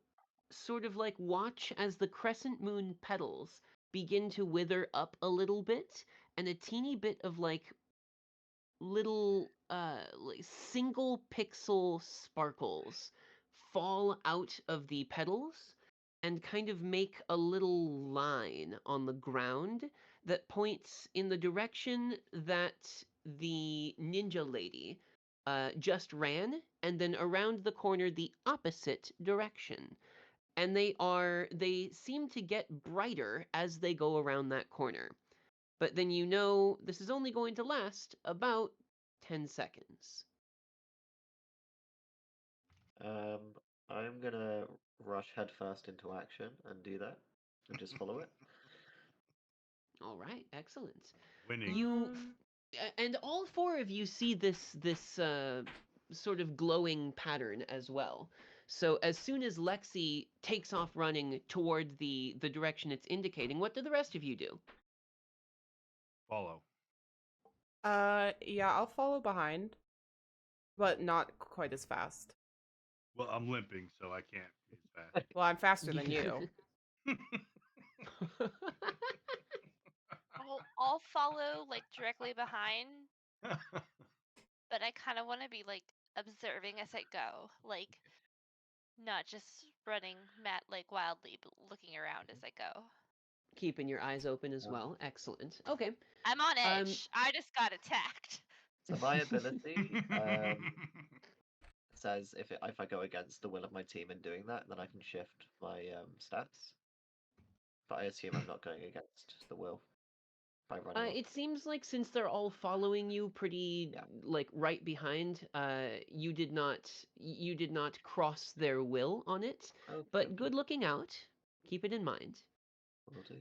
sort of watch as the crescent moon petals begin to wither up a little bit, and a teeny bit of little single pixel sparkles fall out of the petals and kind of make a little line on the ground that points in the direction that the ninja lady just ran, and then around the corner the opposite direction. And they seem to get brighter as they go around that corner. But then this is only going to last about 10 seconds. I'm gonna rush headfirst into action and do that, and just follow it. All right, excellent. Winning. And all four of you see this sort of glowing pattern as well. So as soon as Lexi takes off running toward the direction it's indicating, what do the rest of you do? Follow. Yeah, I'll follow behind, but not quite as fast. Well, I'm limping, so I can't be as fast. Well, I'm faster than you. I'll follow directly behind, but I kind of want to be observing as I go, not just running wildly, but looking around as I go. Keeping your eyes open as well. Excellent. Okay. I'm on edge. I just got attacked. So my ability says if I go against the will of my team in doing that, then I can shift my stats. But I assume I'm not going against the will by running off. It seems like since they're all following you pretty right behind, you did not cross their will on it. Okay, But good looking out. Keep it in mind. will do.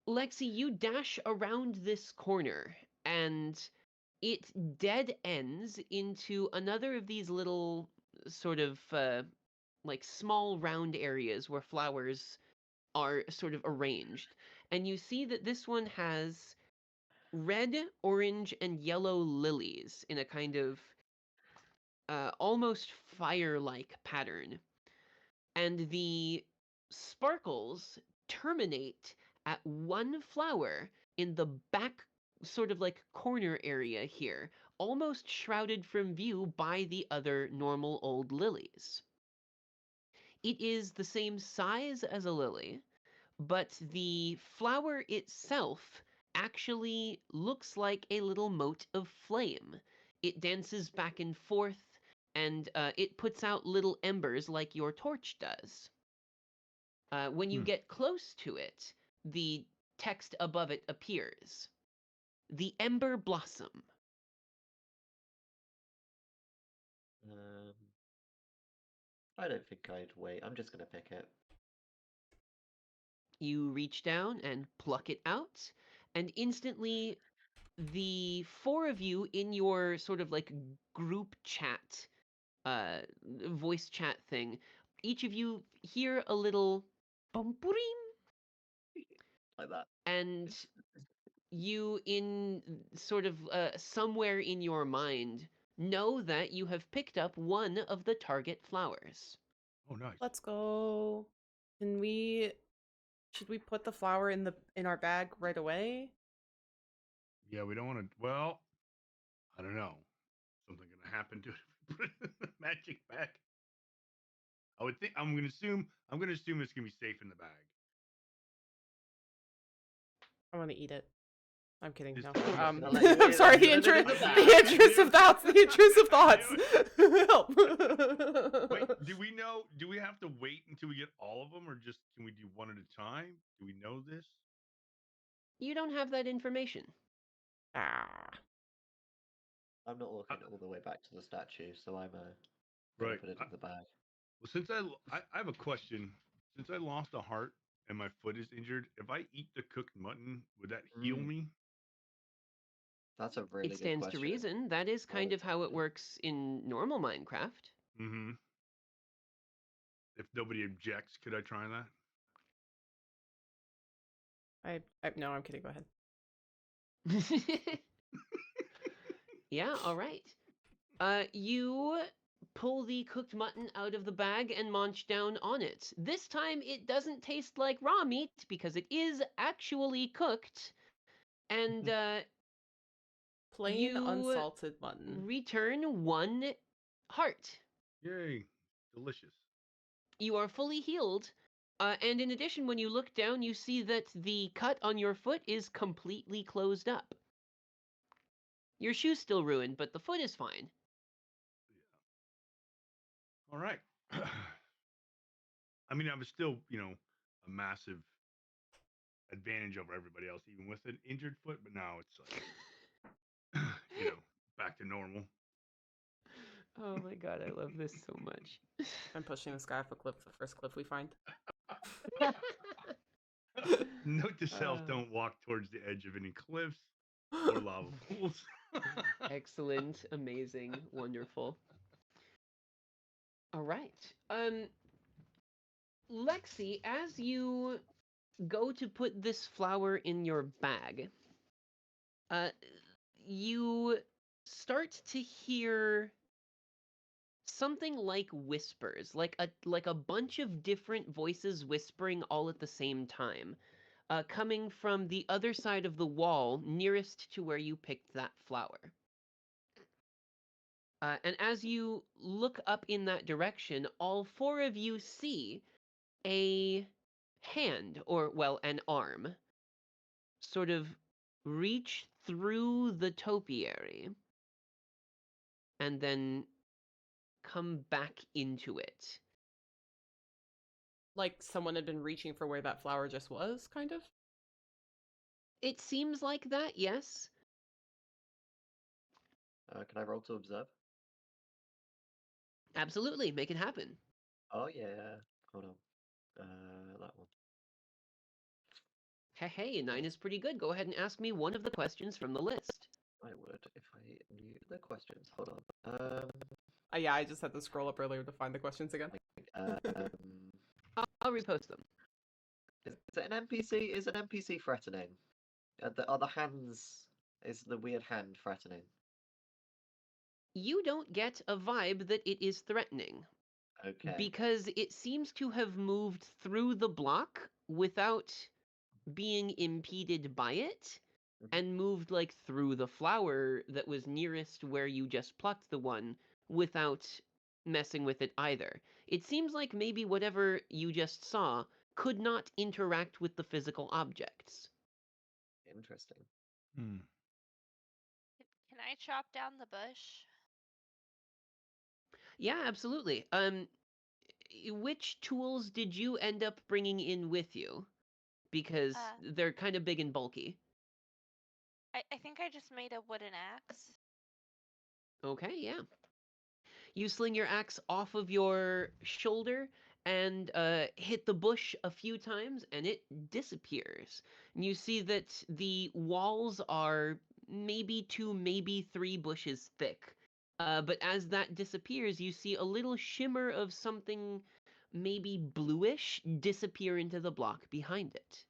Lexi, you dash around this corner, and it dead ends into another of these little sort of small round areas where flowers are sort of arranged. And you see that this one has red, orange, and yellow lilies in a kind of almost fire-like pattern. And the sparkles terminate at one flower in the back sort of corner area here, almost shrouded from view by the other normal old lilies. It is the same size as a lily, but the flower itself actually looks like a little mote of flame. It dances back and forth, and it puts out little embers like your torch does. When you get close to it, the text above it appears. The Ember Blossom. I don't think I'd wait. I'm just gonna pick it. You reach down and pluck it out, and instantly the four of you in your sort of group chat voice chat thing, each of you hear a little bum Like that. and you, in sort of somewhere in your mind, know that you have picked up one of the target flowers. Oh, nice. Let's go. Should we put the flower in our bag right away? Yeah, we don't want to. Well, I don't know. Something gonna happen to it if we put it in the magic bag. I would think. I'm gonna assume. It's gonna be safe in the bag. I want to eat it. I'm kidding. Just- No. I'm gonna let you eat I'm it. sorry. You live in the bag. The intrusive thoughts. The intrusive thoughts. Help. Wait, do we know? Do we have to wait until we get all of them, or just can we do one at a time? Do we know this? You don't have that information. Ah. I'm not walking all the way back to the statue, so I'm gonna Right. put it in the bag. Well, since I have a question. Since I lost a heart and my foot is injured, if I eat the cooked mutton, would that heal Mm. me? That's a really It good stands question. to reason. That is kind of how it works in normal Minecraft. Mm-hmm. If nobody objects, could I try that? No, I'm kidding. Go ahead. Yeah, all right. You pull the cooked mutton out of the bag and munch down on it. This time it doesn't taste like raw meat because it is actually cooked. And Plain you unsalted mutton. return 1 heart. Yay! Delicious. You are fully healed. And in addition, when you look down, you see that the cut on your foot is completely closed up. Your shoe's still ruined, but the foot is fine. All right. I mean, I was still, a massive advantage over everybody else, even with an injured foot. But now it's like, back to normal. Oh my god, I love this so much. I'm pushing this guy off a cliff. The first cliff we find. Note to self: don't walk towards the edge of any cliffs or lava pools. Excellent, amazing, wonderful. All right. Lexi, as you go to put this flower in your bag, you start to hear something like whispers, like a bunch of different voices whispering all at the same time, coming from the other side of the wall nearest to where you picked that flower. And as you look up in that direction, all 4 of you see a hand, or, well, an arm, sort of reach through the topiary and then come back into it. Like someone had been reaching for where that flower just was, kind of? It seems like that, yes. Can I roll to observe? Absolutely, make it happen. Oh yeah. Hold on. That one. Hey, 9 is pretty good. Go ahead and ask me one of the questions from the list. I would if I knew the questions. Hold on. Yeah, I just had to scroll up earlier to find the questions again. Um, I'll repost them. is it an NPC? Is an NPC threatening? Are the hands? Is the weird hand threatening? You don't get a vibe that it is threatening. Okay. Because it seems to have moved through the block without being impeded by it, and moved like through the flower that was nearest where you just plucked the one without messing with it either. It seems like maybe whatever you just saw could not interact with the physical objects. Interesting. Hmm. Can I chop down the bush? Yeah, absolutely. Which tools did you end up bringing in with you? Because they're kind of big and bulky. I think I just made a wooden axe. Okay, yeah. You sling your axe off of your shoulder and hit the bush a few times, and it disappears. And you see that the walls are maybe 2, maybe 3 bushes thick, But as that disappears, you see a little shimmer of something maybe bluish disappear into the block behind it.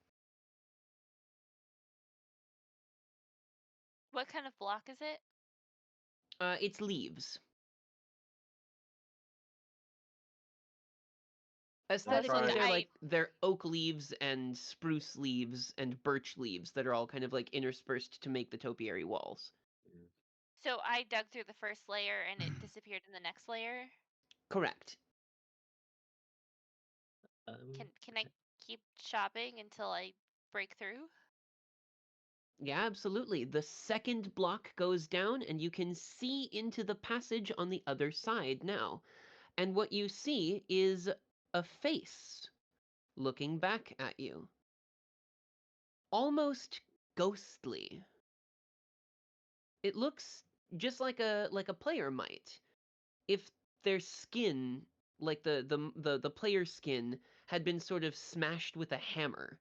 What kind of block is it? It's leaves. Aesthetically, right. they're oak leaves and spruce leaves and birch leaves that are all kind of like interspersed to make the topiary walls. So I dug through the first layer and it disappeared in the next layer. Correct. Can I keep shopping until I break through? Yeah, absolutely. The second block goes down, and you can see into the passage on the other side now. And what you see is a face looking back at you. Almost ghostly. It looks just like a player might. If their skin, like the player's skin, had been sort of smashed with a hammer.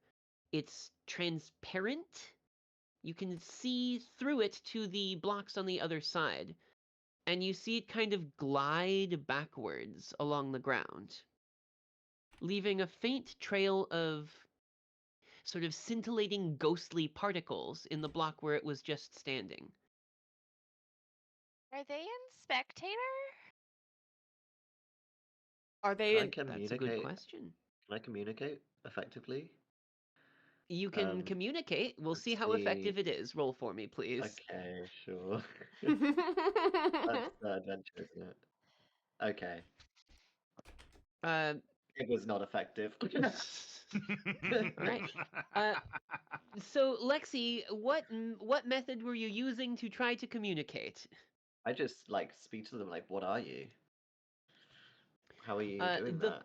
It's transparent. You can see through it to the blocks on the other side, and you see it kind of glide backwards along the ground, leaving a faint trail of sort of scintillating ghostly particles in the block where it was just standing. Are they in spectator? Are Can they I in? That's a good communicate? question. Can I communicate effectively? You can communicate. We'll Let's see how see. effective it is. Roll for me, please. Okay, sure. That's the adventure, isn't it? Okay. Uh, It was not effective. Right. So, Lexi, what method were you using to try to communicate? I just like speak to them like, "What are you? How are you doing The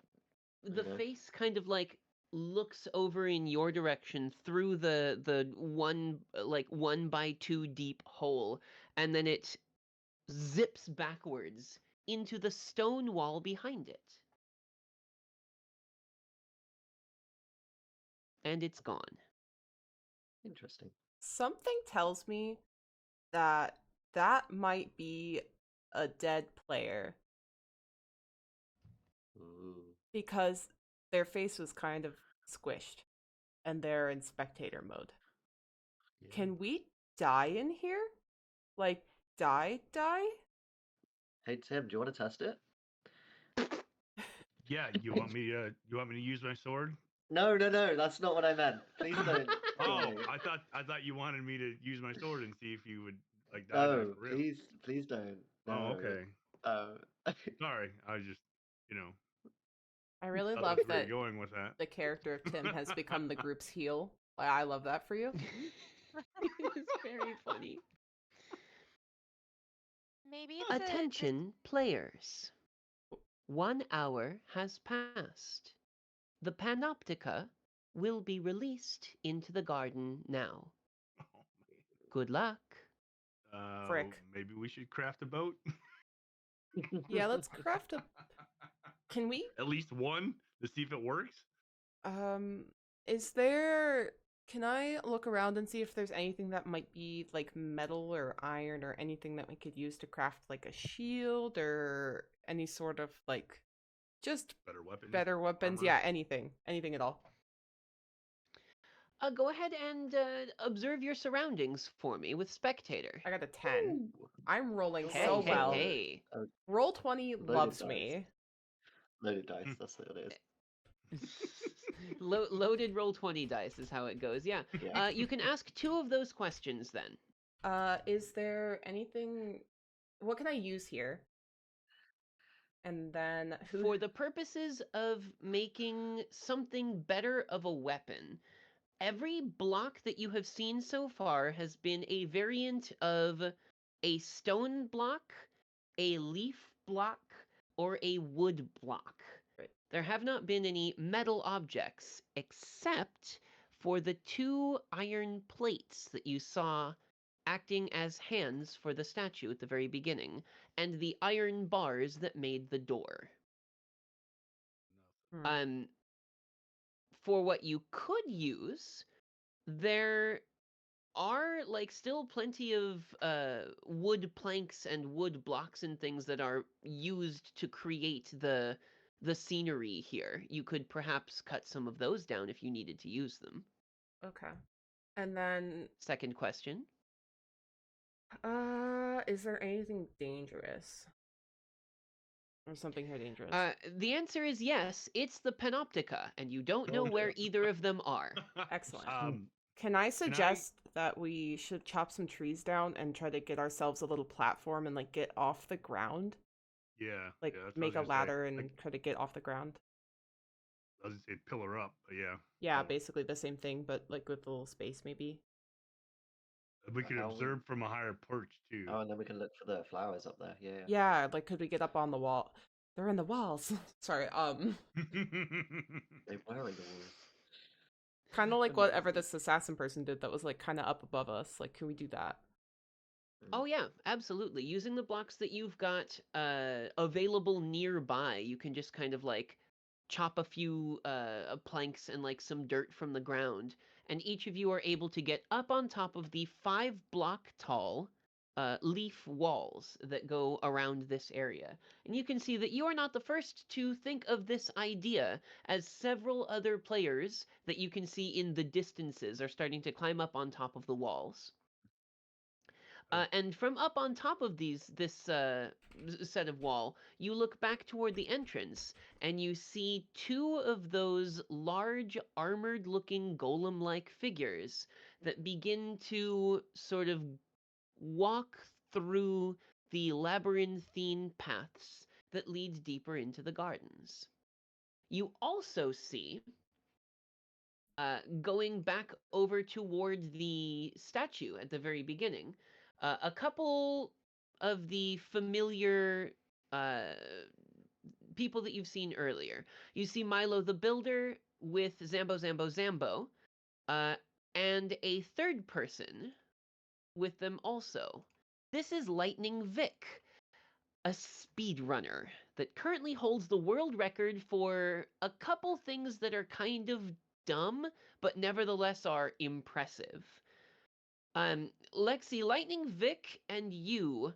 that?" the face kind of like looks over in your direction through the one like 1 by 2 deep hole, and then it zips backwards into the stone wall behind it. And it's gone. Interesting. Something tells me that that might be a dead player Ooh. because their face was kind of squished and they're in spectator mode. Yeah. Can we die in here? Like, die? Hey Tim, do you want to test it? Yeah, you want me to use my sword? No, that's not what I meant. Please don't. Oh, kill me. I thought you wanted me to use my sword and see if you would like die there No, for real. please don't. No. Oh, okay. Uh, Sorry, I was just I really thought love that's where that you're going with that. the character of Tim has become the group's heel. Like, I love that for you. It's very funny. Maybe it's Attention, players. 1 hour has passed. The Panoptica will be released into the garden now. Oh man. Good luck. Frick. Maybe we should craft a boat. Yeah, let's craft a. Can we? At least one to see if it works. Is there? Can I look around and see if there's anything that might be like metal or iron or anything that we could use to craft like a shield or any sort of like just Better weapons. better weapons? Armor. Yeah, anything at all. Go ahead and observe your surroundings for me with Spectator. I got a 10. Ooh. I'm rolling Hey, so hey, well. hey. Roll 20 Loaded loves dice. me. Loaded dice, that's what it is. Loaded roll 20 dice is how it goes. Yeah. Yeah. You can ask 2 of those questions then. Is there anything? What can I use here? And then who? For the purposes of making something better of a weapon, every block that you have seen so far has been a variant of a stone block, a leaf block, or a wood block. Right. There have not been any metal objects except for the 2 iron plates that you saw acting as hands for the statue at the very beginning, and the iron bars that made the door. Hmm. For what you could use, there are like still plenty of wood planks and wood blocks and things that are used to create the scenery here. You could perhaps cut some of those down if you needed to use them. Okay. And then, Second question. is there anything dangerous? Or something here dangerous? The answer is yes. It's the Panoptica, and you don't know Oh, where no. either of them are. Excellent. Um, Can I suggest that we should chop some trees down and try to get ourselves a little platform and like get off the ground? yeah, Like yeah, that's what I was make a gonna say. ladder and Like, try to get off the ground? I was gonna say pillar up, but yeah. Yeah, Oh, basically the same thing, but like with a little space maybe. we could How we- observe from a higher perch too. Oh, and then we can look for the flowers up there. Yeah. Yeah, like could we get up on the wall? They're in the walls. Sorry, They were in the walls. kind of like whatever Amazing. this assassin person did that was like kind of up above us. Like, can we do that? Oh yeah, absolutely. Using the blocks that you've got available nearby, you can just kind of like chop a few planks and like some dirt from the ground, and each of you are able to get up on top of the 5 block tall leaf walls that go around this area. And you can see that you are not the first to think of this idea, as several other players that you can see in the distances are starting to climb up on top of the walls. And from up on top of this set of wall, you look back toward the entrance, and you see 2 of those large armored-looking golem-like figures that begin to sort of walk through the labyrinthine paths that lead deeper into the gardens. You also see, going back over toward the statue at the very beginning, a couple of the familiar uh, people that you've seen earlier. You see Milo the Builder with Zambo, uh, and a third person with them also. This is Lightning Vic, a speedrunner that currently holds the world record for a couple things that are kind of dumb, but nevertheless are impressive. Lexi, Lightning Vic and you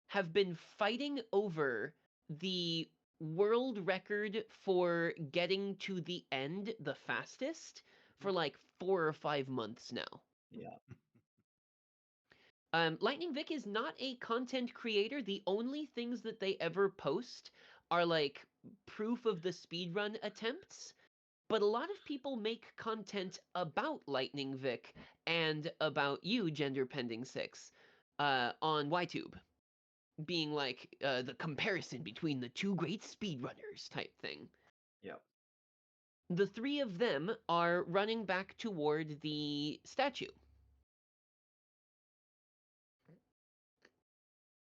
have been fighting over the world record for getting to the end the fastest for like 4 or 5 months now. Yeah. Lightning Vic is not a content creator. The only things that they ever post are like proof of the speedrun attempts. But a lot of people make content about Lightning Vic and about you, Gender Pending 6, on YTube, being like the comparison between the 2 great speedrunners type thing. Yep. The 3 of them are running back toward the statue.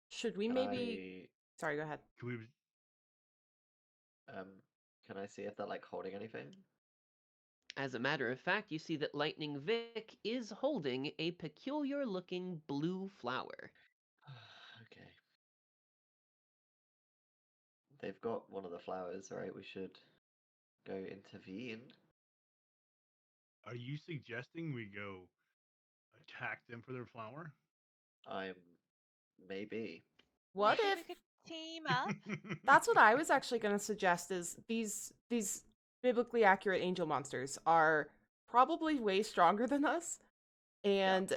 Should we maybe? Sorry, go ahead. Can we? Can I see if they're like holding anything? As a matter of fact, you see that Lightning Vic is holding a peculiar looking blue flower. Okay. They've got one of the flowers, right? We should go intervene. Are you suggesting we go attack them for their flower? I'm maybe. What Maybe if? we could team up? That's what I was actually going to suggest. Is these biblically accurate angel monsters are probably way stronger than us, and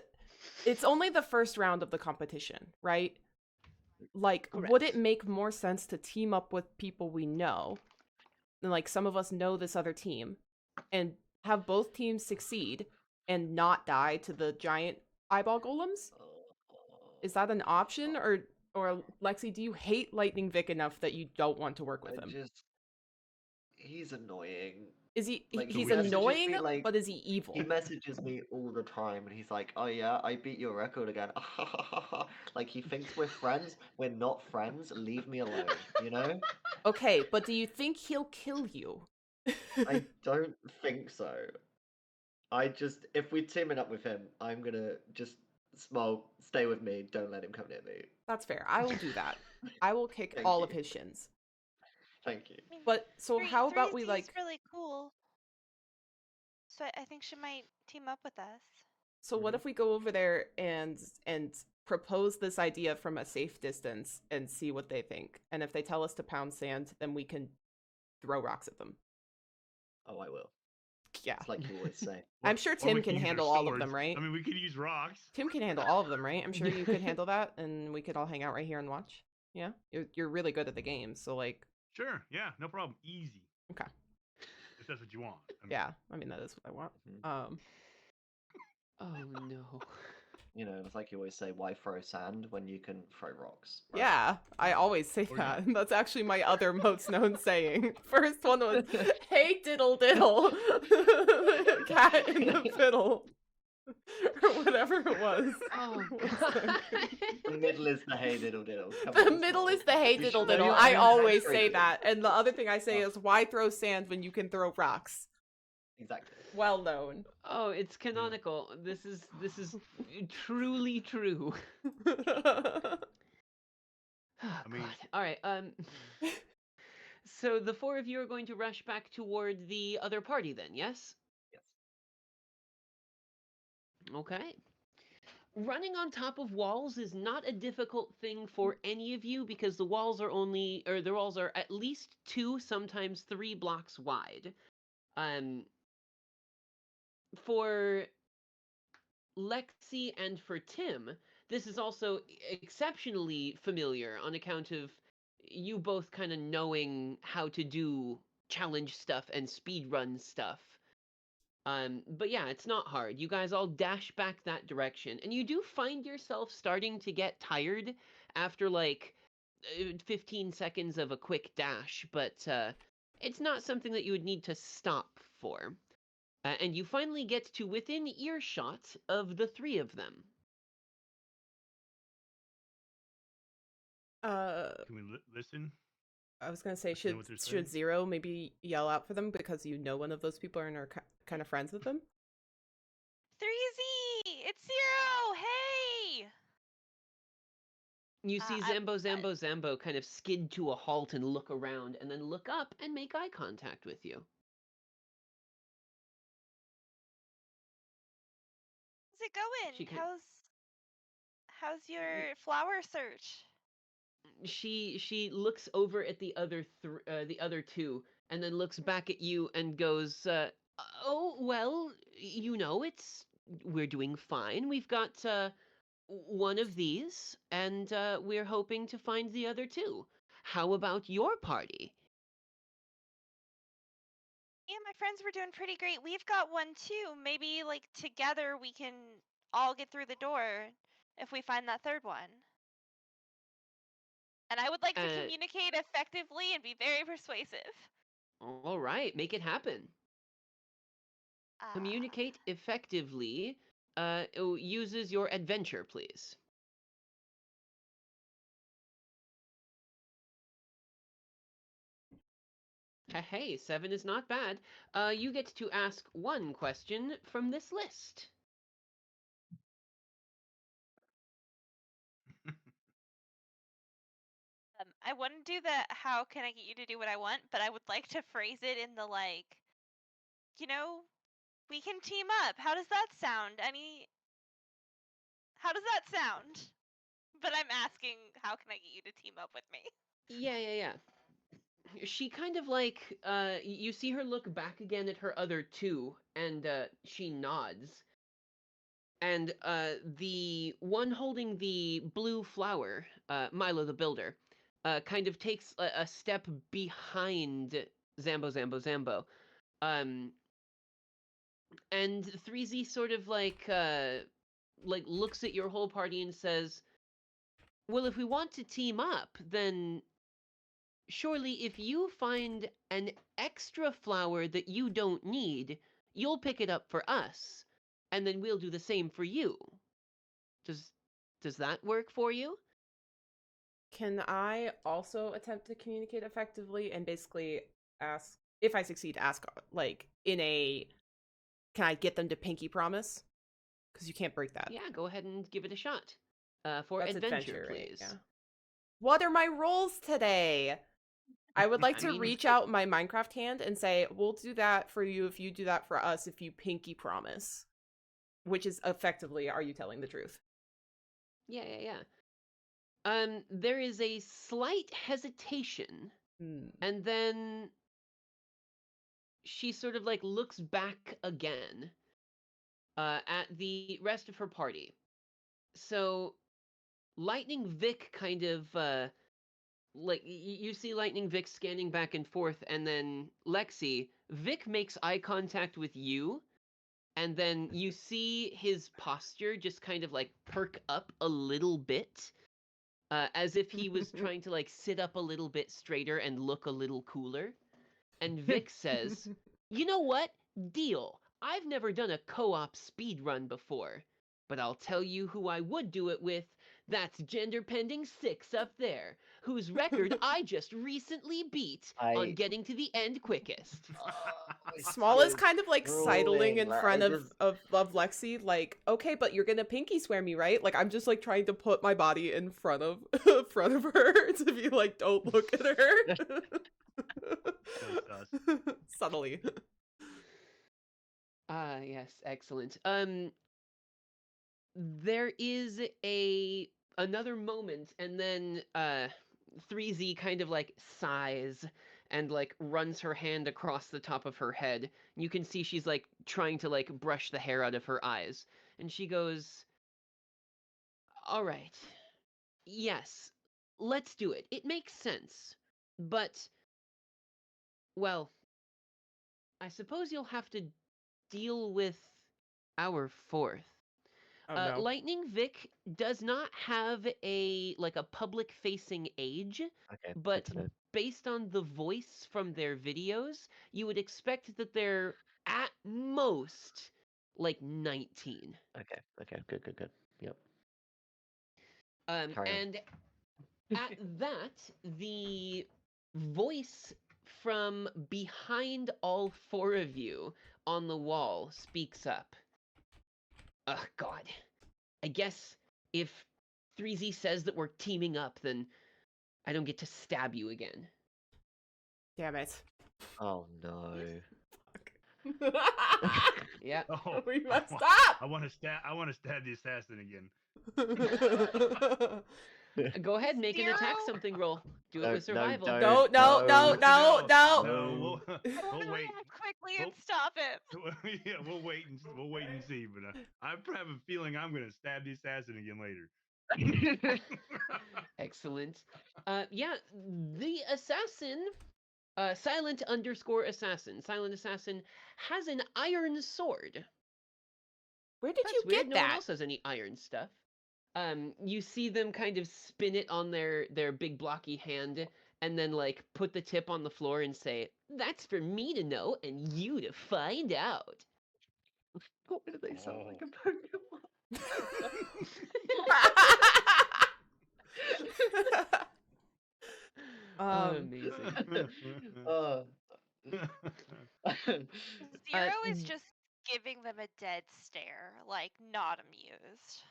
it's only the first round of the competition, right? Like, would it Correct. make more sense to team up with people we know, and like some of us know this other team, and have both teams succeed and not die to the giant eyeball golems? Is that an option, or Lexi, do you hate Lightning Vic enough that you don't want to work with him? He's annoying. Is he? Like, He's he messages annoying, me, like, but is he evil? He messages me all the time, and he's like, "Oh yeah, I beat your record again." Like, he thinks we're friends. We're not friends. Leave me alone. You know? Okay, but do you think he'll kill you? I don't think so. If we're teaming up with him, I'm gonna just stay with me. Don't let him come near me. That's fair. I will do that. I will kick Thank all of you. his shins. Thank you. I mean, But so how about 3 we seems like? really cool. So I think she might team up with us. So what Mhm. if we go over there and propose this idea from a safe distance and see what they think? And if they tell us to pound sand, then we can throw rocks at them. Oh, I will. Yeah. It's like you always say. I'm sure Or we Tim can use our handle all of swords. them, right? I mean, we could use rocks. Tim can handle all of them, right? I'm sure you could handle that, and we could all hang out right here and watch. Yeah? You're really good at the game, so like, Sure, yeah, no problem. Easy. okay. If that's what you want. I mean, Yeah, I mean, that is what I want. Mhm. Oh no. You know, it's like you always say, why throw sand when you can throw rocks? Right? Yeah, I always say Or yeah. that. That's actually my other most known saying. First one was, hey diddle diddle, cat in the fiddle. Or whatever it was. Oh One god. second. The middle is the hey diddle diddle. Come The on, middle Smol. is the hey You diddle should know diddle. your I own always say catchphrases. that. And the other thing I say Oh. is, why throw sand when you can throw rocks? Exactly. Well known. Oh, it's canonical. This is truly true. Oh, mean- God. All right. So the four of you are going to rush back toward the other party, then? Yes. Yes. Okay. Running on top of walls is not a difficult thing for any of you because the walls are the walls are at least 2, sometimes 3 blocks wide. For Lexi and for Tim, this is also exceptionally familiar on account of you both kind of knowing how to do challenge stuff and speed run stuff. But yeah, it's not hard. You guys all dash back that direction, and you do find yourself starting to get tired after like 15 seconds of a quick dash, but it's not something that you would need to stop for. And you finally get to within earshot of the 3 of them. Can we listen? I was gonna say, Listen to what they're saying? should Zero maybe yell out for them because you know one of those people are and are kind of friends with them? 3Z! It's Zero! Hey! You see I- Zambo kind of skid to a halt and look around, and then look up and make eye contact with you. How's it going? She can- How's your flower search? She looks over at the other 2, and then looks back at you and goes, "Oh well, you know, we're doing fine. We've got one of these, and we're hoping to find the other 2. How about your party?" Me and my friends were doing pretty great. We've got one too. Maybe like together we can all get through the door if we find that third one. And I would like to communicate effectively and be very persuasive. All right, make it happen. Communicate effectively. Uses your adventure, please. Hey, 7 is not bad. You get to ask one question from this list. I wouldn't do the how can I get you to do what I want, but I would like to phrase it in the like, you know, we can team up. How does that sound? How does that sound? But I'm asking, how can I get you to team up with me? Yeah. She kind of like, you see her look back again at her other 2, and she nods. And the one holding the blue flower, Milo the Builder, kind of takes a step behind Zambo. And 3Z sort of like looks at your whole party and says, "Well, if we want to team up, then surely if you find an extra flower that you don't need, you'll pick it up for us, and then we'll do the same for you. Does that work for you?" Can I also attempt to communicate effectively and basically ask, if I succeed, ask like in a, can I get them to pinky promise? Because you can't break that. Yeah, go ahead and give it a shot. For That's adventure, right? please. Yeah. What are my rolls today? I would like I to mean- reach out my Minecraft hand and say, we'll do that for you if you do that for us if you pinky promise. Which is effectively, are you telling the truth? Yeah. There is a slight hesitation, and then she sort of like looks back again at the rest of her party. So Lightning Vic kind of like you see Lightning Vic scanning back and forth, and then Lexi, Vic makes eye contact with you, and then you see his posture just kind of like perk up a little bit, as if he was trying to like sit up a little bit straighter and look a little cooler. And Vic says, "You know what? Deal. I've never done a co-op speed run before, but I'll tell you who I would do it with. That's Gender Pending 6 up there, whose record I just recently beat on getting to the end quickest." Small is kind of like sidling in like, front it of Lexi, like, okay, but you're gonna pinky swear me, right? Like, I'm just like trying to put my body in front of front of her to be like, don't look at her. Subtly. Yes, excellent. There is another moment, and then 3Z kind of like sighs and like runs her hand across the top of her head. You can see she's like trying to like brush the hair out of her eyes, and she goes, "All right, yes, let's do it. It makes sense, but well, I suppose you'll have to deal with our fourth." Oh no. Lightning Vic does not have a public facing age, Okay, good but to know. based on the voice from their videos, you would expect that they're at most like 19. Okay, good. Yep. Carry on. And at that, the voice from behind all four of you on the wall speaks up. Ugh, God. I guess if 3Z says that we're teaming up, then I don't get to stab you again. Damn it. Oh no. Yeah. Oh, We messed up. I want to stab the assassin again. Go ahead, make an attack 0. something roll. Do it No, with survival. don't. No, no, no, no, no. No, I we'll wanna wait. react quickly and We'll- stop it. Yeah, we'll wait and see. But I have a feeling I'm gonna stab the assassin again later. Excellent. Yeah, the assassin, silent assassin has an iron sword. Where did That's you weird. get No one that? else has any iron stuff. You see them kind of spin it on their big blocky hand, and then like put the tip on the floor and say, "That's for me to know and you to find out." What do they sound like a Pokemon? Amazing. Zero is just giving them a dead stare, like not amused.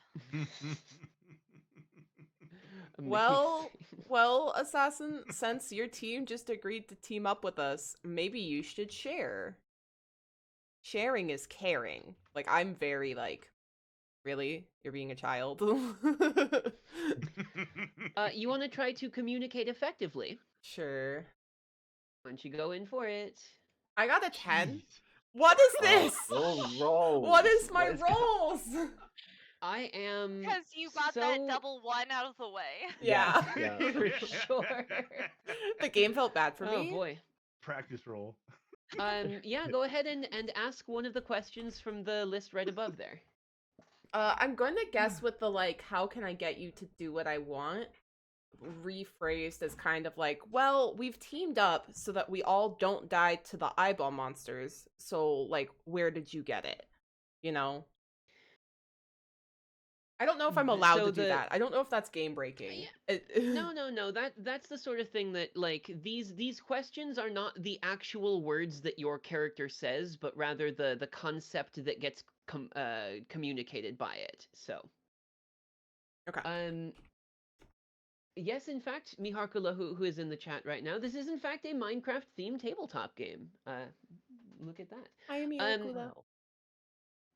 Well, Assassin, since your team just agreed to team up with us, maybe you should share. Sharing is caring. Like, I'm very, like, really? You're being a child? You want to try to communicate effectively? Sure. Why don't you go in for it? I got a 10. Jeez. What is this? Roll. What is my rolls? I am Because you got that double 1 out of the way. Yeah. Yeah. for sure. The game felt bad for Oh me. boy. Practice roll. Yeah, go ahead and ask one of the questions from the list right above there. I'm going to guess with the, like, how can I get you to do what I want? Rephrased as kind of like, well, we've teamed up so that we all don't die to the eyeball monsters. So, like, where did you get it? You know? I don't know if I'm allowed So to do that. I don't know if that's game breaking. No. That's the sort of thing that like these questions are not the actual words that your character says, but rather the concept that gets communicated by it. So. Okay. Yes, in fact, Miharkula, who is in the chat right now, this is in fact a Minecraft themed tabletop game. Look at that. I am Yakula.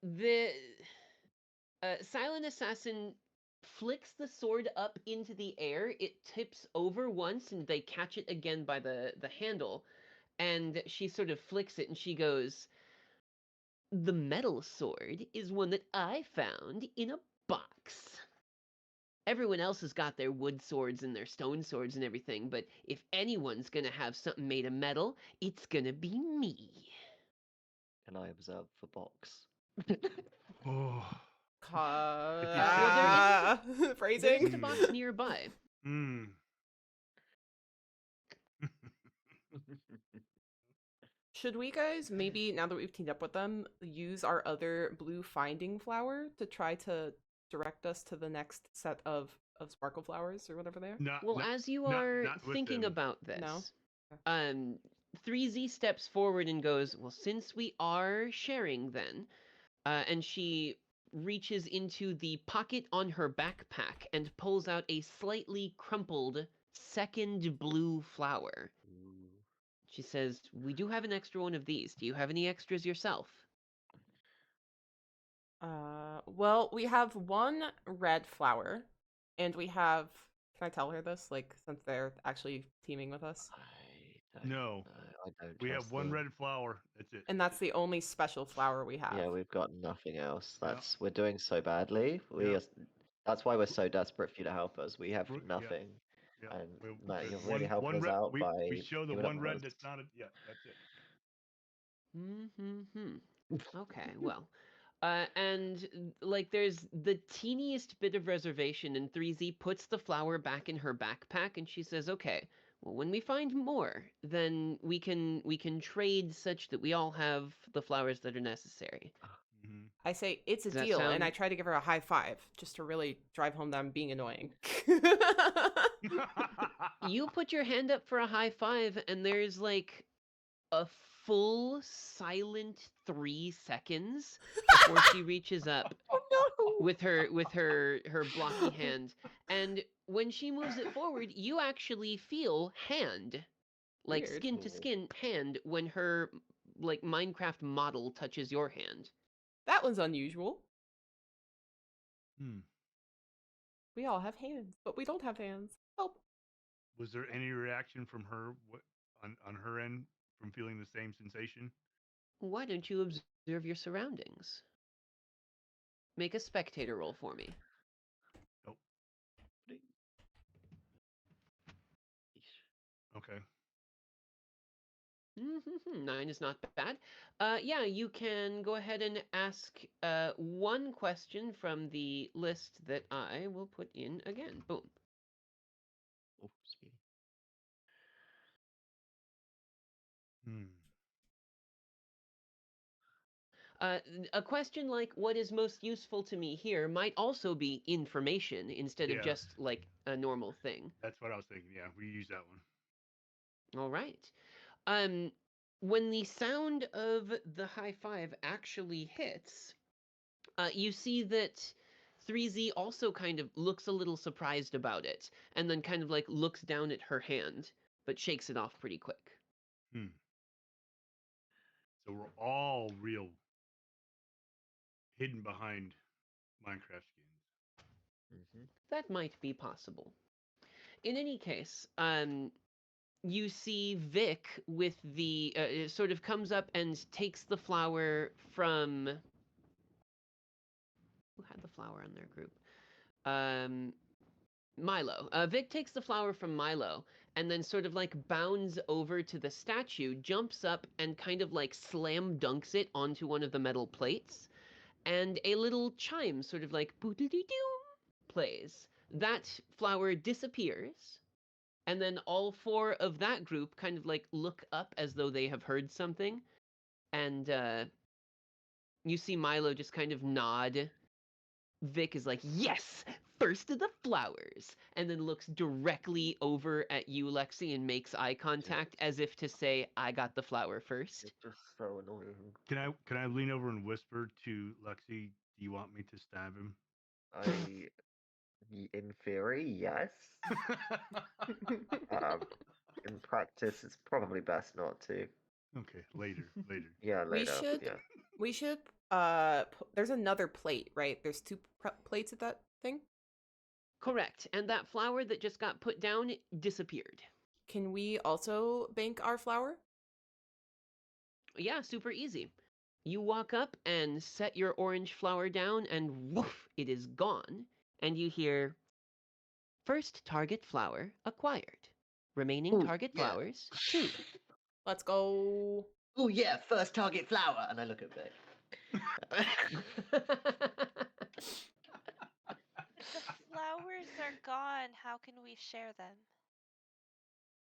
The Silent Assassin flicks the sword up into the air. It tips over once, and they catch it again by the handle. And she sort of flicks it, and she goes, "The metal sword is one that I found in a box. Everyone else has got their wood swords and their stone swords and everything, but if anyone's gonna have something made of metal, it's gonna be me." Can I observe the box? Oh. There Phrasing. isn't a box nearby. Mm. Should we guys maybe, now that we've teamed up with them, use our other blue finding flower to try to direct us to the next set of sparkle flowers or whatever they are? Well, as you are thinking about this, No? 3Z steps forward and goes, "Well, since we are sharing then," and she reaches into the pocket on her backpack and pulls out a slightly crumpled second blue flower. Ooh. She says, "We do have an extra one of these. Do you have any extras yourself?" Well, we have one red flower, and we have. Can I tell her this? Like, since they're actually teaming with us, No. I don't. We have trust one them. red flower. That's it. and that's the only special flower we have. Yeah, we've got nothing else. Yeah. We're doing so badly. Yeah. That's why we're so desperate for you to help us. We have Yeah. nothing. Yeah. And We- Matt, you're one- really helping one us red- out we, by we show the giving up one on red us. that's not a. Yeah, that's it. Okay, well. And like there's the teeniest bit of reservation, and 3Z puts the flower back in her backpack, and she says, "Okay, well, when we find more, then we can trade such that we all have the flowers that are necessary." Mhm. I say it's a Does that deal, and sound- I try to give her a high five just to really drive home that I'm being annoying. You put your hand up for a high five, and there's like a full silent 3 seconds before she reaches up with her blocky hand, and when she moves it forward, you actually feel hand, like Weird. skin to skin hand, when her like Minecraft model touches your hand. That was unusual. Hmm. We all have hands, but we don't have hands. Help. Was there any reaction from her on her end from feeling the same sensation? Why don't you observe your surroundings? Make a spectator roll for me. Nope. Okay. 9 is not bad. Yeah, you can go ahead and ask one question from the list that I will put in again. Boom. Oh, speedy. Hmm. A question like "What is most useful to me here?" might also be information instead of Yeah. just like a normal thing. That's what I was thinking. Yeah, we use that one. All right. When the sound of the high five actually hits, you see that 3Z also kind of looks a little surprised about it, and then kind of like looks down at her hand, but shakes it off pretty quick. Hmm. So we're all real hidden behind Minecraft skins. Mm-hmm. That might be possible. In any case, you see Vic with the sort of comes up and takes the flower from who had the flower in their group. Milo. Vic takes the flower from Milo and then sort of like bounds over to the statue, jumps up and kind of like slam dunks it onto one of the metal plates, and a little chime sort of like boo-doo-doo-doo plays. That flower disappears, and then all 4 of that group kind of like look up as though they have heard something, and you see Milo just kind of nod. Vic is like, "Yes, first of the flowers," and then looks directly over at you, Lexi, and makes eye contact as if to say, "I got the flower first." It's just so annoying. Can I lean over and whisper to Lexi? Do you want me to stab him? In theory, yes. In practice, it's probably best not to. Okay, later. Yeah, later. should- Yeah. We should there's another plate, right? There's two plates at that thing. Correct. And that flour that just got put down disappeared. Can we also bank our flour? Yeah, super easy. You walk up and set your orange flour down, and woof, it is gone. And you hear, first target flour acquired. Remaining Ooh, target yeah. flowers, 2. Let's go. Oh yeah, first target flower, and I look at Vic. The flowers are gone. How can we share them?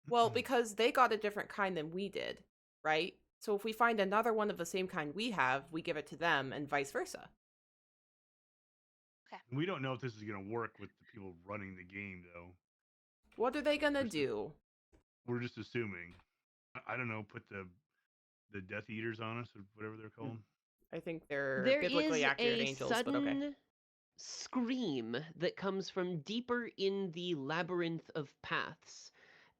Well, because they got a different kind than we did, right? So if we find another one of the same kind we have, we give it to them and vice versa. We don't know if this is going to work with the people running the game, though. What are they gonna We're just- do? We're just assuming. I don't know. Put the Death Eaters on us, or whatever they're called. I think they're There biblically is accurate a angels, sudden but okay. scream that comes from deeper in the labyrinth of paths,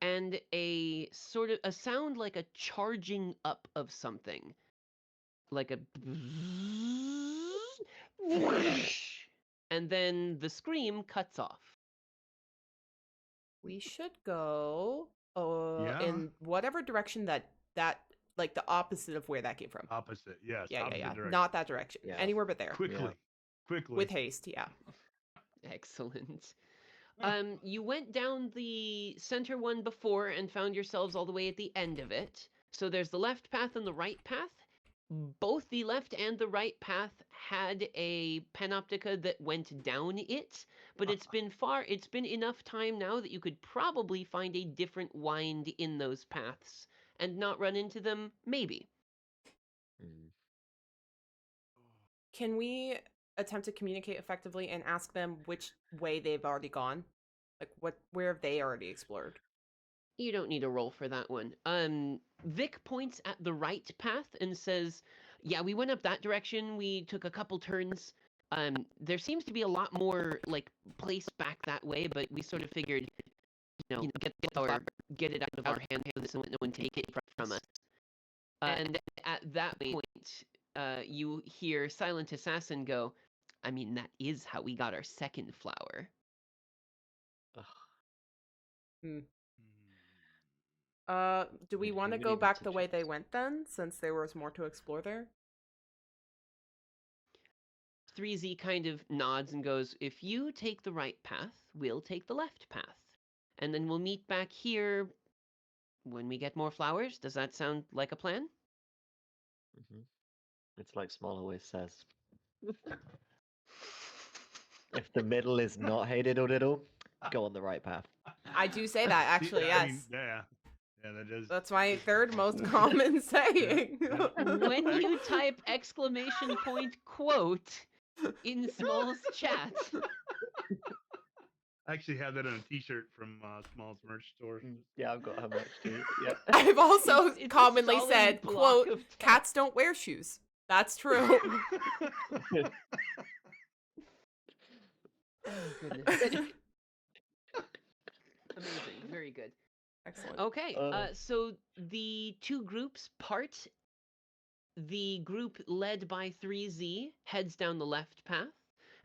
and a sort of a sound like a charging up of something, like a and then the scream cuts off. We should go Yeah. in whatever direction that like the opposite of where that came from. Opposite, yes. Yeah, opposite direction. Not that direction. Yeah. Anywhere but there. Quickly. Quickly. With haste, yeah. Excellent. You went down the center one before and found yourselves all the way at the end of it. So there's the left path and the right path. Both the left and the right path had a panoptica that went down it, but it's been enough time now that you could probably find a different wind in those paths and not run into them, maybe. Can we attempt to communicate effectively and ask them which way they've already gone? Like where have they already explored? You don't need a roll for that one. Vic points at the right path and says, "Yeah, we went up that direction. We took a couple turns. There seems to be a lot more like place back that way, but we sort of figured, get it out of our hands so no one take it from us." And at that point, you hear Silent Assassin go, "I mean, that is how we got our second flower." Do we Did want to he go really back need the to way they choose? went then, since there was more to explore there? 3Z kind of nods and goes, "If you take the right path, we'll take the left path. And then we'll meet back here when we get more flowers. Does that sound like a plan?" It's like Small always says. If the middle is not hey diddle diddle, go on the right path. I do say that, actually, See, yes. I mean, yeah, that is. That's my third most common saying. When you type !quote in Small's chat. I actually have that on a T-shirt from Small's merch store. Yeah, I've got her merch too. Yeah. I've also It's a commonly solid said, block quote, of text. cats don't wear shoes. That's true. Oh, goodness. Amazing. Very good. Excellent. Okay, so the two groups part. The group led by 3Z heads down the left path,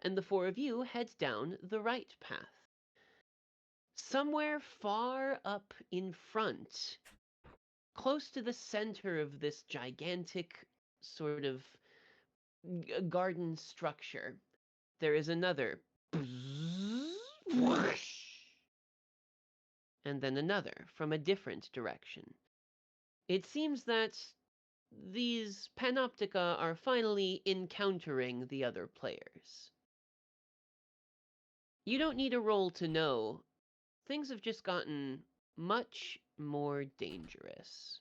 and the four of you head down the right path. Somewhere far up in front, close to the center of this gigantic sort of garden structure, there is another and then another from a different direction. It seems that these panoptica are finally encountering the other players. You don't need a roll to know. Things have just gotten much more dangerous.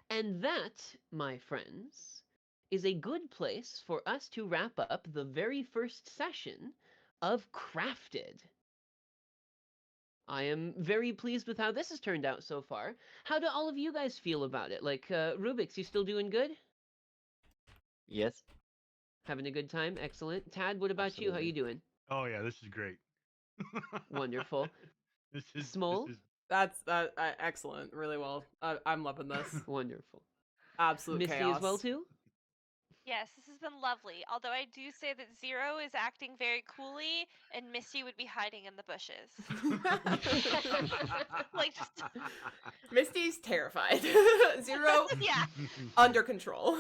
And that, my friends, is a good place for us to wrap up the very first session of Crafted. I am very pleased with how this has turned out so far. How do all of you guys feel about it? Like, Rubik's, you still doing good? Yes. Having a good time? Excellent. Tad, what about you? How you doing? Oh yeah, this is great. Wonderful. This is Small? This is, That's excellent. Really well. I'm loving this. Wonderful. Absolute Misty chaos. as well, too? Yes, this has been lovely. Although I do say that Zero is acting very coolly, and Misty would be hiding in the bushes. Like, just Misty's terrified. Zero yeah. under control.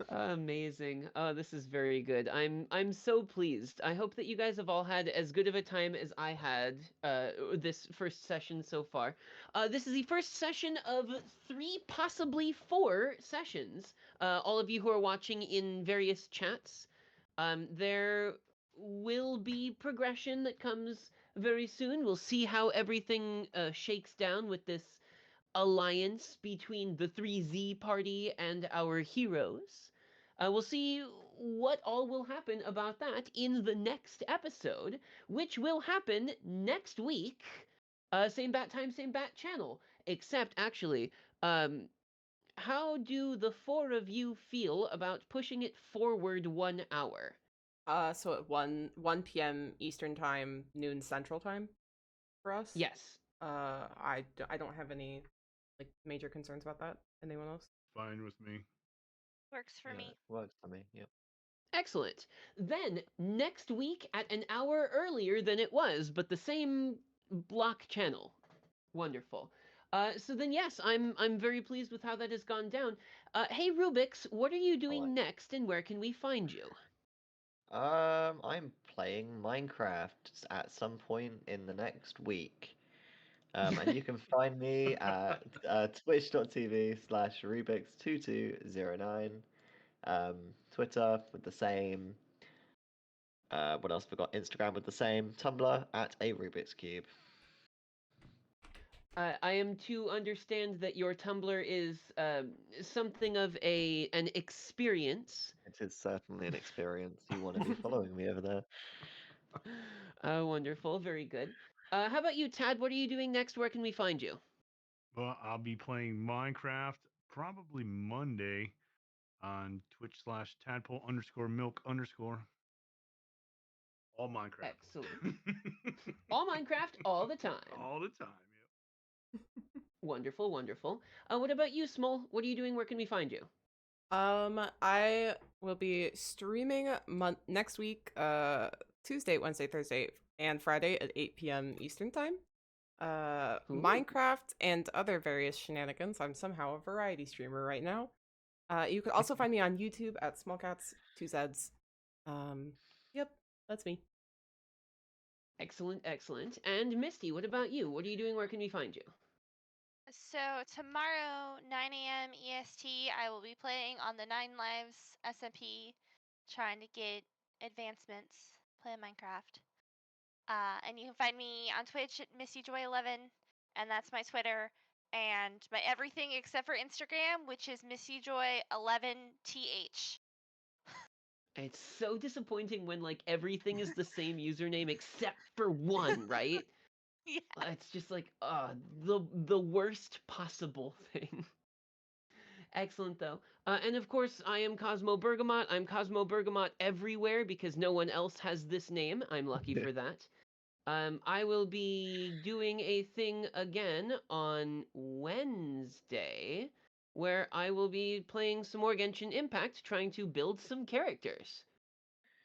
Amazing. Oh, this is very good. I'm so pleased. I hope that you guys have all had as good of a time as I had this first session so far. This is the first session of 3, possibly 4 sessions. All of you who are watching in various chats, there will be progression that comes very soon. We'll see how everything shakes down with this alliance between the 3Z party and our heroes. We'll see what all will happen about that in the next episode, which will happen next week. Same bat time, same bat channel. Except, actually, how do the 4 of you feel about pushing it forward 1 hour? So at 1 p.m. Eastern time, noon Central time for us. Yes. I don't have any like major concerns about that. Anyone else? Fine with me. Works for me. Works for me. Yep. Excellent. Then next week at an hour earlier than it was, but the same block channel. Wonderful. So then, yes, I'm very pleased with how that has gone down. Hey Rubix, what are you doing Hello. next, and where can we find you? I'm playing Minecraft at some point in the next week. And you can find me at twitch.tv/Rubix2209. Twitter with the same. What else we got? Instagram with the same. Tumblr at a Rubik's Cube. I am to understand that your Tumblr is something of an experience. It is certainly an experience. You want to be following me over there. Wonderful, very good. How about you, Tad? What are you doing next? Where can we find you? Well, I'll be playing Minecraft probably Monday on Twitch/tadpole_milk_. All Minecraft. Excellent. All Minecraft, all the time. All the time. Yep. Wonderful, wonderful. What about you, Smol? What are you doing? Where can we find you? I will be streaming next week, Tuesday, Wednesday, Thursday, and Friday at 8 p.m. Eastern time. Ooh. Minecraft and other various shenanigans. I'm somehow a variety streamer right now. You can also find me on YouTube at SmoLCatzZ VOD. Yep, that's me. Excellent, excellent. And Misty, what about you? What are you doing? Where can we find you? So tomorrow, 9 a.m. EST, I will be playing on the 9 Lives SMP, trying to get advancements, playing Minecraft. And you can find me on Twitch at MissyJoy11, and that's my Twitter, and my everything except for Instagram, which is MissyJoy11TH. It's so disappointing when like everything is the same username except for one, right? Yeah. It's just like the worst possible thing. Excellent though. And of course I am Cosmo Bergamot. I'm Cosmo Bergamot everywhere because no one else has this name. I'm lucky for that. I will be doing a thing again on Wednesday where I will be playing some more Genshin Impact, trying to build some characters.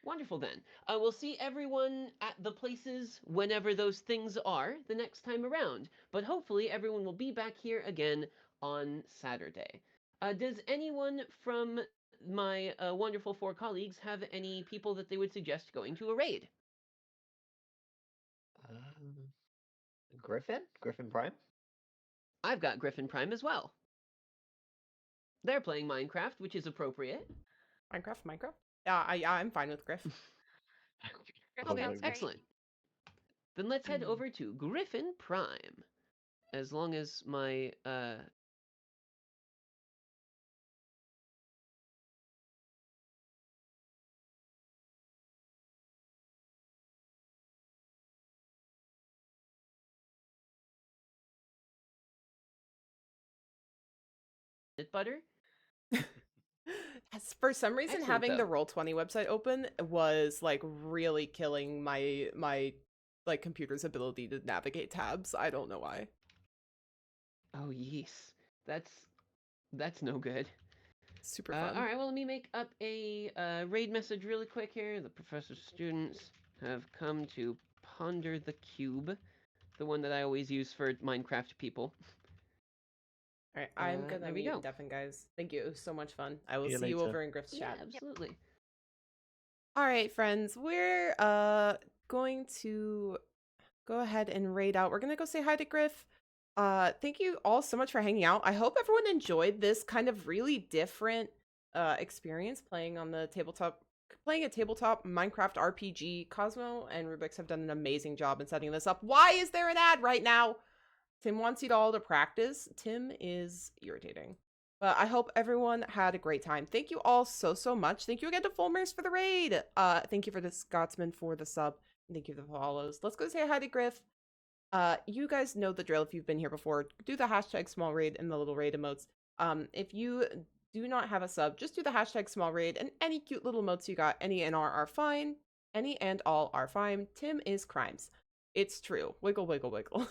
Wonderful then. We'll see everyone at the places whenever those things are the next time around. But hopefully everyone will be back here again on Saturday. Does anyone from my wonderful 4 colleagues have any people that they would suggest going to a raid? Griffin Prime. I've got Griffin Prime as well. They're playing Minecraft, which is appropriate. Minecraft? Yeah, I'm fine with Griff. Griff Okay, sounds great. excellent. Then let's head over to Griffin Prime. As long as my butter. For some reason, Excellent, having the though. Roll20 website open was like really killing my like computer's ability to navigate tabs. I don't know why. Oh yes, that's no good. Super fun. All right, well, let me make up a raid message really quick here. The professor's students have come to ponder the cube, the one that I always use for Minecraft people. All right, I'm gonna there we mute go. and deafen, guys. Thank you. It was so much fun. I will See you see you later. over in Griff's Yeah, chat. absolutely. All right, friends, we're going to go ahead and raid out. We're gonna go say hi to Griff. Thank you all so much for hanging out. I hope everyone enjoyed this kind of really different experience playing on the tabletop, playing a tabletop Minecraft RPG. Cosmo and Rubik's have done an amazing job in setting this up. Why is there an ad right now? Tim wants you all to practice. Tim is irritating. But I hope everyone had a great time. Thank you all so much. Thank you again to Fulmers for the raid. Thank you for the Scotsman for the sub. And thank you for the follows. Let's go say hi to Griff. You guys know the drill if you've been here before. Do the hashtag small raid and the little raid emotes. If you do not have a sub, just do the hashtag small raid and any cute little emotes you got. Any and are fine. Any and all are fine. Tim is crimes. It's true. Wiggle, wiggle, wiggle.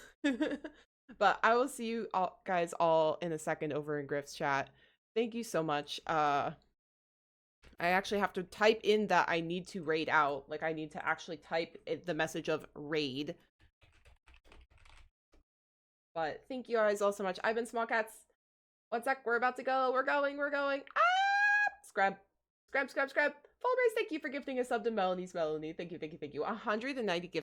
But I will see you all guys all in a second over in Griff's chat. Thank you so much. I actually have to type in that I need to raid out. Like I need to actually type the message of raid. But thank you guys all so much. I've been SmoLCatzZ. One sec, we're about to go. We're going. Ah! Scrub. Full race, thank you for gifting a sub to Melanie's Melanie. Thank you. 190 gifts.